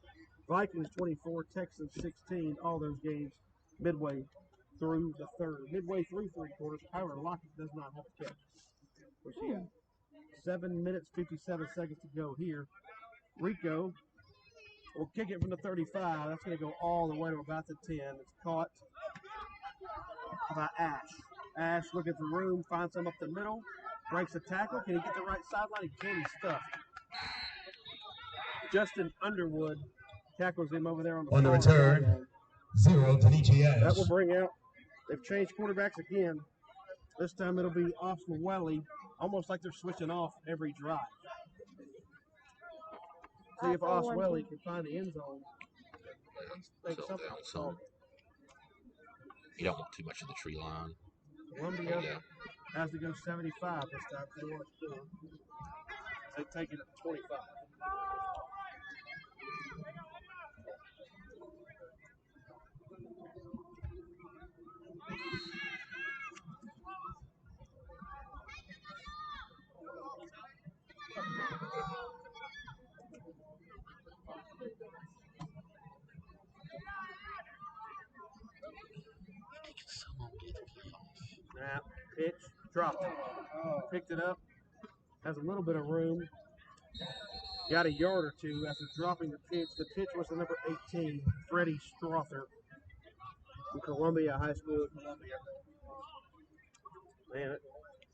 Vikings 24, Texans 16. All those games midway through the third. Midway through 3 quarters. Tyler Lockett does not have a catch. Where's he at? 7 minutes, 57 seconds to go here. Rico will kick it from the 35. That's going to go all the way to about the 10. It's caught by Ash. Ash looking for room, finds him up the middle, breaks a tackle. Can he get the right sideline? He can. He's stuffed. Justin Underwood tackles him over there on the On the return, 0 Tanichi Ash. That will bring out. They've changed quarterbacks again. This time it'll be Austin Welly, almost like they're switching off every drive. See if Austin Welly can find the end zone. Make Settle something down of some. You don't want too much of the tree line. Columbia Yeah. has to go 75 this time. They want to do it. They take it at 25. Snap, pitch, dropped it. Picked it up. Has a little bit of room. Got a yard or two after dropping the pitch. The pitch was the number 18, Freddie Strother from Columbia High School in Columbia. Man,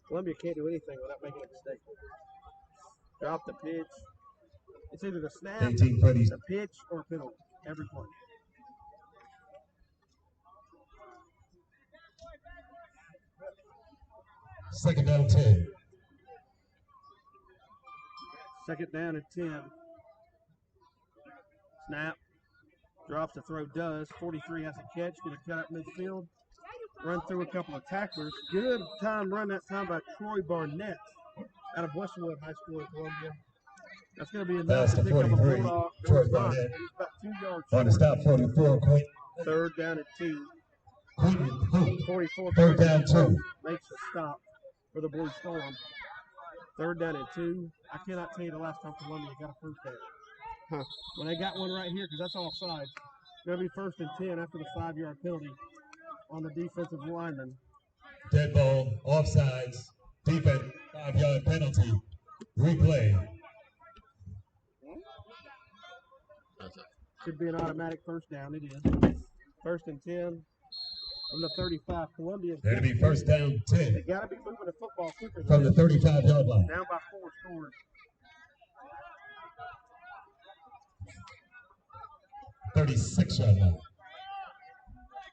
Columbia can't do anything without making a mistake. Drop the pitch. It's either the snap, 18 Freddie. the pitch, or a penalty every play. Second down 10. Second down and 10. Snap. Drops to throw, does. 43 has a catch. Going to cut up midfield. Run through a couple of tacklers. Good time run that time by Troy Barnett out of Westwood High School in Columbia. That's going to be enough Pass to to pick up a 43, Bulldog. Troy It's not. Barnett. He's about 2 yards On the short. stop, 44, Quinn. Third down at 2. Quinn, 44 third down, 2. makes the stop for the Blue Storm. Third down at 2. I cannot tell you the last time Columbia got a first down. When they got one right here, because that's offsides, it's going to be 1st and 10 after the 5-yard penalty on the defensive lineman. Dead ball, offsides, defense, 5-yard penalty, replay. Should be an automatic first down. It is. 1st and 10 from the 35. Columbia's That'll be first down, 10 they got to be moving the football quicker. from the 35-yard line. Down by 4 scores. 36-yard line.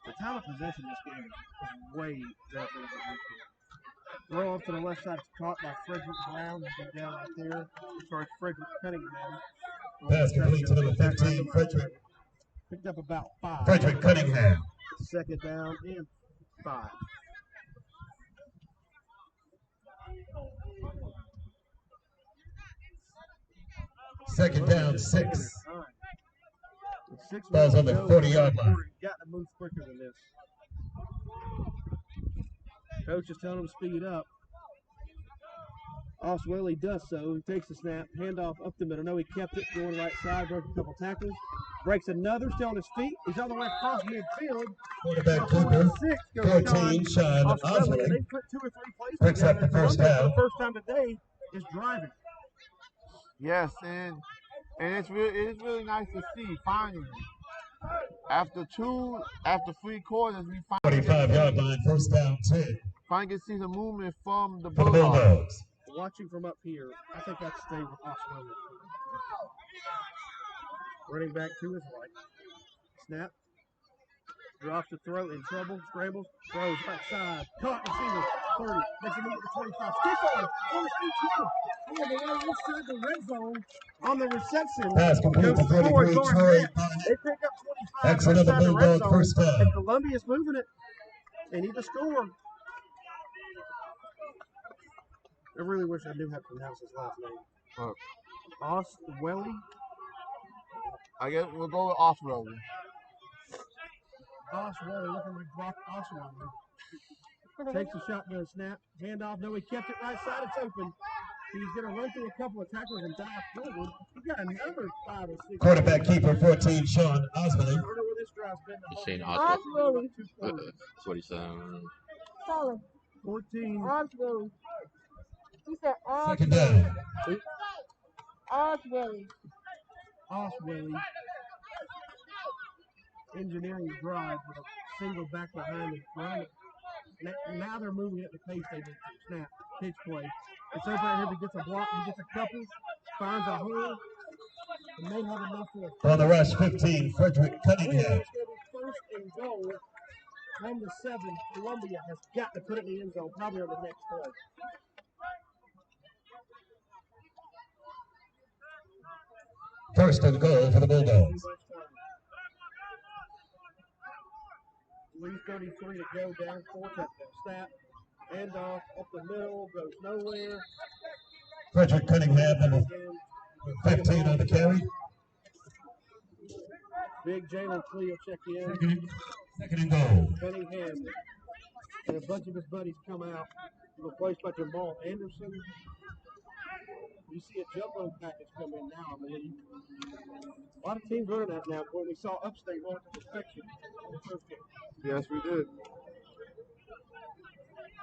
The time of possession in this game is way better than it. Throw off to the left side. It's caught by Frederick Brown. He's been down right there. Sorry, Frederick Cunningham. Pass complete to number 15, Frederick. Picked up about 5. Frederick Cunningham. 2nd down and 5. Second down, 6. With 6 Ball's minutes on the to go, 40-yard line. Got to move quicker than this. Coach is telling him to speed up. Oswelly does so. He takes the snap, handoff up the middle. No, he kept it going right side, broke a couple tackles. Breaks another, still on his feet. He's on the way across midfield. Quarterback Cooper, 14, Sean Oswelly. They put 2 or 3 plays Picks up together. the first Columbia, down. for the first time today, is driving. Yes, and it is really nice to see finally. After 3 quarters, we 45-yard line, first down, 10 finally get to see the movement from the for the Bulldogs. Bulldogs. Watching from up here, I think I'd stay with Oswelly. Running back to his right. Snap. Drops the throw, in trouble, scrambles, throws right side. Caught receiver, 30. Makes a move to 25. Stiff on the speed 20. On the way inside the red zone on the reception. Pass complete to Goes forward, 43, Barnett. Troy They Barnett. pick up 25. That's another inside the red Bulldog zone, first down. and Columbia's moving it. They need to score. I really wish I knew how to pronounce his last name. Oswelly. I guess we'll go with Oswelly. Oswelly looking like Brock Osweiler. Takes a shotgun snap. Handoff. No, he kept it right side. It's open. He's going to run through a couple of tacklers and dive forward. He got another 5 or 6. Quarterback keeper, 14, Sean Oswelly. I don't know where this drive's been. He's saying Oswelly. That's what he's saying. Solid. 14. Oswelly. He said Second Oswelly. down. Oswelly. Oswelly. Engineering drive with a single back behind the front. Now they're moving at the pace they need to. Snap. Pitch play. It's over here. He gets a block. He gets a couple. Finds a hole. And they have enough for a On the rush, 15, Frederick Cunningham. It's going to be 1st and goal from the 7. Columbia has got to put it in the end zone, probably on the next play. First and goal for the Bulldogs. 3:33 to go, down 4 touchdown. Snap, handoff up the middle, goes nowhere. Frederick Cunningham, number 15 on the carry. Big Jalen Cleo check in. Second and goal. Cunningham and a bunch of his buddies come out, replaced by Jamal Anderson. You see a jumbo package come in now, I believe. A lot of teams running that now. When we saw Upstate run to perfection in the first game. Yes, we did.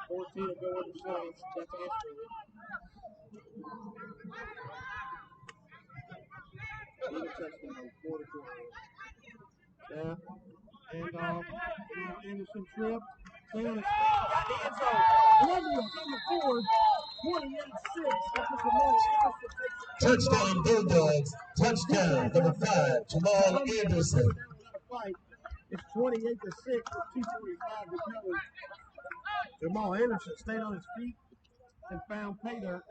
14 to go under Saints. That's Oswelly. Touchdown, 4-4. Yeah. And Anderson trip. Stay on his feet. Got the end zone. Columbia on the board. 28-6. After Jamal Anderson takes it. Touchdown, Bulldogs. Touchdown, number 5, Jamal Anderson. It's 28-6 with 2:45 to go. Jamal Anderson stayed on his feet and found pay dirt.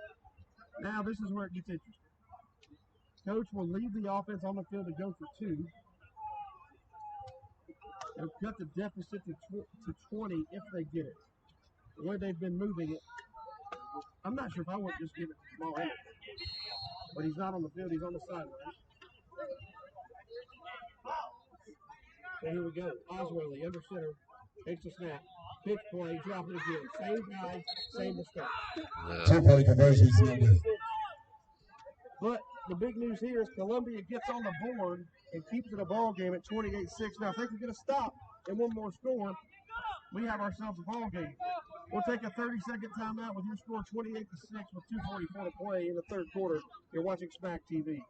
Now this is where it gets interesting. Coach will leave the offense on the field to go for 2. They'll cut the deficit to 20 if they get it. The way they've been moving it, I'm not sure if I would just give it to Jamal Anderson. But he's not on the field, he's on the sideline. And here we go. Osweiler, under center, takes the snap. Pitch play, drop it again. Same guy, same mistake. 2-point conversions no good. But the big news here is Columbia gets on the board and keeps it a ball game at 28-6. Now, if they can get a stop and one more score, we have ourselves a ball game. We'll take a 30-second timeout with your score 28-6 with 2:44 to play in the third quarter. You're watching SMAC TV.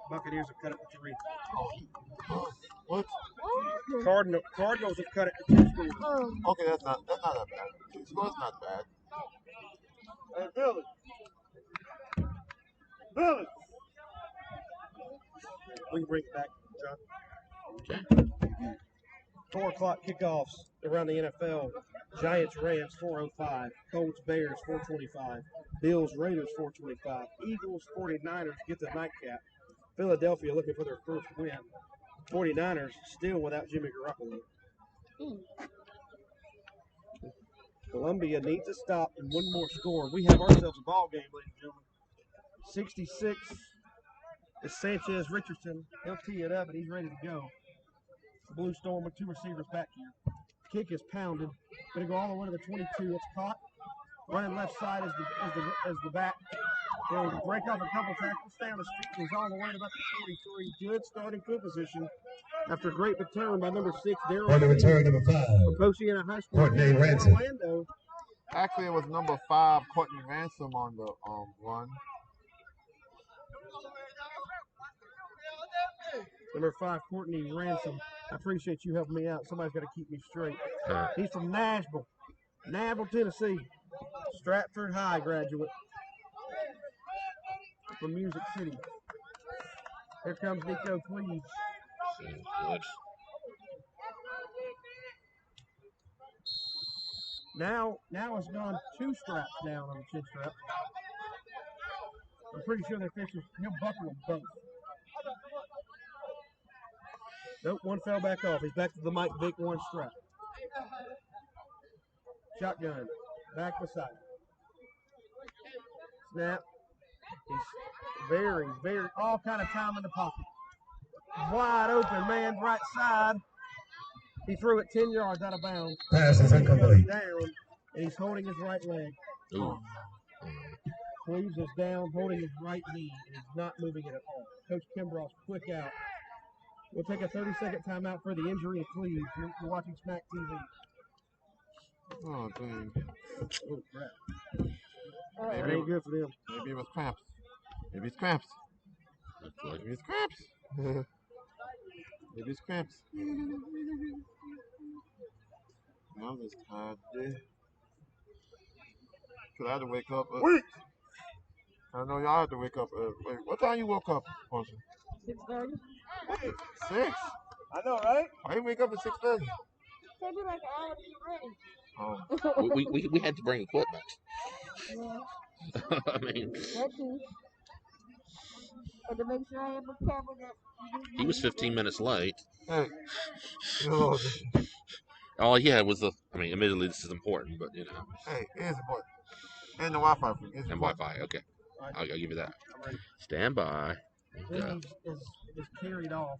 Buccaneers have cut it to 3. What? Cardinals have cut it to 2 scores. Okay, that's not that bad. 2 scores not bad. Hey, Billy. Billy. We can bring it back, John. 4 o'clock kickoffs around the NFL. Giants, Rams, 4:05. Colts, Bears, 4:25. Bills, Raiders, 4:25. Eagles, 49ers get the nightcap. Philadelphia looking for their first win. 49ers still without Jimmy Garoppolo. Columbia needs a stop and one more score. We have ourselves a ball game, ladies and gentlemen. 66 is Sanchez Richardson. He'll tee it up and he's ready to go. The Blue Storm with 2 receivers back here. Kick is pounded. Going to go all the way to the 22. It's caught. Running left side as the back. He'll break off a couple tackles, stay on his feet. He's all the way to about the 43. Good starting field position after a great return by number 6, Daryl. On the return, number 5. From Oceana High School. Courtney Ransom. Orlando. Actually, it was number 5, Courtney Ransom on the run. Number 5, Courtney Ransom. I appreciate you helping me out. Somebody's got to keep me straight. He's from Nashville, Tennessee. Stratford High graduate from Music City. Here comes Nico Cleves. Now it's gone 2 straps down on the chin strap. I'm pretty sure the officials, he'll buckle them both. Nope, one fell back off. He's back to the Mike Vick 1 strap. Shotgun. Back beside him. Snap. He's very, all kind of time in the pocket. Wide open, man, right side. He threw it 10 yards out of bounds. Pass is incomplete. Down, and he's holding his right leg. Ooh. Cleves is down, holding his right knee, and he's not moving it at all. Coach Kimbrough's quick out. We'll take a 30-second timeout for the injury of Cleves. You're watching SMAC TV. Oh, dang. Oh, crap. That ain't good for them. Maybe it was cramps. Maybe it's cramps. Maybe it's cramps. Maybe it's cramps. I'm just tired today. Cause I had to wake up. Wait! I know y'all had to wake up. Wait, what time you woke up, Potion? 6:30. Wait, 6? I know, right? Why you wake up at 6:30? Take me like an hour to get ready. Oh. We had to bring equipment. Yeah. I mean, That too. And to make sure I have a camera that. he was 15 minutes late. Hey. Oh, All he had was admittedly this is important, but you know. hey, it is important. And the Wi-Fi. And Wi-Fi, okay. I'll give you that. Stand by. Then is carried off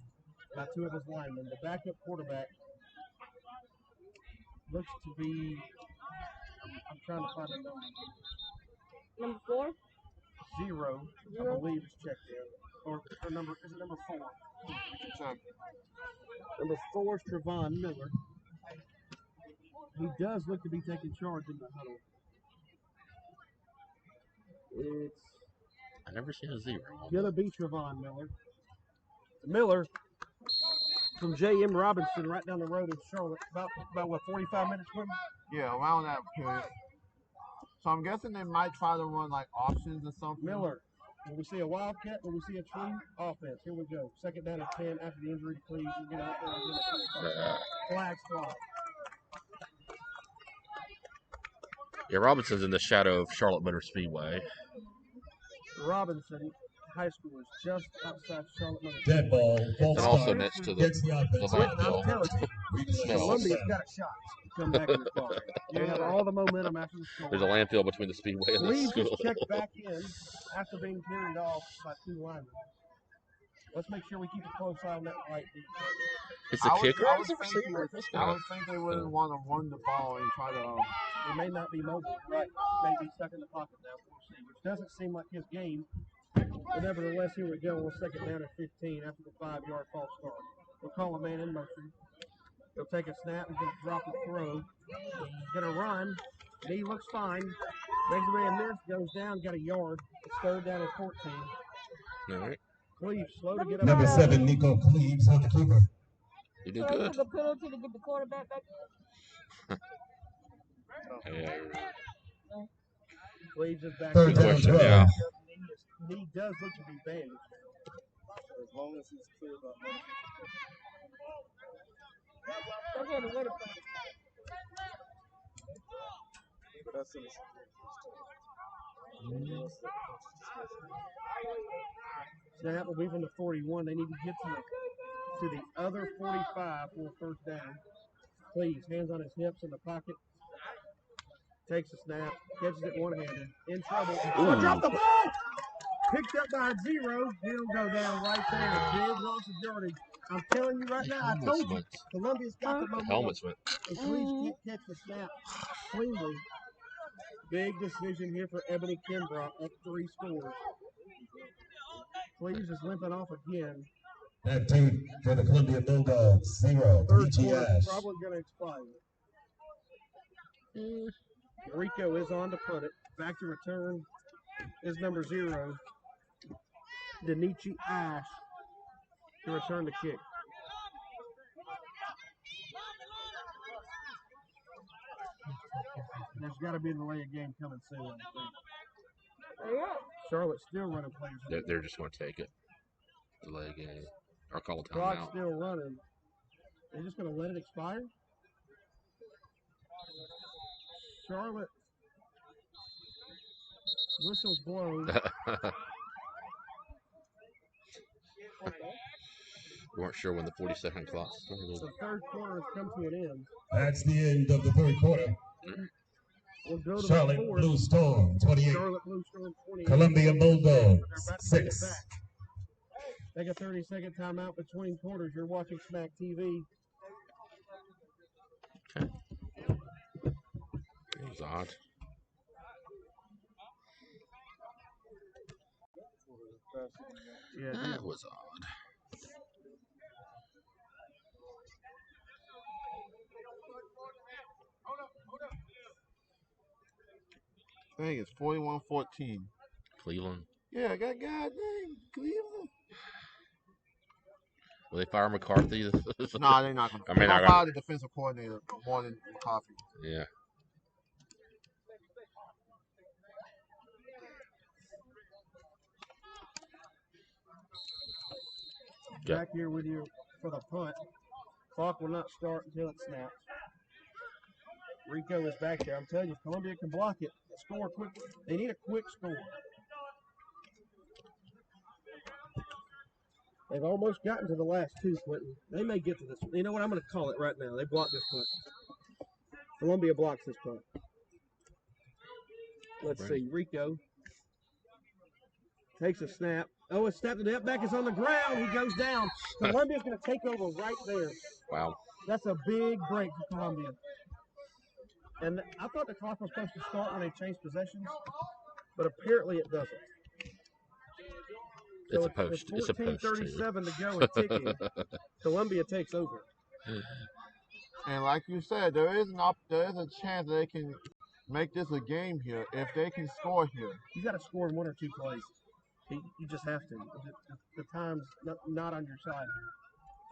by 2 of his linemen. The backup quarterback looks to be, I'm trying to find a number. Number 4? 0, I believe is checked in. Or number, is it number 4? Check. Number 4 is Trevon Miller. He does look to be taking charge in the huddle. It's I never seen a 0. gonna be Trevon Miller. Miller from J.M. Robinson right down the road in Charlotte. About what, 45 minutes from him? Yeah, around that period. So I'm guessing they might try to run like options or something. Miller. When we see a wildcat, when we see a true offense. Here we go. Second down and 10 after the injury to Cleves. We get out there and get it. Flags fly. Yeah, Robinson's in the shadow of Charlotte Motor Speedway. Robinson High School is just outside Charlotte. Dead ball. And False also start. next to Gets the the offense. landfill. I'm telling you, Smells. Columbia's got a shot to come back in the car. They have all the momentum after the score. There's a landfill between the speedway and the Cleves school. is checked back in after being carried off by 2 linemen. Let's make sure we keep a close eye on that right defense. It's a kicker. I was think they wouldn't want to run the ball and try to. He may not be mobile, right? May be stuck in the pocket now, which doesn't seem like his game. But nevertheless, here we go on second down at 15 after the 5-yard false start. We'll call a man in motion. He'll take a snap and just drop a throw. He's going to run. Knee looks fine. Next man missed, goes down, got a yard. It's third down at 14. All right. Cleves slow to get up. Number 7, Nico Cleves on the keeper. You do So good. the penalty to get the quarterback back. Yeah. Cleves is back. Third Good down question, throw. yeah. Knee does look to be bandaged. As long as he's clear about that. That's what the water from. That's in Snap will be from the 41. They need to get to the other 45 for a first down. Please, hands on his hips in the pocket. Takes a snap, catches it one-handed. In trouble. Oh, drop the ball! Picked up by a 0. He'll go down right there. Big loss of yardage. I'm telling you right now, I told you, Columbia's got the The momentum. helmets went. And Cleves can't catch the snap cleanly. Big decision here for Ebony Kimbrough, up 3 scores. Cleves is limping off again. That dude for the Columbia Bulldogs, 0. Third PG quarter Ash. probably going to expire. Rico is on to punt it. Back to return is number 0, Denichi Ash, to return the kick. There's got to be a delay of game coming soon, I think. Yeah. Charlotte's still running players. They're just going to take it. Delay game. Or call a Clock's timeout. still running. They're just going to let it expire? Charlotte. Whistle's blown. We weren't sure when the 40-second clock started. The third quarter has come to an end. That's the end of the third quarter. We'll go to Charlotte the fourth. Blue Storm, 28. Charlotte Blue Storm 28. Columbia Bulldogs, They're about to take it 6. back. Take a 30-second timeout between quarters. You're watching Smack TV. It was odd. Yeah, That was odd. I think it's 41-14. Cleveland. Yeah, I got God dang Cleveland. Will they fire McCarthy? Nah, they're not going to. I mean, They'll I- fire the defensive coordinator more than McCarthy. Yeah. Yeah. back here with you for the punt. Clock will not start until it snaps. Rico is back there. I'm telling you, if Columbia can block it, score quick. They need a quick score. They've almost gotten to the last 2, Quentin. They may get to this. You know what? I'm going to call it right now. They blocked this punt. Columbia blocks this punt. Let's see. Rico takes a snap. Oh, it's snapped. The back is on the ground. He goes down. Columbia's going to take over right there. Wow. That's a big break for Columbia. And I thought the clock was supposed to start when they changed possessions, but apparently it doesn't. It's So a post. It's supposed to. 14:37 to go and ticking. Columbia takes over. And like you said, there is a chance they can make this a game here if they can score here. You got to score in 1 or 2 plays. You just have to. The time's not on your side.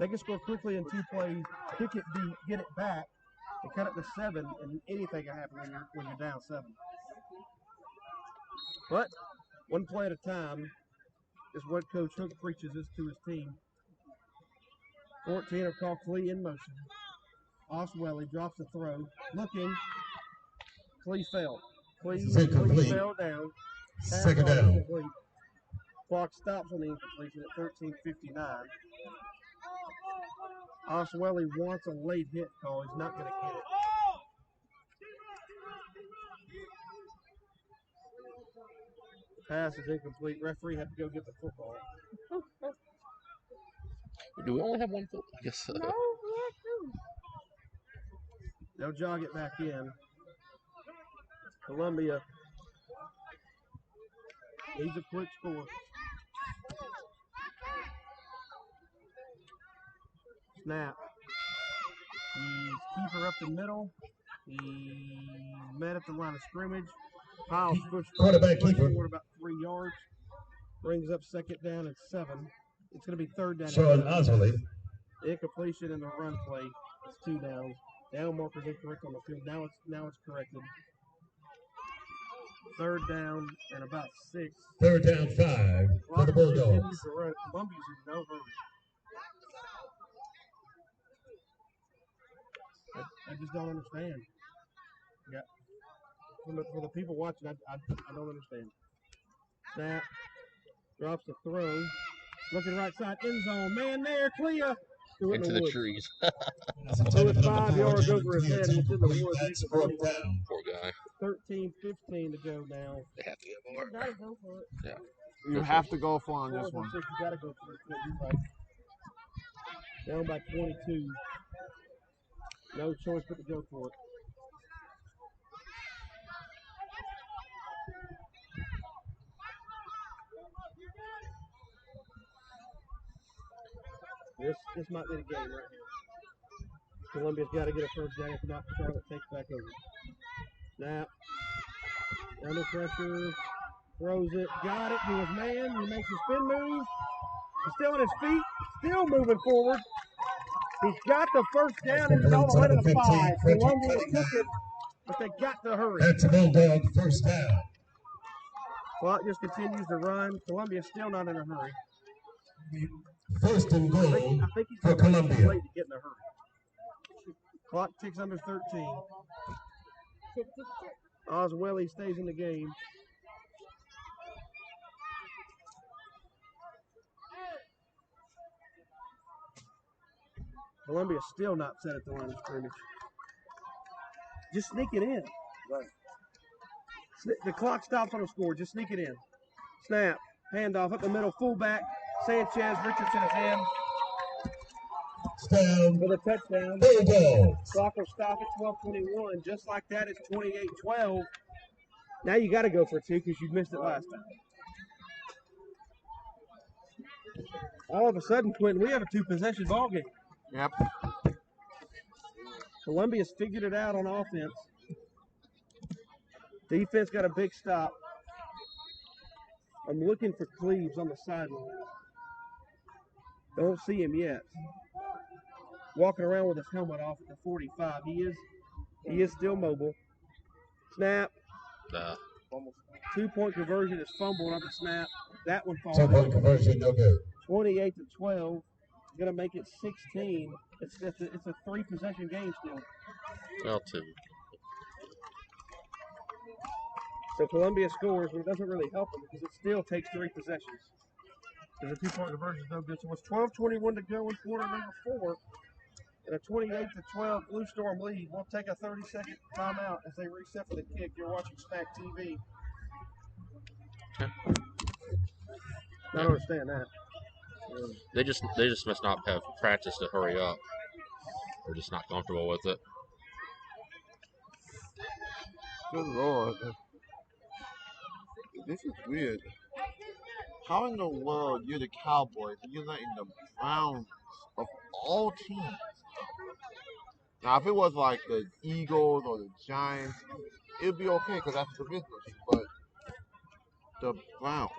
They can score quickly in 2 plays, kick it deep, get it back, and cut it to 7, and anything can happen when you're down 7. But one play at a time is what Coach Hook preaches this to his team. 14 are called Clee in motion. Oswelly drops the throw. Looking. Clee fell. Clee fell down. Second down. Incomplete. Clock stops on the incompletion at 13:59. Oswelly wants a late hit call. He's not going to get it. The pass is incomplete. Referee had to go get the football. Do we only have one football? I guess so. No, we had two. They'll jog it back in. Columbia needs a quick score. Snap. He's keeper up the middle. He met at the line of scrimmage. Piles pushed Quarterback keeper. forward about 3 yards. Brings up second down and 7. It's going to be third down. Sean Oswelly. Incompletion in the run play. It's 2 downs. Down marker's incorrect on the field. Now it's corrected. Third down and about 6. Third down 5 for the Bulldogs. Columbia's in no hurry. I just don't understand. Yeah. For the people watching, I don't understand. Snap. Drops the throw. Looking right side, end zone. Man there, Clea. Into the trees. So it's 5 yards over his head. It's in the woods. That's fourth down. Poor guy. 13-15 to go now. They have to get You more. gotta go for it. Yeah. You have to go for on this 4th and one. 6, you gotta go for it. You're right. Down by 22. No choice but to go for it. This might be the game right here. Columbia's got to get a first down. If not, Charlotte takes back over. Snap. Under pressure. Throws it. Got it to his man. He makes a spin move. He's still on his feet. Still moving forward. He's got the first down and he's on the way to the 5. Columbia took it, but they got to hurry. That's a Bulldog first down. Clock just continues to run. Columbia's still not in a hurry. First and goal I think he's for gonna be Columbia. late to get in a hurry. Clock ticks under 13. Tick, tick, tick. Oswelly stays in the game. Columbia's still not set at the line of scrimmage. Just sneak it in. The clock stops on a score. Just sneak it in. Snap. Handoff up the middle. Fullback. Sanchez. Richardson is in Down. for the touchdown. Bulldogs. Clock will stop at 12:21. Just like that, it's 28-12. Now you got to go for 2 because you missed it last time. All of a sudden, Quentin, we have a 2-possession ball game. Yep. Columbia's figured it out on offense. Defense got a big stop. I'm looking for Cleves on the sideline. Don't see him yet. Walking around with his helmet off at the 45. He is still mobile. Snap. 2-point conversion is fumbled on the snap. That one falls. 2-point conversion, no good. 28-12. Going to make it 16. It's a 3-possession game still. Well, 2. So Columbia scores, but it doesn't really help them because it still takes 3 possessions. Because the 2-point conversion is no good. So it's 12:21 to go in quarter number 4. And a 28-12 Blue Storm lead. We'll take a 30-second timeout as they reset for the kick. You're watching SMAC TV. Okay. I don't understand that. They just must not have practiced to hurry up. They're just not comfortable with it. Good Lord. This is weird. How in the world you're the Cowboys and you're letting the Browns of all teams? Now, if it was like the Eagles or the Giants, it'd be okay because that's the business. But the Browns.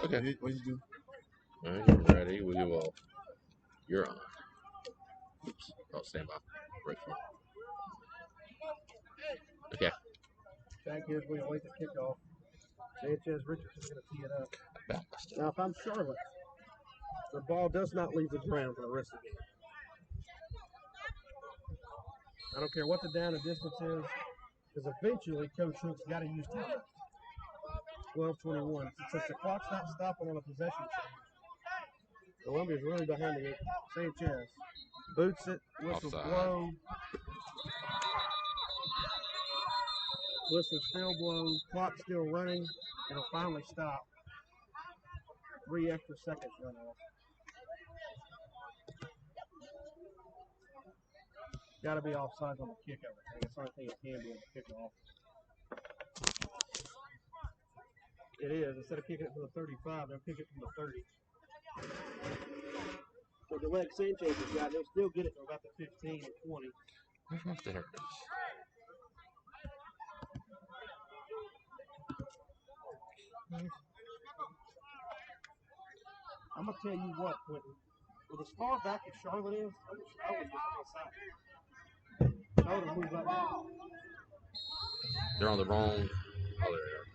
Okay. What did you do? All right, you're ready. We will. You're on. Oops. Oh, stand by. Break for. Okay. Back here, we await the kickoff. Sanchez Richardson's going to tee it up. Balanced. Now, if I'm Charlotte, the ball does not leave the ground for the rest of the game. I don't care what the down and distance is, because eventually Coach Hook's got to use time. 12:21. Since the clock's not stopping on a possession change, Columbia's really behind the eight. Sanchez boots it, whistles Offside. blow. Whistle still blow, clock still running. It'll finally stop. 3 extra seconds run off. Got to be offside on the kick, I would think. It's the only thing it can be on the kickoff. It is. Instead of kicking it from the 35, they'll kick it from the 30. So the leg Sanchez has got, they'll still get it from about the 15 or 20. There it is. I'm going to tell you what, Quentin. With as far back as Charlotte is, I would just outside. I would have moved up. They're on the wrong. Oh, there they are.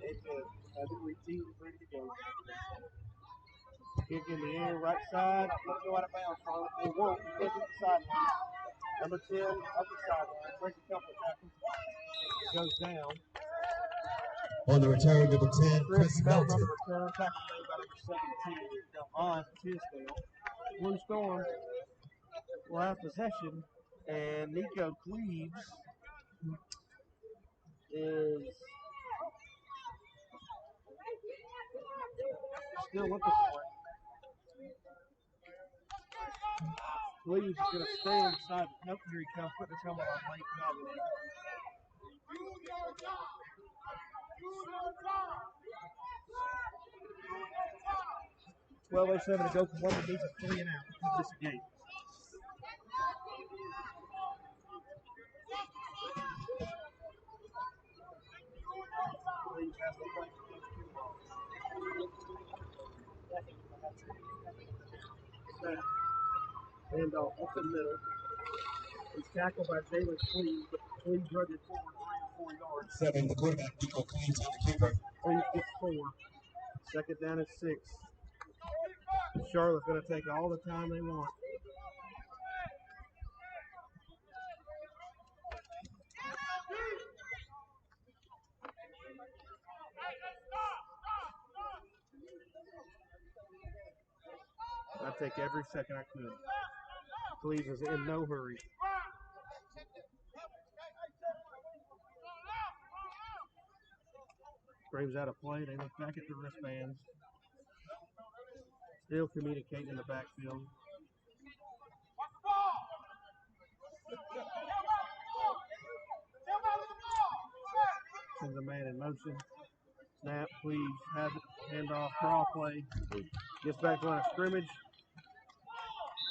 Sanchez has it received, ready to go. Kick in the air, right side. Let it go out of bounds, Charlotte. They won't. Kick it to the sideline. Number 10 up the sideline. Breaks a couple of tackles. It goes down. On the return, number 10, Chris Melton Melton. on the return. Tackle made by number 17. Delvon Tisdale. Blue Storm will have possession. And Nico Cleaves is still looking for it. Cleaves is going to stay inside. Nope, here he comes. Put his helmet on late. Probably. 12:07 to go. Columbia needs a 3 and out to keep this game. Cleaves has the play. Handoff up the middle. He's tackled by Jalen Cleaves, but Cleaves running forward 3 or 4 yards. 7, the quarterback, Nico Cleaves on the keeper. Cleaves gets 4. Second down at 6. Charlotte's going to take all the time they want. I'd take every second I could. Cleaves is in no hurry. Screams out of play. They look back at the wristbands. Still communicating in the backfield. Sends a man in motion. Snap, Cleaves has it. Handoff, draw play. Gets back to line of scrimmage.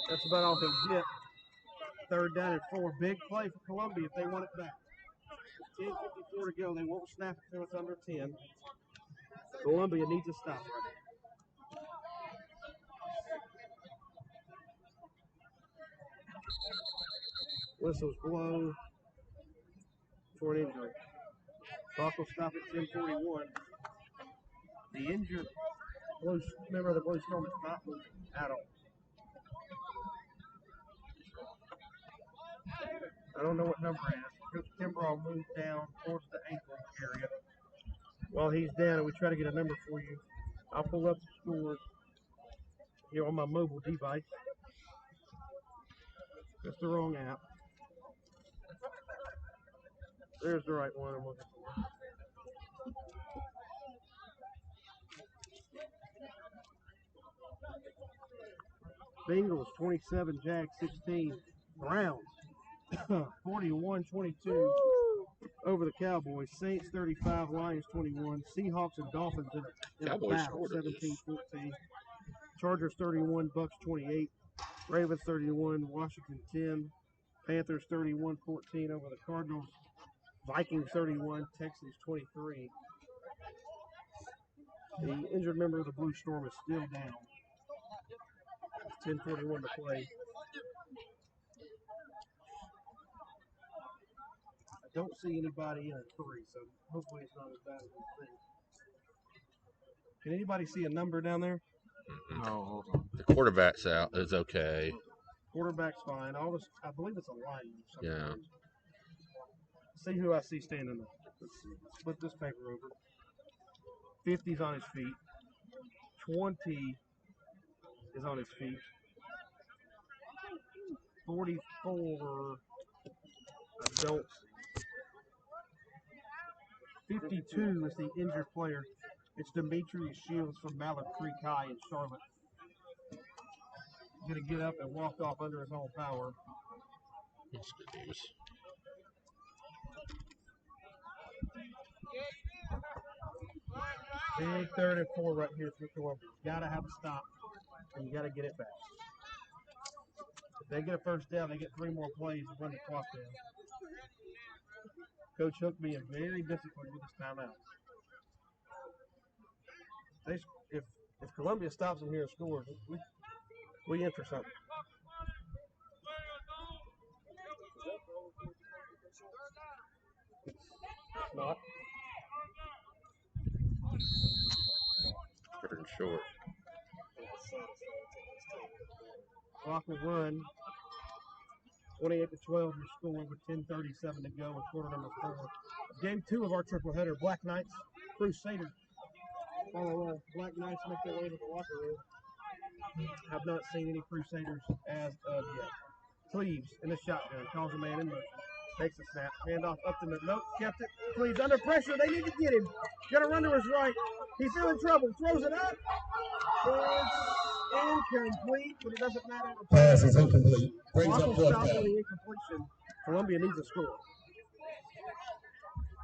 That's about all he'll get. Third down and 4. Big play for Columbia if they want it back. 10:54 to go. They won't snap it until it's under 10. Columbia needs a stop right now. Whistles blow for an injury. Clock will stop at 10:41. The injured member of the Blue Storm is not moving at all. I don't know what number it is. Coach Kimbrell moved down towards the ankle area. While he's down, we try to get a number for you. I'll pull up the scores here on my mobile device. That's the wrong app. There's the right one I'm looking for. Bengals 27, Jags 16. Browns 41-22 over the Cowboys. Saints 35, Lions 21. Seahawks and Dolphins in a Cowboys battle, scored 17-14. Chargers 31, Bucks 28. Ravens 31, Washington 10. Panthers 31-14 over the Cardinals. Vikings 31, Texans 23. The injured member of the Blue Storm is still down. 10:41 to play. don't see anybody in a hurry, so hopefully it's not as bad as we think. Can anybody see a number down there? No. The quarterback's out. Is okay. Quarterback's fine. I believe it's a lineman. Yeah. See who I see standing there. Let's see. Flip this paper over. 50's on his feet. 20 is on his feet. 44, I don't see. 52 is the injured player. It's Demetrius Shields from Mallard Creek High in Charlotte. He's going to get up and walk off under his own power. That's good news. Big 3rd and 4 right here for Columbia. Got to have a stop, and you got to get it back. If they get a first down, they get 3 more plays to run the clock down. Coach Hook being very disciplined with this timeout. If Columbia stops them here and scores, we in for something. It's not. Third and short. Clock will run. 28-12 your score with 10:37 to go in quarter number 4. Game 2 of our triple header. Black Knights, Crusaders. Follow Black Knights make their way to the locker room. Have not seen any Crusaders as of yet. Cleves in the shotgun, calls a man in motion. Takes a snap, handoff up to the nope, kept it. Cleves under pressure, they need to get him. Gonna run to his right. He's feeling trouble, throws it up. It's incomplete, but it doesn't matter. Pass is incomplete. Brings Clock up will fourth stop down. on the incompletion. Columbia needs a score.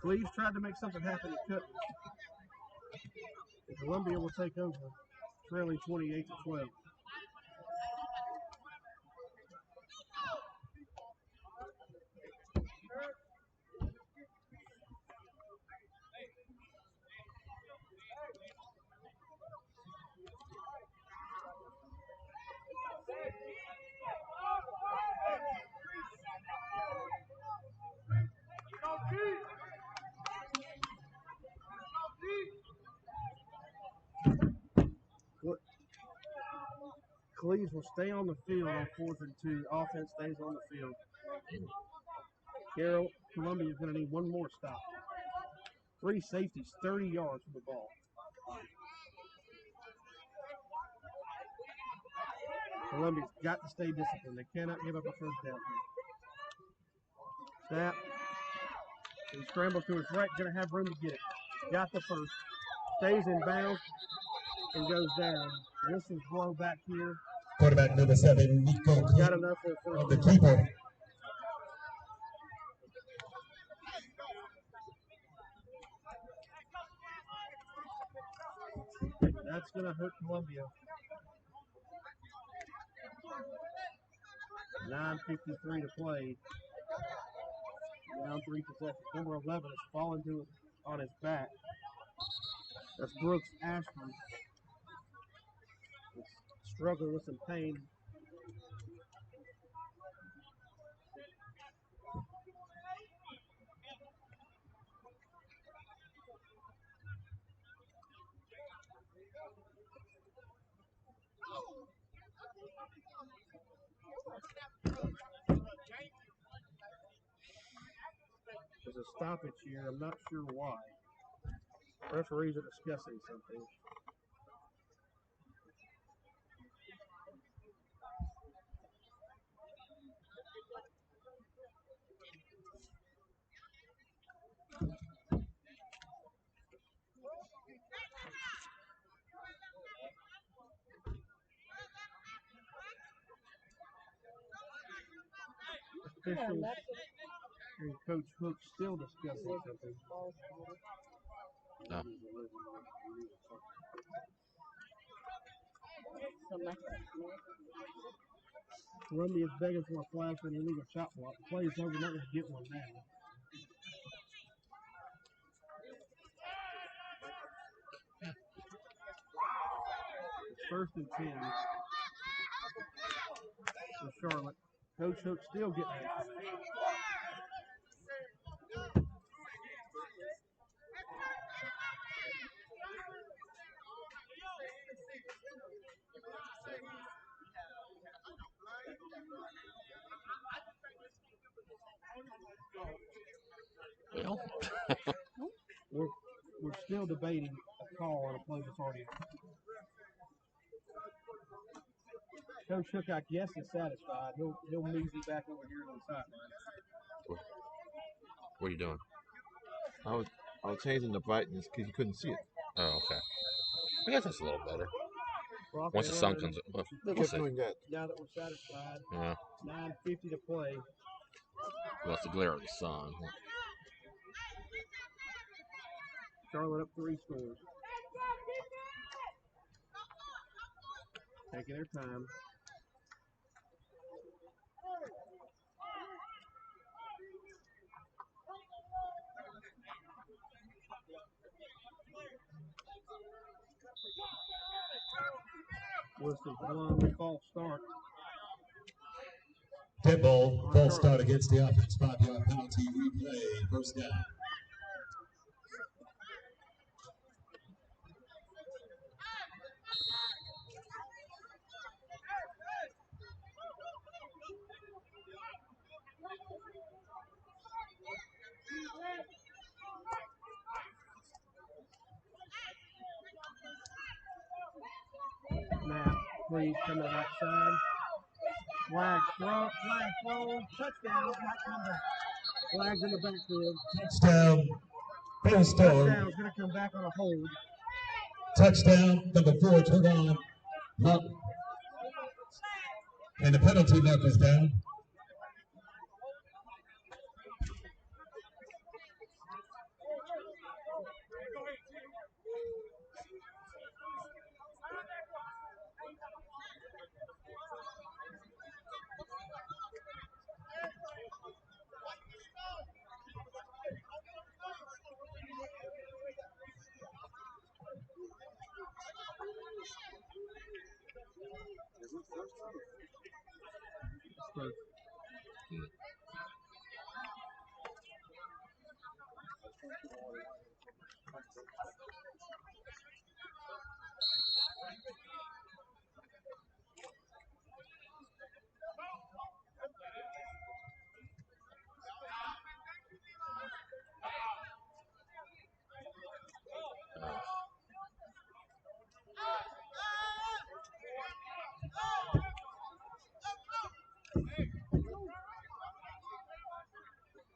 Cleves tried to make something happen, he couldn't. And Columbia will take over, trailing 28-12. Cleves will stay on the field on 4th and 2. Offense stays on the field. Columbia is going to need one more stop. 3 safeties, 30 yards from the ball. Columbia's got to stay disciplined. They cannot give up a first down here. Snap. He scrambles to his right, going to have room to get it. Got the first. Stays in bounds and goes down. Whistles blow back here. Quarterback number 7, Nico Got enough for a of first the down. keeper. That's going to hurt Columbia. 9:53 to play. Down 3 possessions. Number 11 has fallen to on his back. That's Brooks Ashford. He's struggling with some pain. There's a stoppage here. I'm not sure why. Referees are discussing something. Officials and Coach Hook still discussing something. No. Columbia's begging for a flag for the illegal shot block. The play is over, not going to get one now. It's 1st and 10 for Charlotte. Coach Hook still getting it. Well, We're still debating a call on a play that's already. Coach Hookock, yes, is satisfied. He'll move you back over here to the sideline. what are you doing? I was changing the brightness because you couldn't see it. Oh, okay. I guess that's a little better. Well, Once the sun comes up. Well, we'll Kept see. doing that. now that we're satisfied, Yeah. 9:50 to play. Well, it's the glare of the sun. Charlotte up 3 scores. Taking their time. Wilson Blum, false start. Dead ball, false start against the offense. 5-yard penalty, replay, first down. Snap, please come to that side. Flag throw, touchdown, not come back. Flags in the backfield. Touchdown, Bear Storm. Touchdown's going to come back on a hold. Touchdown, number 4, Trevon Miller. And the penalty marker's down.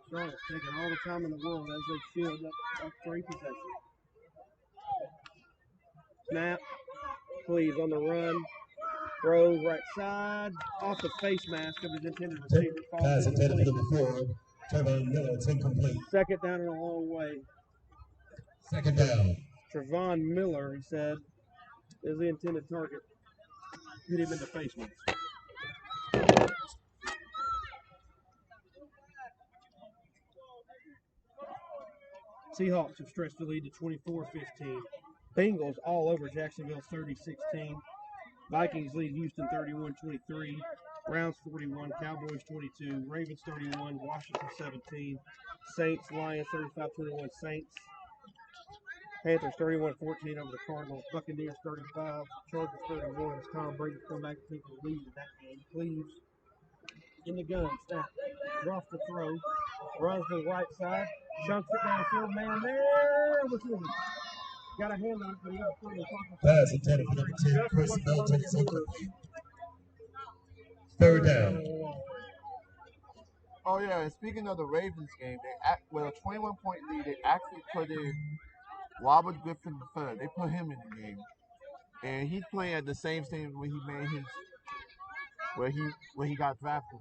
Charlotte's taking all the time in the world as they should. Up 3 possessions. Snap, please on the run. Throws right side, off the face mask of his intended receiver. Pass intended for number 4, Trevon Miller. It's incomplete. Second down and a long way. Second down. Trevon Miller, he said, is the intended target. Hit him in the face mask. Seahawks have stretched the lead to 24-15. Bengals all over Jacksonville 30-16. Vikings lead Houston 31-23. Browns 41, Cowboys 22, Ravens 31, Washington 17. Saints, Lions 35-21 Saints. Panthers 31-14 over the Cardinals. Buccaneers 35, Chargers 31. As Tom Brady come back to take the lead in that game. Cleaves in the gun, snap, drops the throw, runs to the right side, chunks it downfield, man there with him. Got a hand on it, but he got a throw. Pass intended for number 10, Chris Milton. It's incomplete. Third down. Oh yeah, and speaking of the Ravens game, with a 21-point lead, they actually put in Robert Griffin III. They put him in the game, and he's playing at the same stadium where he made his, where he got drafted.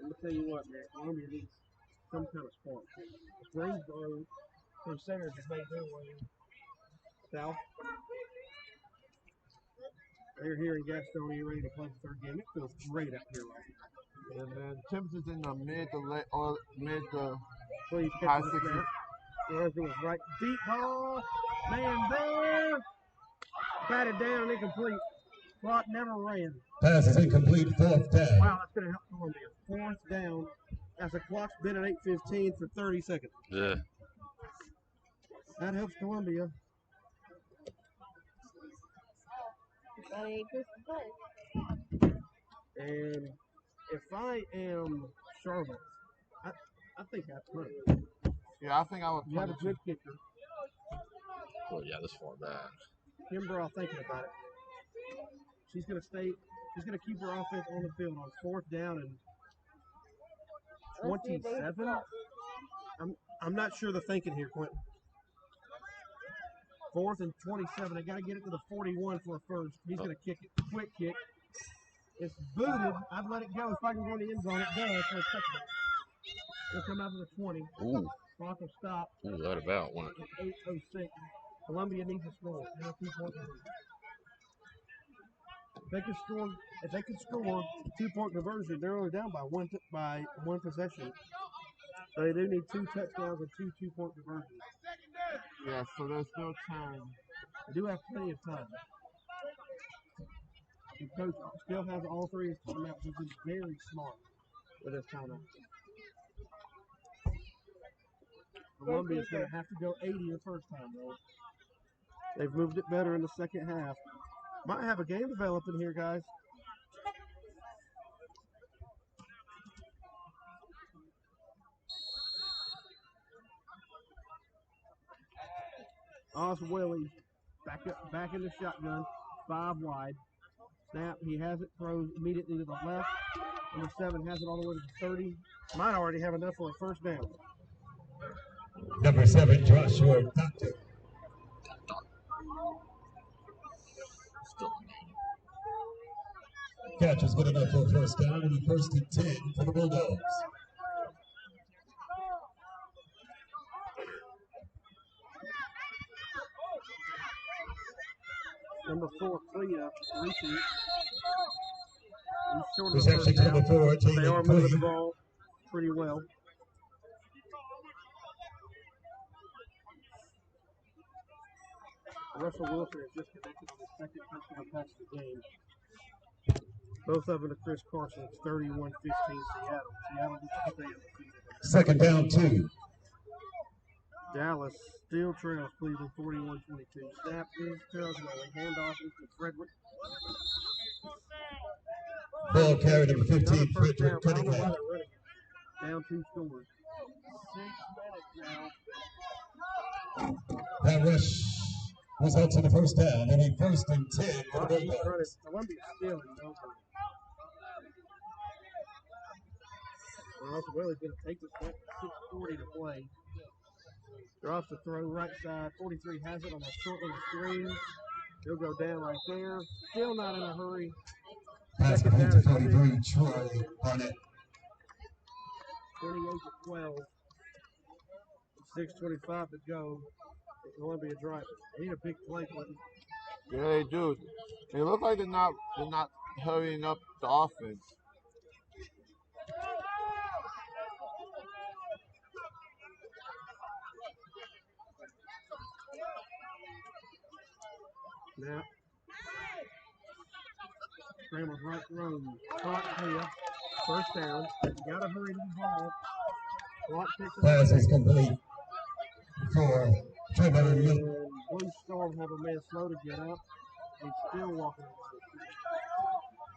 Let me tell you what, man, Columbia needs some kind of spark. Greensboro Crusaders have made their way south. They're here in Gastonia ready to play the third game. It feels great up here right now. And then temperatures in the mid to Please high catch the 60s. snap. It was right. Deep ball. Man there. Batted down, incomplete. Clock never ran. Pass is incomplete. Fourth down. Wow, that's going to help Columbia. Fourth down as the clock's been at 8:15 for 30 seconds. Yeah. That helps Columbia. That ain't Chris to play. And if I am Charlotte, I think that's right. Yeah, I think I would You have a punt good kicker. Oh yeah, this far back. Kimbrough thinking about it. She's going to stay. She's going to keep her offense on the field on 4th down and Let's see if they 27. stop. I'm not sure the thinking here, Quentin. 4th and 27. They got to get it to the 41 for a first. He's going to kick it. Quick kick. It's booted. I'd let it go. If I can go in the end zone, it does for a touchdown. It'll come out to the 20. Ooh. Clock will stop Ooh, that about went. at 8:06. Columbia needs a score. And a 2-point conversion. If they can score a 2-point conversion, they're only down by one possession. So they do need 2 touchdowns and 2 2-point conversions. Yeah, so there's still time. They do have plenty of time. The coach still has all 3 of his timeouts. He's been very smart with his timeout. Columbia's going to have to go 80 the first time, though. They've moved it better in the second half. Might have a game developing here, guys. Oswelly back in the shotgun, 5 wide. Snap, he has it, throws immediately to the left. Number 7 has it all the way to the 30. Might already have enough for a first down. Number 7, Joshua Doctor. Catch is good enough for a first down, and 1st and 10 for the Bulldogs. Number 4, Clea, reaching. He's short of the Reception first to number down. 4, They Jalen are moving the Queen. ball pretty well. Russell Wilson has just connected on the second touchdown pass of the game. Both of them to Chris Carson. It's 31-15 Seattle. Seattle just stay undefeated. 2nd down, 2. Dallas still trails Cleveland 41-22. Snap is Taylor. Handoff is to Frederick. Ball carried number Another 15, first down. Frederick I don't know why Cunningham. they're running it. Down 2 scores. 6 minutes now. That rush results in the first down, and 1st and 10 for the He's running. Bulldogs. Columbia still in no hurry. Well, he's going to take this back to 6:40 to play. Drops the throw right side. 43 has it on the short little screen. He'll go down right there. Still not in a hurry. Pass Second complete to down is 33, Troy Barnett. 28-12. 6:25 to go. Columbia driving. They need a big play, Clinton. Yeah, they do. It looks like they're not hurrying up the offense. Now, scrambles right through. Caught clear. First down. You gotta hurry to the ball. Clock picks it Pass up. is complete for Trevor Milton. And Blue Storm have a man slow to get up. He's still walking away.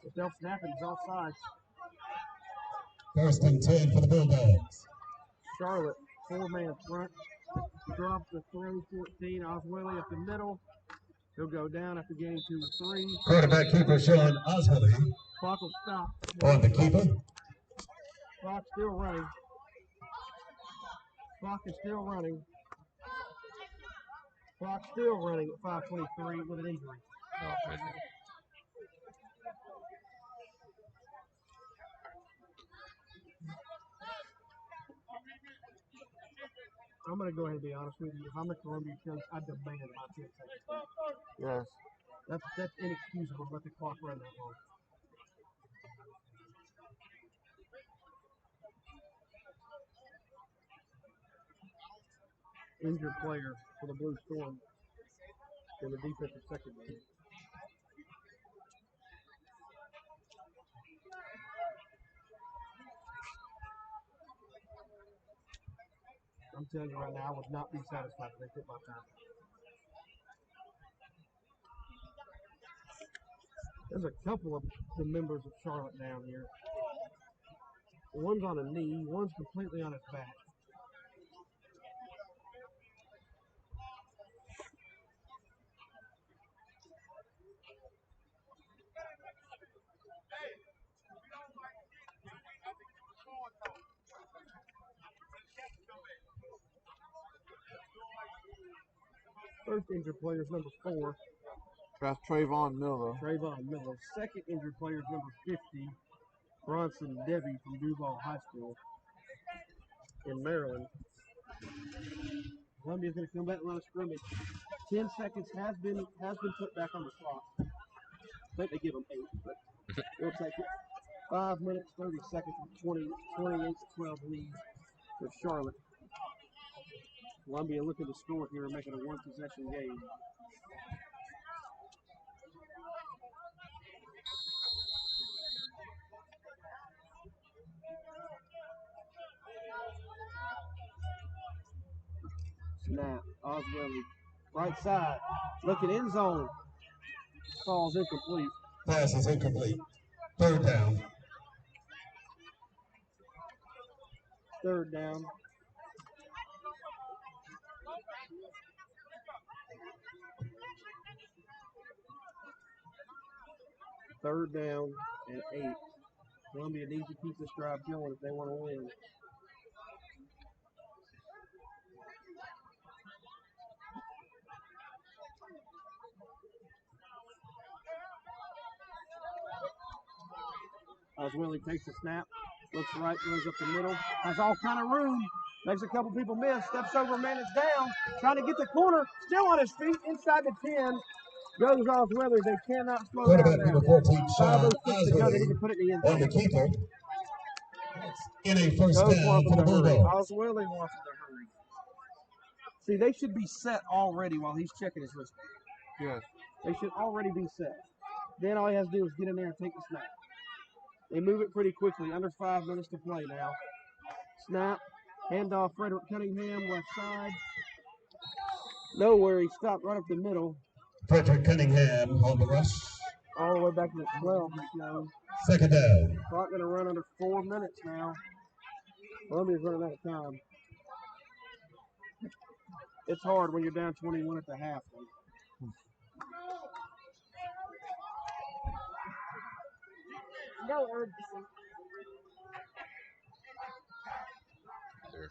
If they'll snap it, he's offside. 1st and 10 for the Bulldogs. Charlotte, 4-man front. Drop the throw 14. Oswelly up the middle. He'll go down after getting 2 or 3. Quarterback keeper Sean Oswelly Clock will stop. on the keeper. Clock still running. Clock is still running. Clock still running at 5:23 with an injury. Oh, man. I'm going to go ahead and be honest with you. If I'm a Columbia coach, I demand my 10 seconds. Yes. That's inexcusable. Let the clock run that long. Injured player for the Blue Storm in the defensive secondary. I'm telling you right now, I would not be satisfied if they took my time. There's a couple of the members of Charlotte down here. One's on a knee, one's completely on his back. First injured player is number 4. That's Trayvon Miller. Trayvon Miller. Second injured player is number 50, Bronson Debbie from Duval High School in Maryland. Columbia's going to come back and run a scrimmage. 10 seconds has been put back on the clock. I think they give them 8, but we'll take it. 5 minutes, 30 seconds, 28-12 lead for Charlotte. Columbia looking to score here and make it a one-possession game. Snap, Oswelly, right side, looking end zone. Falls incomplete. Pass is incomplete. Third down. Third down. Third down and 8. Columbia needs to keep this drive going if they want to win. Oswelly takes the snap, looks right, runs up the middle, has all kind of room, makes a couple people miss, steps over, man is down, trying to get the corner, still on his feet, inside the 10, goes Oswelly. They cannot slow down Quarterback now. number 14, Sean 5:06 to go, they need to put it in the end on the zone. keeper. In a first Goes down wants for the to hurry. Bulldogs. Oswelly wants to hurry. See, they should be set already while he's checking his wrist. Yes. They should already be set. Then all he has to do is get in there and take the snap. They move it pretty quickly. Under 5 minutes to play now. Snap. Handoff. Frederick Cunningham, left side. Nowhere. He stopped right up the middle. Frederick Cunningham on the rush. All the way back to the 12. So Second down. clock going to run under 4 minutes now. Columbia's running out of time. It's hard when you're down 21 at the half. No urgency. There.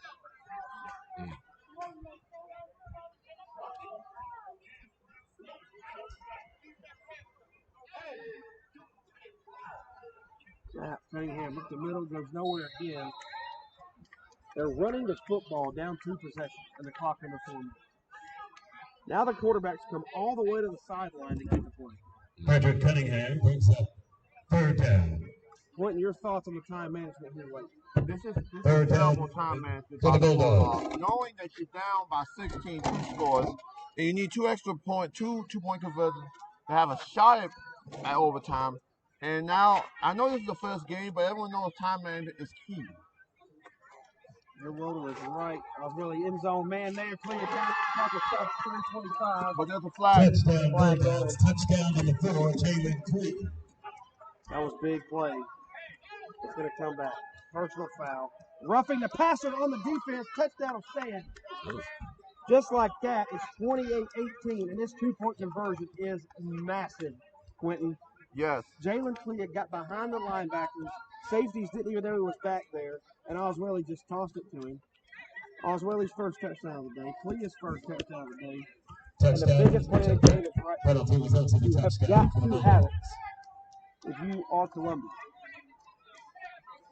Snap. Cunningham up the middle, goes nowhere again. They're running the football down 2 possessions, and the clock under 4 minutes. Now the quarterbacks come all the way to the sideline to get the play. Frederick Cunningham brings up third down. Quentin, your thoughts on the time management here late? This is Third terrible down time management. for the by Bulldogs. Knowing that you're down by 16, 2 scores, and you need 2 extra point, two-point conversions to have a shot at overtime. And now, I know this is the first game, but everyone knows time management is key. Your roller is right. I was really end zone man there. Play it down. Clock is stopped 3:25. But there's a flag. Touchdown Bulldogs. Touchdown on the floor. Jalen Clee. That was big play. It's going to come back. Personal foul. Roughing the passer on the defense. Touchdown of Stan. Just like that, it's 28-18, and this 2-point conversion is massive, Quentin. Yes. Jalen Clea got behind the linebackers. Safeties didn't even know he was back there, and Oswelly just tossed it to him. Oswelly's first touchdown of the day. Clea's first touchdown of the day. And the Touchdown. biggest play of the game is right now. Penalty results in a You have touchdown got for the to have Bulldogs. it if you are Columbia.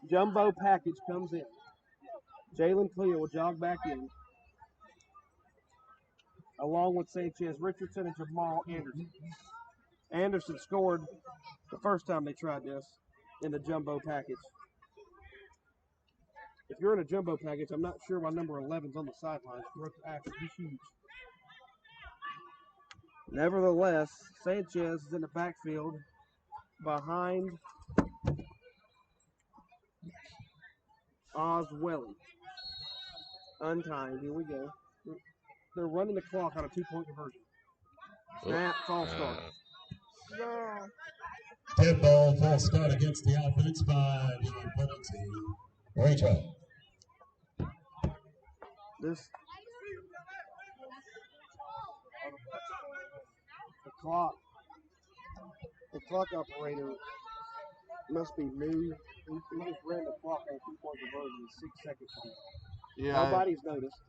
Jumbo package comes in. Jalen Clea will jog back in, along with Sanchez Richardson and Jamal Anderson. Anderson scored the first time they tried this in the jumbo package. If you're in a jumbo package, I'm not sure why number 11's on the sidelines. He's huge. Nevertheless, Sanchez is in the backfield behind Oswelly. untimed. Here we go. They're running the clock on a 2-point conversion. Snap, false start. No. Dead ball, false start against the offense by the penalty. Retry. This the clock operator must be new. He just ran the clock on a 2-point conversion in 6 seconds. Yeah. Nobody's noticed.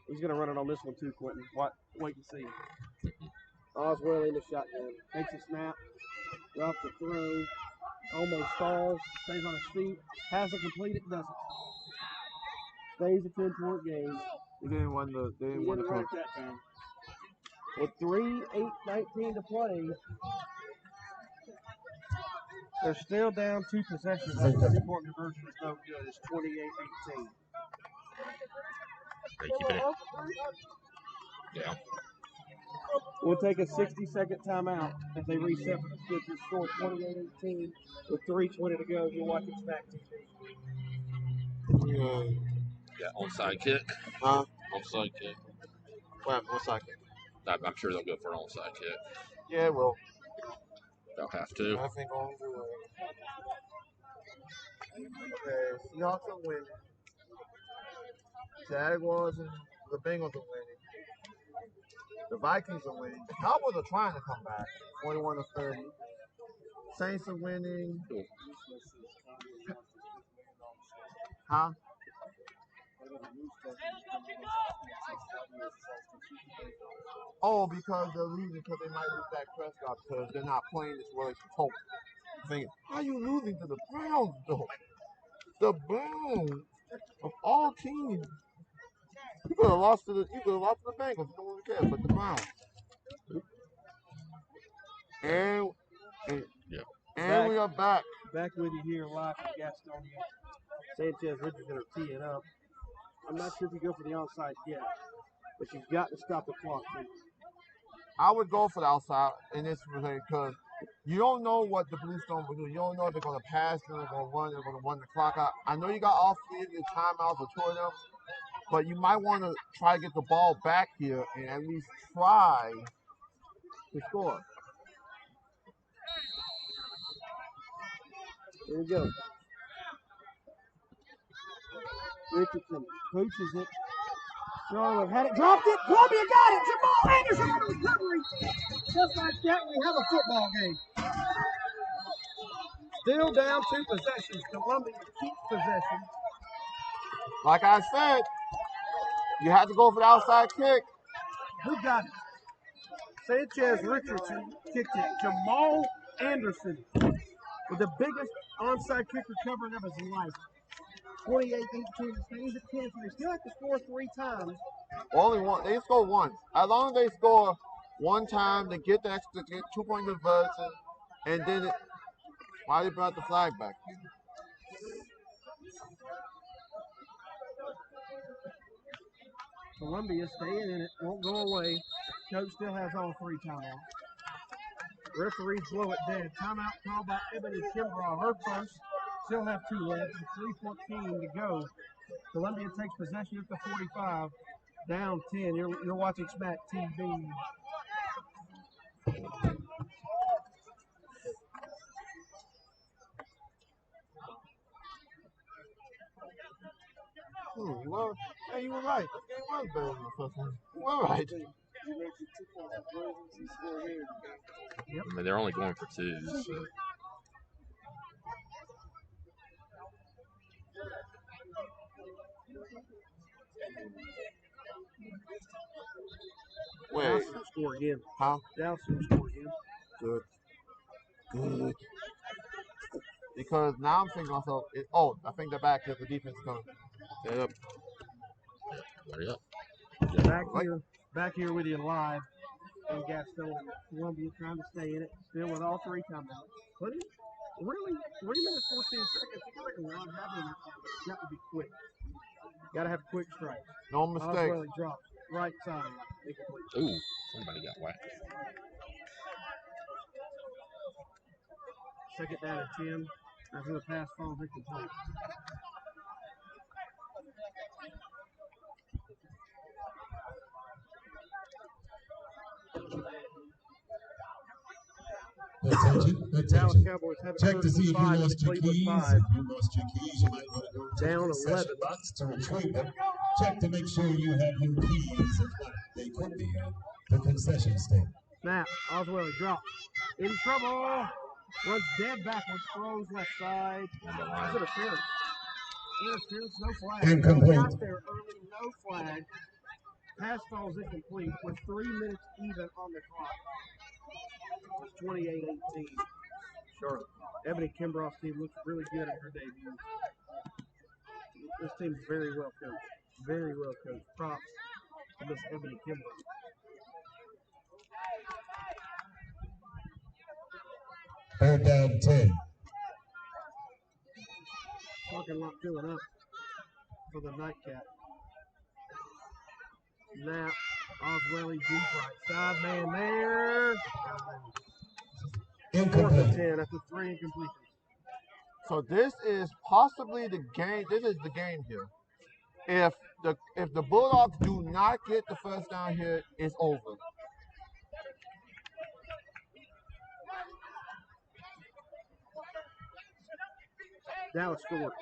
He's going to run it on this one too, Quentin. Wait and see. Oswell in the shotgun. Takes a snap. Drops the throw. Almost falls. Stays on his feet. Hasn't completed. Doesn't. Stays a 10-point game. He didn't want the. They He didn't want didn't to run cook. it that time. With 3:8:19 to play, they're still down 2 possessions. That 2-point conversion is no good. It's 28-18. Yeah. We'll take a 60-second timeout as they reset for the Stitchers. Score 28-18 with 3:20 to go. You're watching Smack TV. Yeah, onside kick. Huh? Onside kick. What second? I'm sure they'll go for an onside kick. Yeah, well. They'll have to. I think on the. Okay, Seahawks are winning. Jaguars and the Bengals are winning. The Vikings are winning. The Cowboys are trying to come back. 41-30. Saints are winning. Huh? Oh, because they're losing because they might lose Dak Prescott because they're not playing as well as you hope. Thinking, how are you losing to the Browns though? The Browns of all teams. You could have lost to the Bengals. No one cares, but the Browns. And we are back. Back with you here live from Gastonia. Sanchez Richards going to tee it up. I'm not sure if you go for the onside yet, but you've got to stop the clock. I would go for the outside in this because you don't know what the Blue Storm will do. You don't know if they're going to pass, they're going to run, they're going to run the clock out. I know you got all 3 of your timeouts or 2 of them, but you might want to try to get the ball back here and at least try to score. Here we go. Richardson pushes it. Charlotte had it, dropped it. Columbia got it. Jamal Anderson on the recovery. Just like that, we have a football game. Still down 2 possessions. Columbia keeps possession. Like I said, you have to go for the outside kick. Who got it? Sanchez Richardson kicked it. Jamal Anderson with the biggest onside kick recovery of his life. 28-18. Stays at 10. So they still have to score 3 times. Only one. They score once. As long as they score one time, they get the extra 2-point conversion, and then why they brought the flag back? Columbia staying in it, won't go away. Coach still has all 3 timeouts. Referees blow it dead. Timeout called by Ebony Kimbrough. Her first. Still have 2 left. 3:14 to go. Columbia takes possession at the 45. Down 10. You're watching Smack TV. Well, hey, you were right. This game was better than the first one. You were right. I mean, they're only going for 2, so. Wait. Dowson score again. Huh? Dowson score again. Good. Good. Because now I'm thinking myself, I think they're back because the defense is coming. Set up. Hurry up. Back here with you live in Gastonia. Columbia trying to stay in it. Still with all 3 timeouts. But really, 3 minutes, 14 seconds. You got a lot happening. Got to be quick. Got to have quick strikes. No mistake. Oswell drops right side. Incomplete. Ooh, somebody got whacked. Second down at 10. After the pass falls incomplete. Attention, Dallas attention. Cowboys have Check to see if you 5 lost your Cleveland keys. 5. If you lost your keys, you might want to go to Down the concession 11. box to retrieve them. Check to make sure you have your keys. If not, they could be at the concession stand. Snap. Osweiler drops. In trouble. Runs dead backwards. Throws left side. That's interference. Interference, no flag. Incomplete. Got there early, no flag. Pass falls incomplete with 3 minutes even on the clock. It's 28-18. Charlotte. Ebony Kimbrough's team looks really good at her debut. This team's very well coached. Very well coached. Props to Miss Ebony Kimbrough. Third down 10. Parking lot filling up for the nightcap. Now, Osweiler deep right side, man there. Fourth and Incomplete. 10 after 3 incompletions. So this is possibly the game. This is the game here. If the Bulldogs do not get the first down here, it's over. Dallas scored.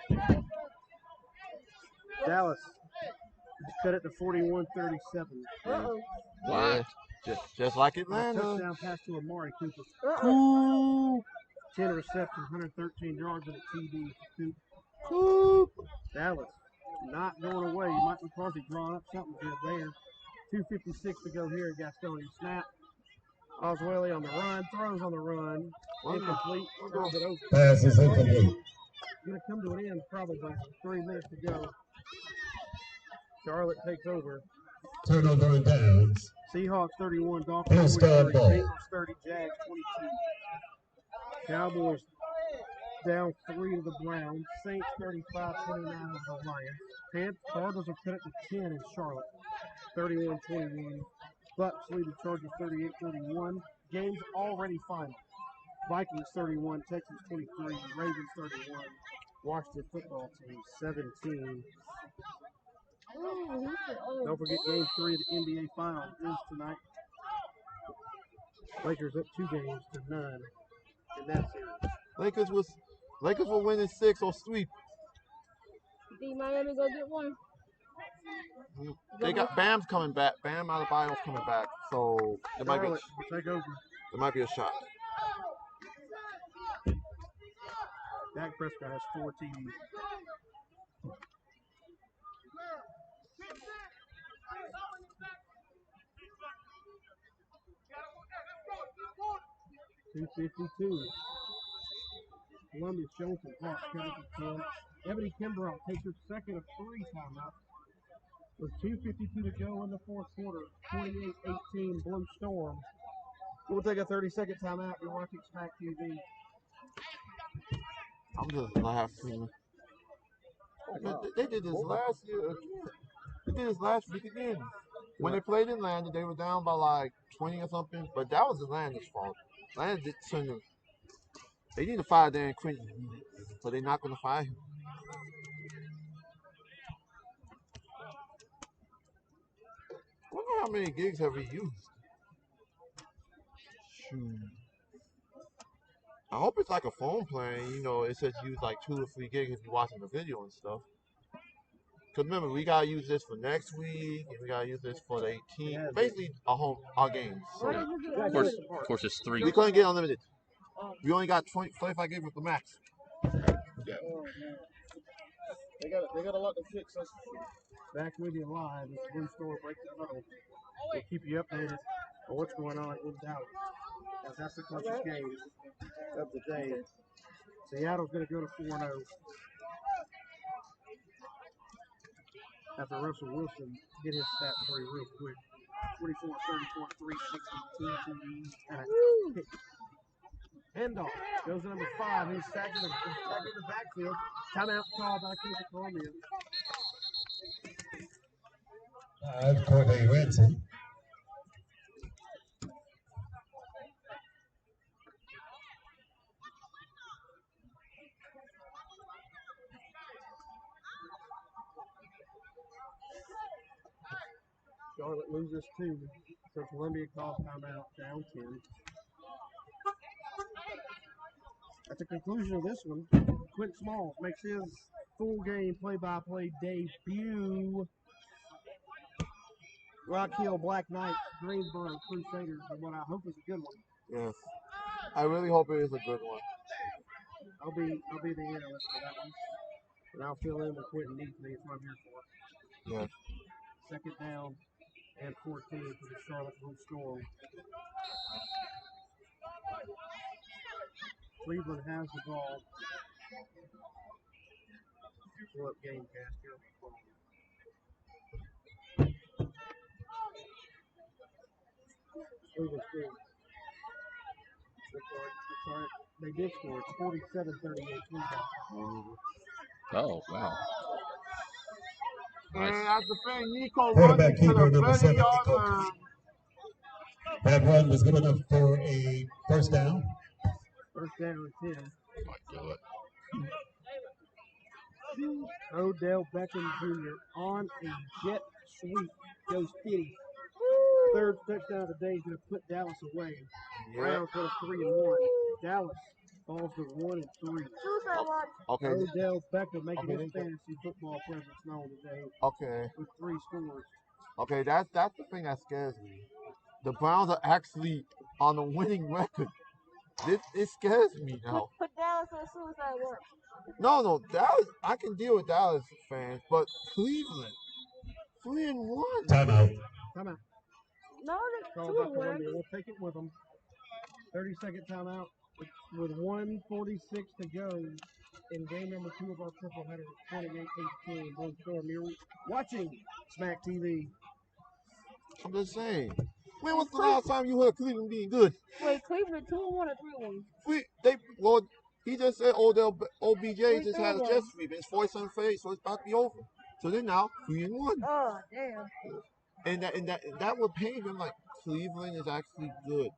Dallas cut it to 41-37. Uh-oh. What? Just like A Atlanta. touchdown pass to Amari Cooper. Uh-oh. 10 receptions, 113 yards, and a TD for Cooper. Coop. Dallas not going away. Mike McCarthy drawing up something good there. 2:56 to go here at Gastonia. Snap. Osweiler on the run. Throws on the run. Incomplete. Throws it over. Pass is incomplete. Going to come to an end probably. 3 minutes to go. Charlotte takes over. Turnover and downs. Seahawks 31, Blue Dolphins Star 23, ball. Bengals 30, Jags 22. Cowboys down 3 to the Browns. Saints 35-29 over the Lions. Cardinals are cut it to 10 in Charlotte. 31-21. Bucks lead the Chargers 38-31. Game's already final. Vikings 31, Texans 23, Ravens 31. Washington football team 17. Don't forget game 3 of the NBA Finals is tonight. Lakers up 2 games to none in that series. Lakers will win in 6 or sweep. You think Miami go get one? They got Bam's coming back. Bam Adebayo's coming back. So there might be Charlotte will take over. a shot. Dak Prescott has 4 TDs. .252. Columbia Jones and Park covered for 10. Ebony Kimbrough takes her second of 3 timeouts. With 2:52 to go in the fourth quarter. 28-18 Blue Storm. We'll take a 30-second timeout. You're watching Smack TV. I'm just laughing. They did this last year again. They did this last week again. When they played in Atlanta, they were down by like 20 or something, but that was Atlanta's fault. Atlanta did turn them. They need to fire Dan Quinton, so they're not going to fire him. I wonder how many gigs have we used. Shoot. I hope it's like a phone plan. You know, it says use like 2 or 3 gigs if you're watching the video and stuff. Because remember, we got to use this for next week, and we got to use this for the 18th. Basically, our games. So Of course, it's 3. we couldn't get unlimited. We only got 25 gigs with the max. Yeah. They got a lot to fix us. Back with you live. This Blue Store breaks the huddle. We'll keep you updated on what's going on in Dallas. As that's the closest game of the day. Seattle's going to go to 4-0. After Russell Wilson get his stat for you real quick. 24, 34, 3, 62 and a kick. Handoff goes to number 5. He's sacked in the backfield. Timeout call by Keith Columbia. Courtney Renton. Charlotte loses 2. So Columbia calls timeout, down 10. At the conclusion of this one, Quentin Smalls makes his full game play-by-play debut. Rock Hill Black Knights, Greensboro Crusaders, and what I hope is a good one. Yes. I really hope it is a good one. I'll be the analyst for that one. And I'll fill in when Quentin needs me. That's what I'm here for. Yes. Second down and 14 for the Charlotte Blue Storm. Cleveland has the ball. Pull up GameCast here. Cleveland screen. Sorry, they did score. It's 47-38 Cleveland. Oh, wow. And Nice. as the fan, Nico Quarterback running to keeper the number 7, 30-yard Nico. line. That run was good enough for a first down. First down and 10. Might do it. Odell Beckham Jr. on a jet sweep. Goes Kitty. Third touchdown of the day is going to put Dallas away. Browns go to 3-1. Dallas falls to 1-3. Okay. Odell Beckham making Okay, his fantasy football presence known today Okay. with 3 scores. Okay, that's the thing that scares me. The Browns are actually on a winning record. It scares me now. Put Dallas on suicide watch. No, Dallas. I can deal with Dallas fans, but Cleveland, 3-1. Timeout. Come on. No, Call they're by 2-1. Columbia. We'll take it with them. 30-second timeout with 1:46 to go in game number 2 of our triple header at 28-18. Blue Storm, you're watching Smack TV. I'm just saying. When was the last time you heard Cleveland being good? Wait, Cleveland 2-1 or 3-1? He just said OBJ just had a jet sweep. It's 47-38, so it's about to be over. So then now 3-1. Oh, damn. And that would pain him like Cleveland is actually good.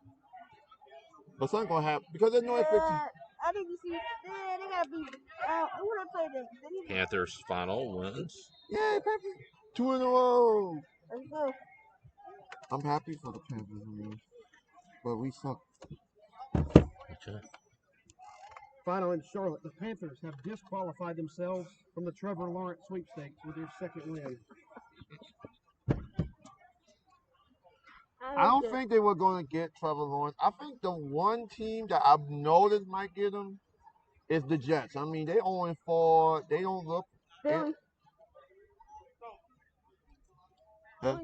But something gonna happen because there's no affection. I need to see. They gotta be. Who would I play then? Panthers final wins. Yeah, Panthers 2 in a row. Let's go. I'm happy for the Panthers, man. But we suck. Okay. Final in Charlotte, the Panthers have disqualified themselves from the Trevor Lawrence sweepstakes with their second win. I don't think they were going to get Trevor Lawrence. I think the one team that I've noticed might get him is the Jets. I mean, they 0-4. They don't look. Billy. Huh?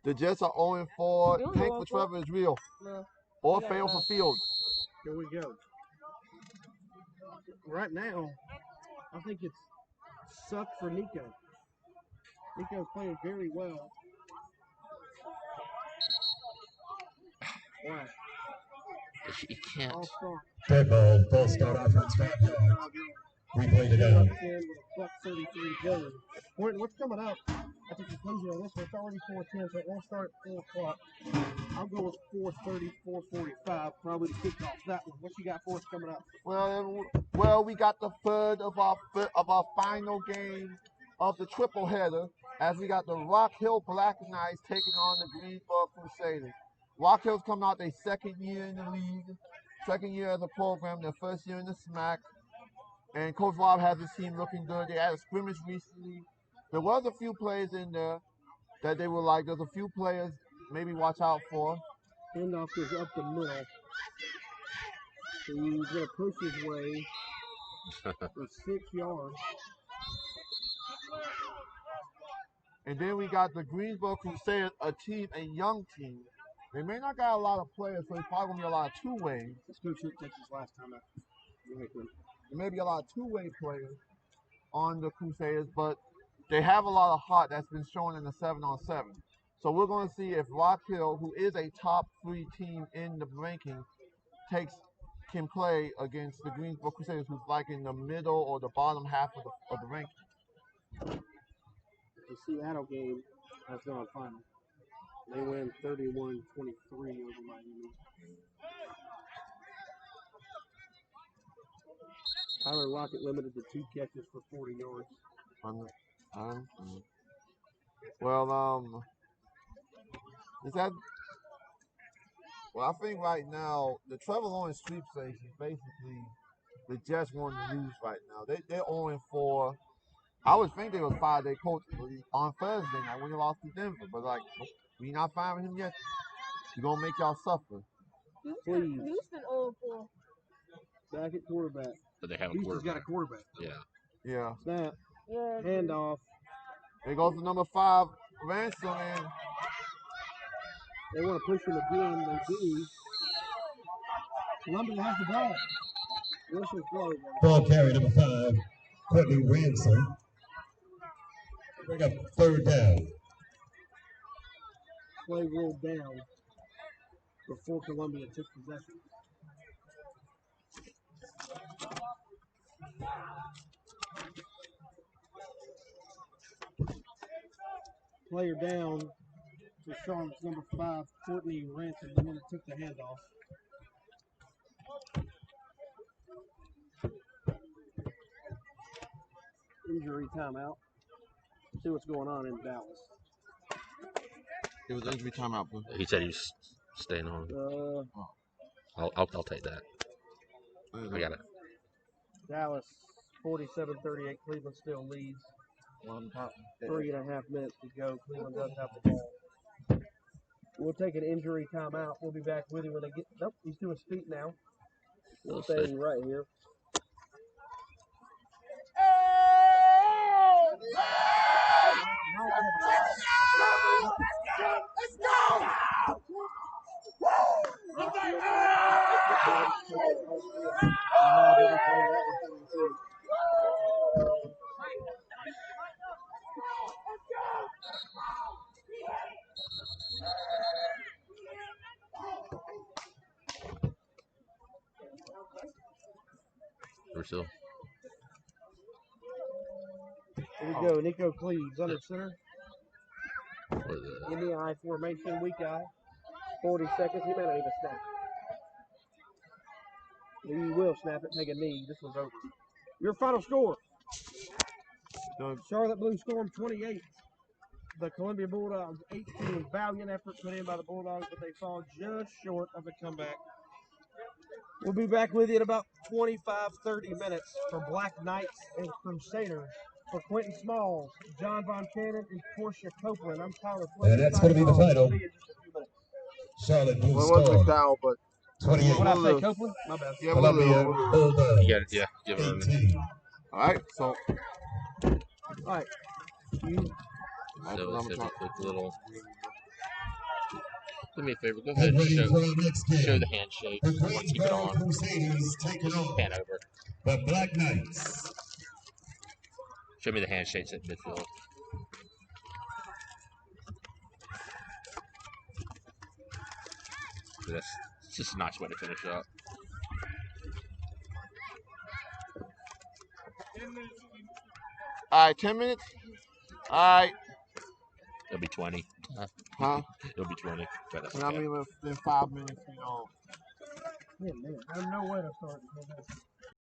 The Jets are 0-4. Billy Tank for 0-4. Trevor is real. No. Or Yeah, fail for Fields. Here we go. Right now, I think it's suck for Nico. Nico's playing very well. Wow. You can't. All star. Dead ball. False start offense 5 yards. Replay to down. With a $1.33 billion. What's coming up at the conclusion of this one? It's already 4:10, so it won't start at 4 o'clock. I'll go with 4:30, 4:45, probably to kick off that one. What you got for us coming up? Well, we got the third of our final game of the triple header as we got the Rock Hill Black Knights taking on the Greensboro Crusaders. Rock Hill's coming out their second year in the league, second year as a program, their first year in the SMAC. And Coach Rob has his team looking good. They had a scrimmage recently. There was a few players in there that they were like, there's a few players maybe watch out for. Handoff goes up the middle. So he's going to push his way for 6 yards. And then we got the Greensboro Crusaders, a young team. They may not got a lot of players, so it's probably going to be a lot of two-way. Let's go to Texas last time out. There may be a lot of two-way players on the Crusaders, but they have a lot of heart that's been shown in the 7-on-7. So we're going to see if Rock Hill, who is a top 3 team in the ranking, can play against the Greensboro Crusaders, who's like in the middle or the bottom half of the ranking. The Seattle game has gone final. They win 31-23 over Miami. Tyler Lockett limited to 2 catches for 40 yards. Is that? Well, I think right now the Trevor Lawrence sweepstakes is basically the Jets want to lose right now. They're 0-4. I would think they would fire their coach on Thursday night when they lost to Denver, but like we not firing him yet. We're gonna make y'all suffer. Please. Houston 0-4. Back at quarterback. But they have a Houston's got a quarterback. quarterback. Yeah. Yeah. Snap. Yeah. Handoff. There goes the number 5 Ransom and They want to push him again. They do. Columbia has the ball. Whistle throw. Ball carry number 5, Courtney Ransom. Bring up third down. Play rolled down before Columbia took possession. Player down to Charlotte's number 5, Courtney Ransom, the one that took the handoff. Injury timeout. See what's going on in Dallas. it was injury timeout. Bro. He said he's staying on. I'll take that. I got it. Dallas 47-38. Cleveland still leads. 3.5 minutes to go. Cleveland does have the ball. We'll take an injury timeout. We'll be back with you when they get. Nope, he's to his feet now. We'll stay right here. Brazil. Here we go. Nico Cleves under center. What is it? In the I formation, weak eye. 40 seconds. He may not even snap it. He will snap it, take a knee. This one's over. Your final score. Charlotte Blue Storm 28. The Columbia Bulldogs 18. Valiant effort put in by the Bulldogs, but they fall just short of a comeback. We'll be back with you in about 25-30 minutes for Black Knights and Crusaders. For Quentin Smalls, John Von Cannon, and Portia Copeland, I'm Tyler Flynn. And that's going to be the final. Charlotte Blue Well, it wasn't Storm, McDowell, but 28. What did I say, Copeland? My bad. yeah, Columbia Bulldogs, You got it. Yeah. Give him. 18. all right. So All right. You So let's have a quick little. Do me a favor. Go Get ahead and ready show for our next game. the handshake. The I want to keep it Greensboro on. Crusaders taking on Pan over. the Black Knights. Show me the handshakes at midfield. That's it's just a nice way to finish up. all right, 10 minutes. All right. It'll be 20. Huh? It'll be 20. But that's And I okay. mean, within 5 minutes, you know. Yeah, man. There's no way to start.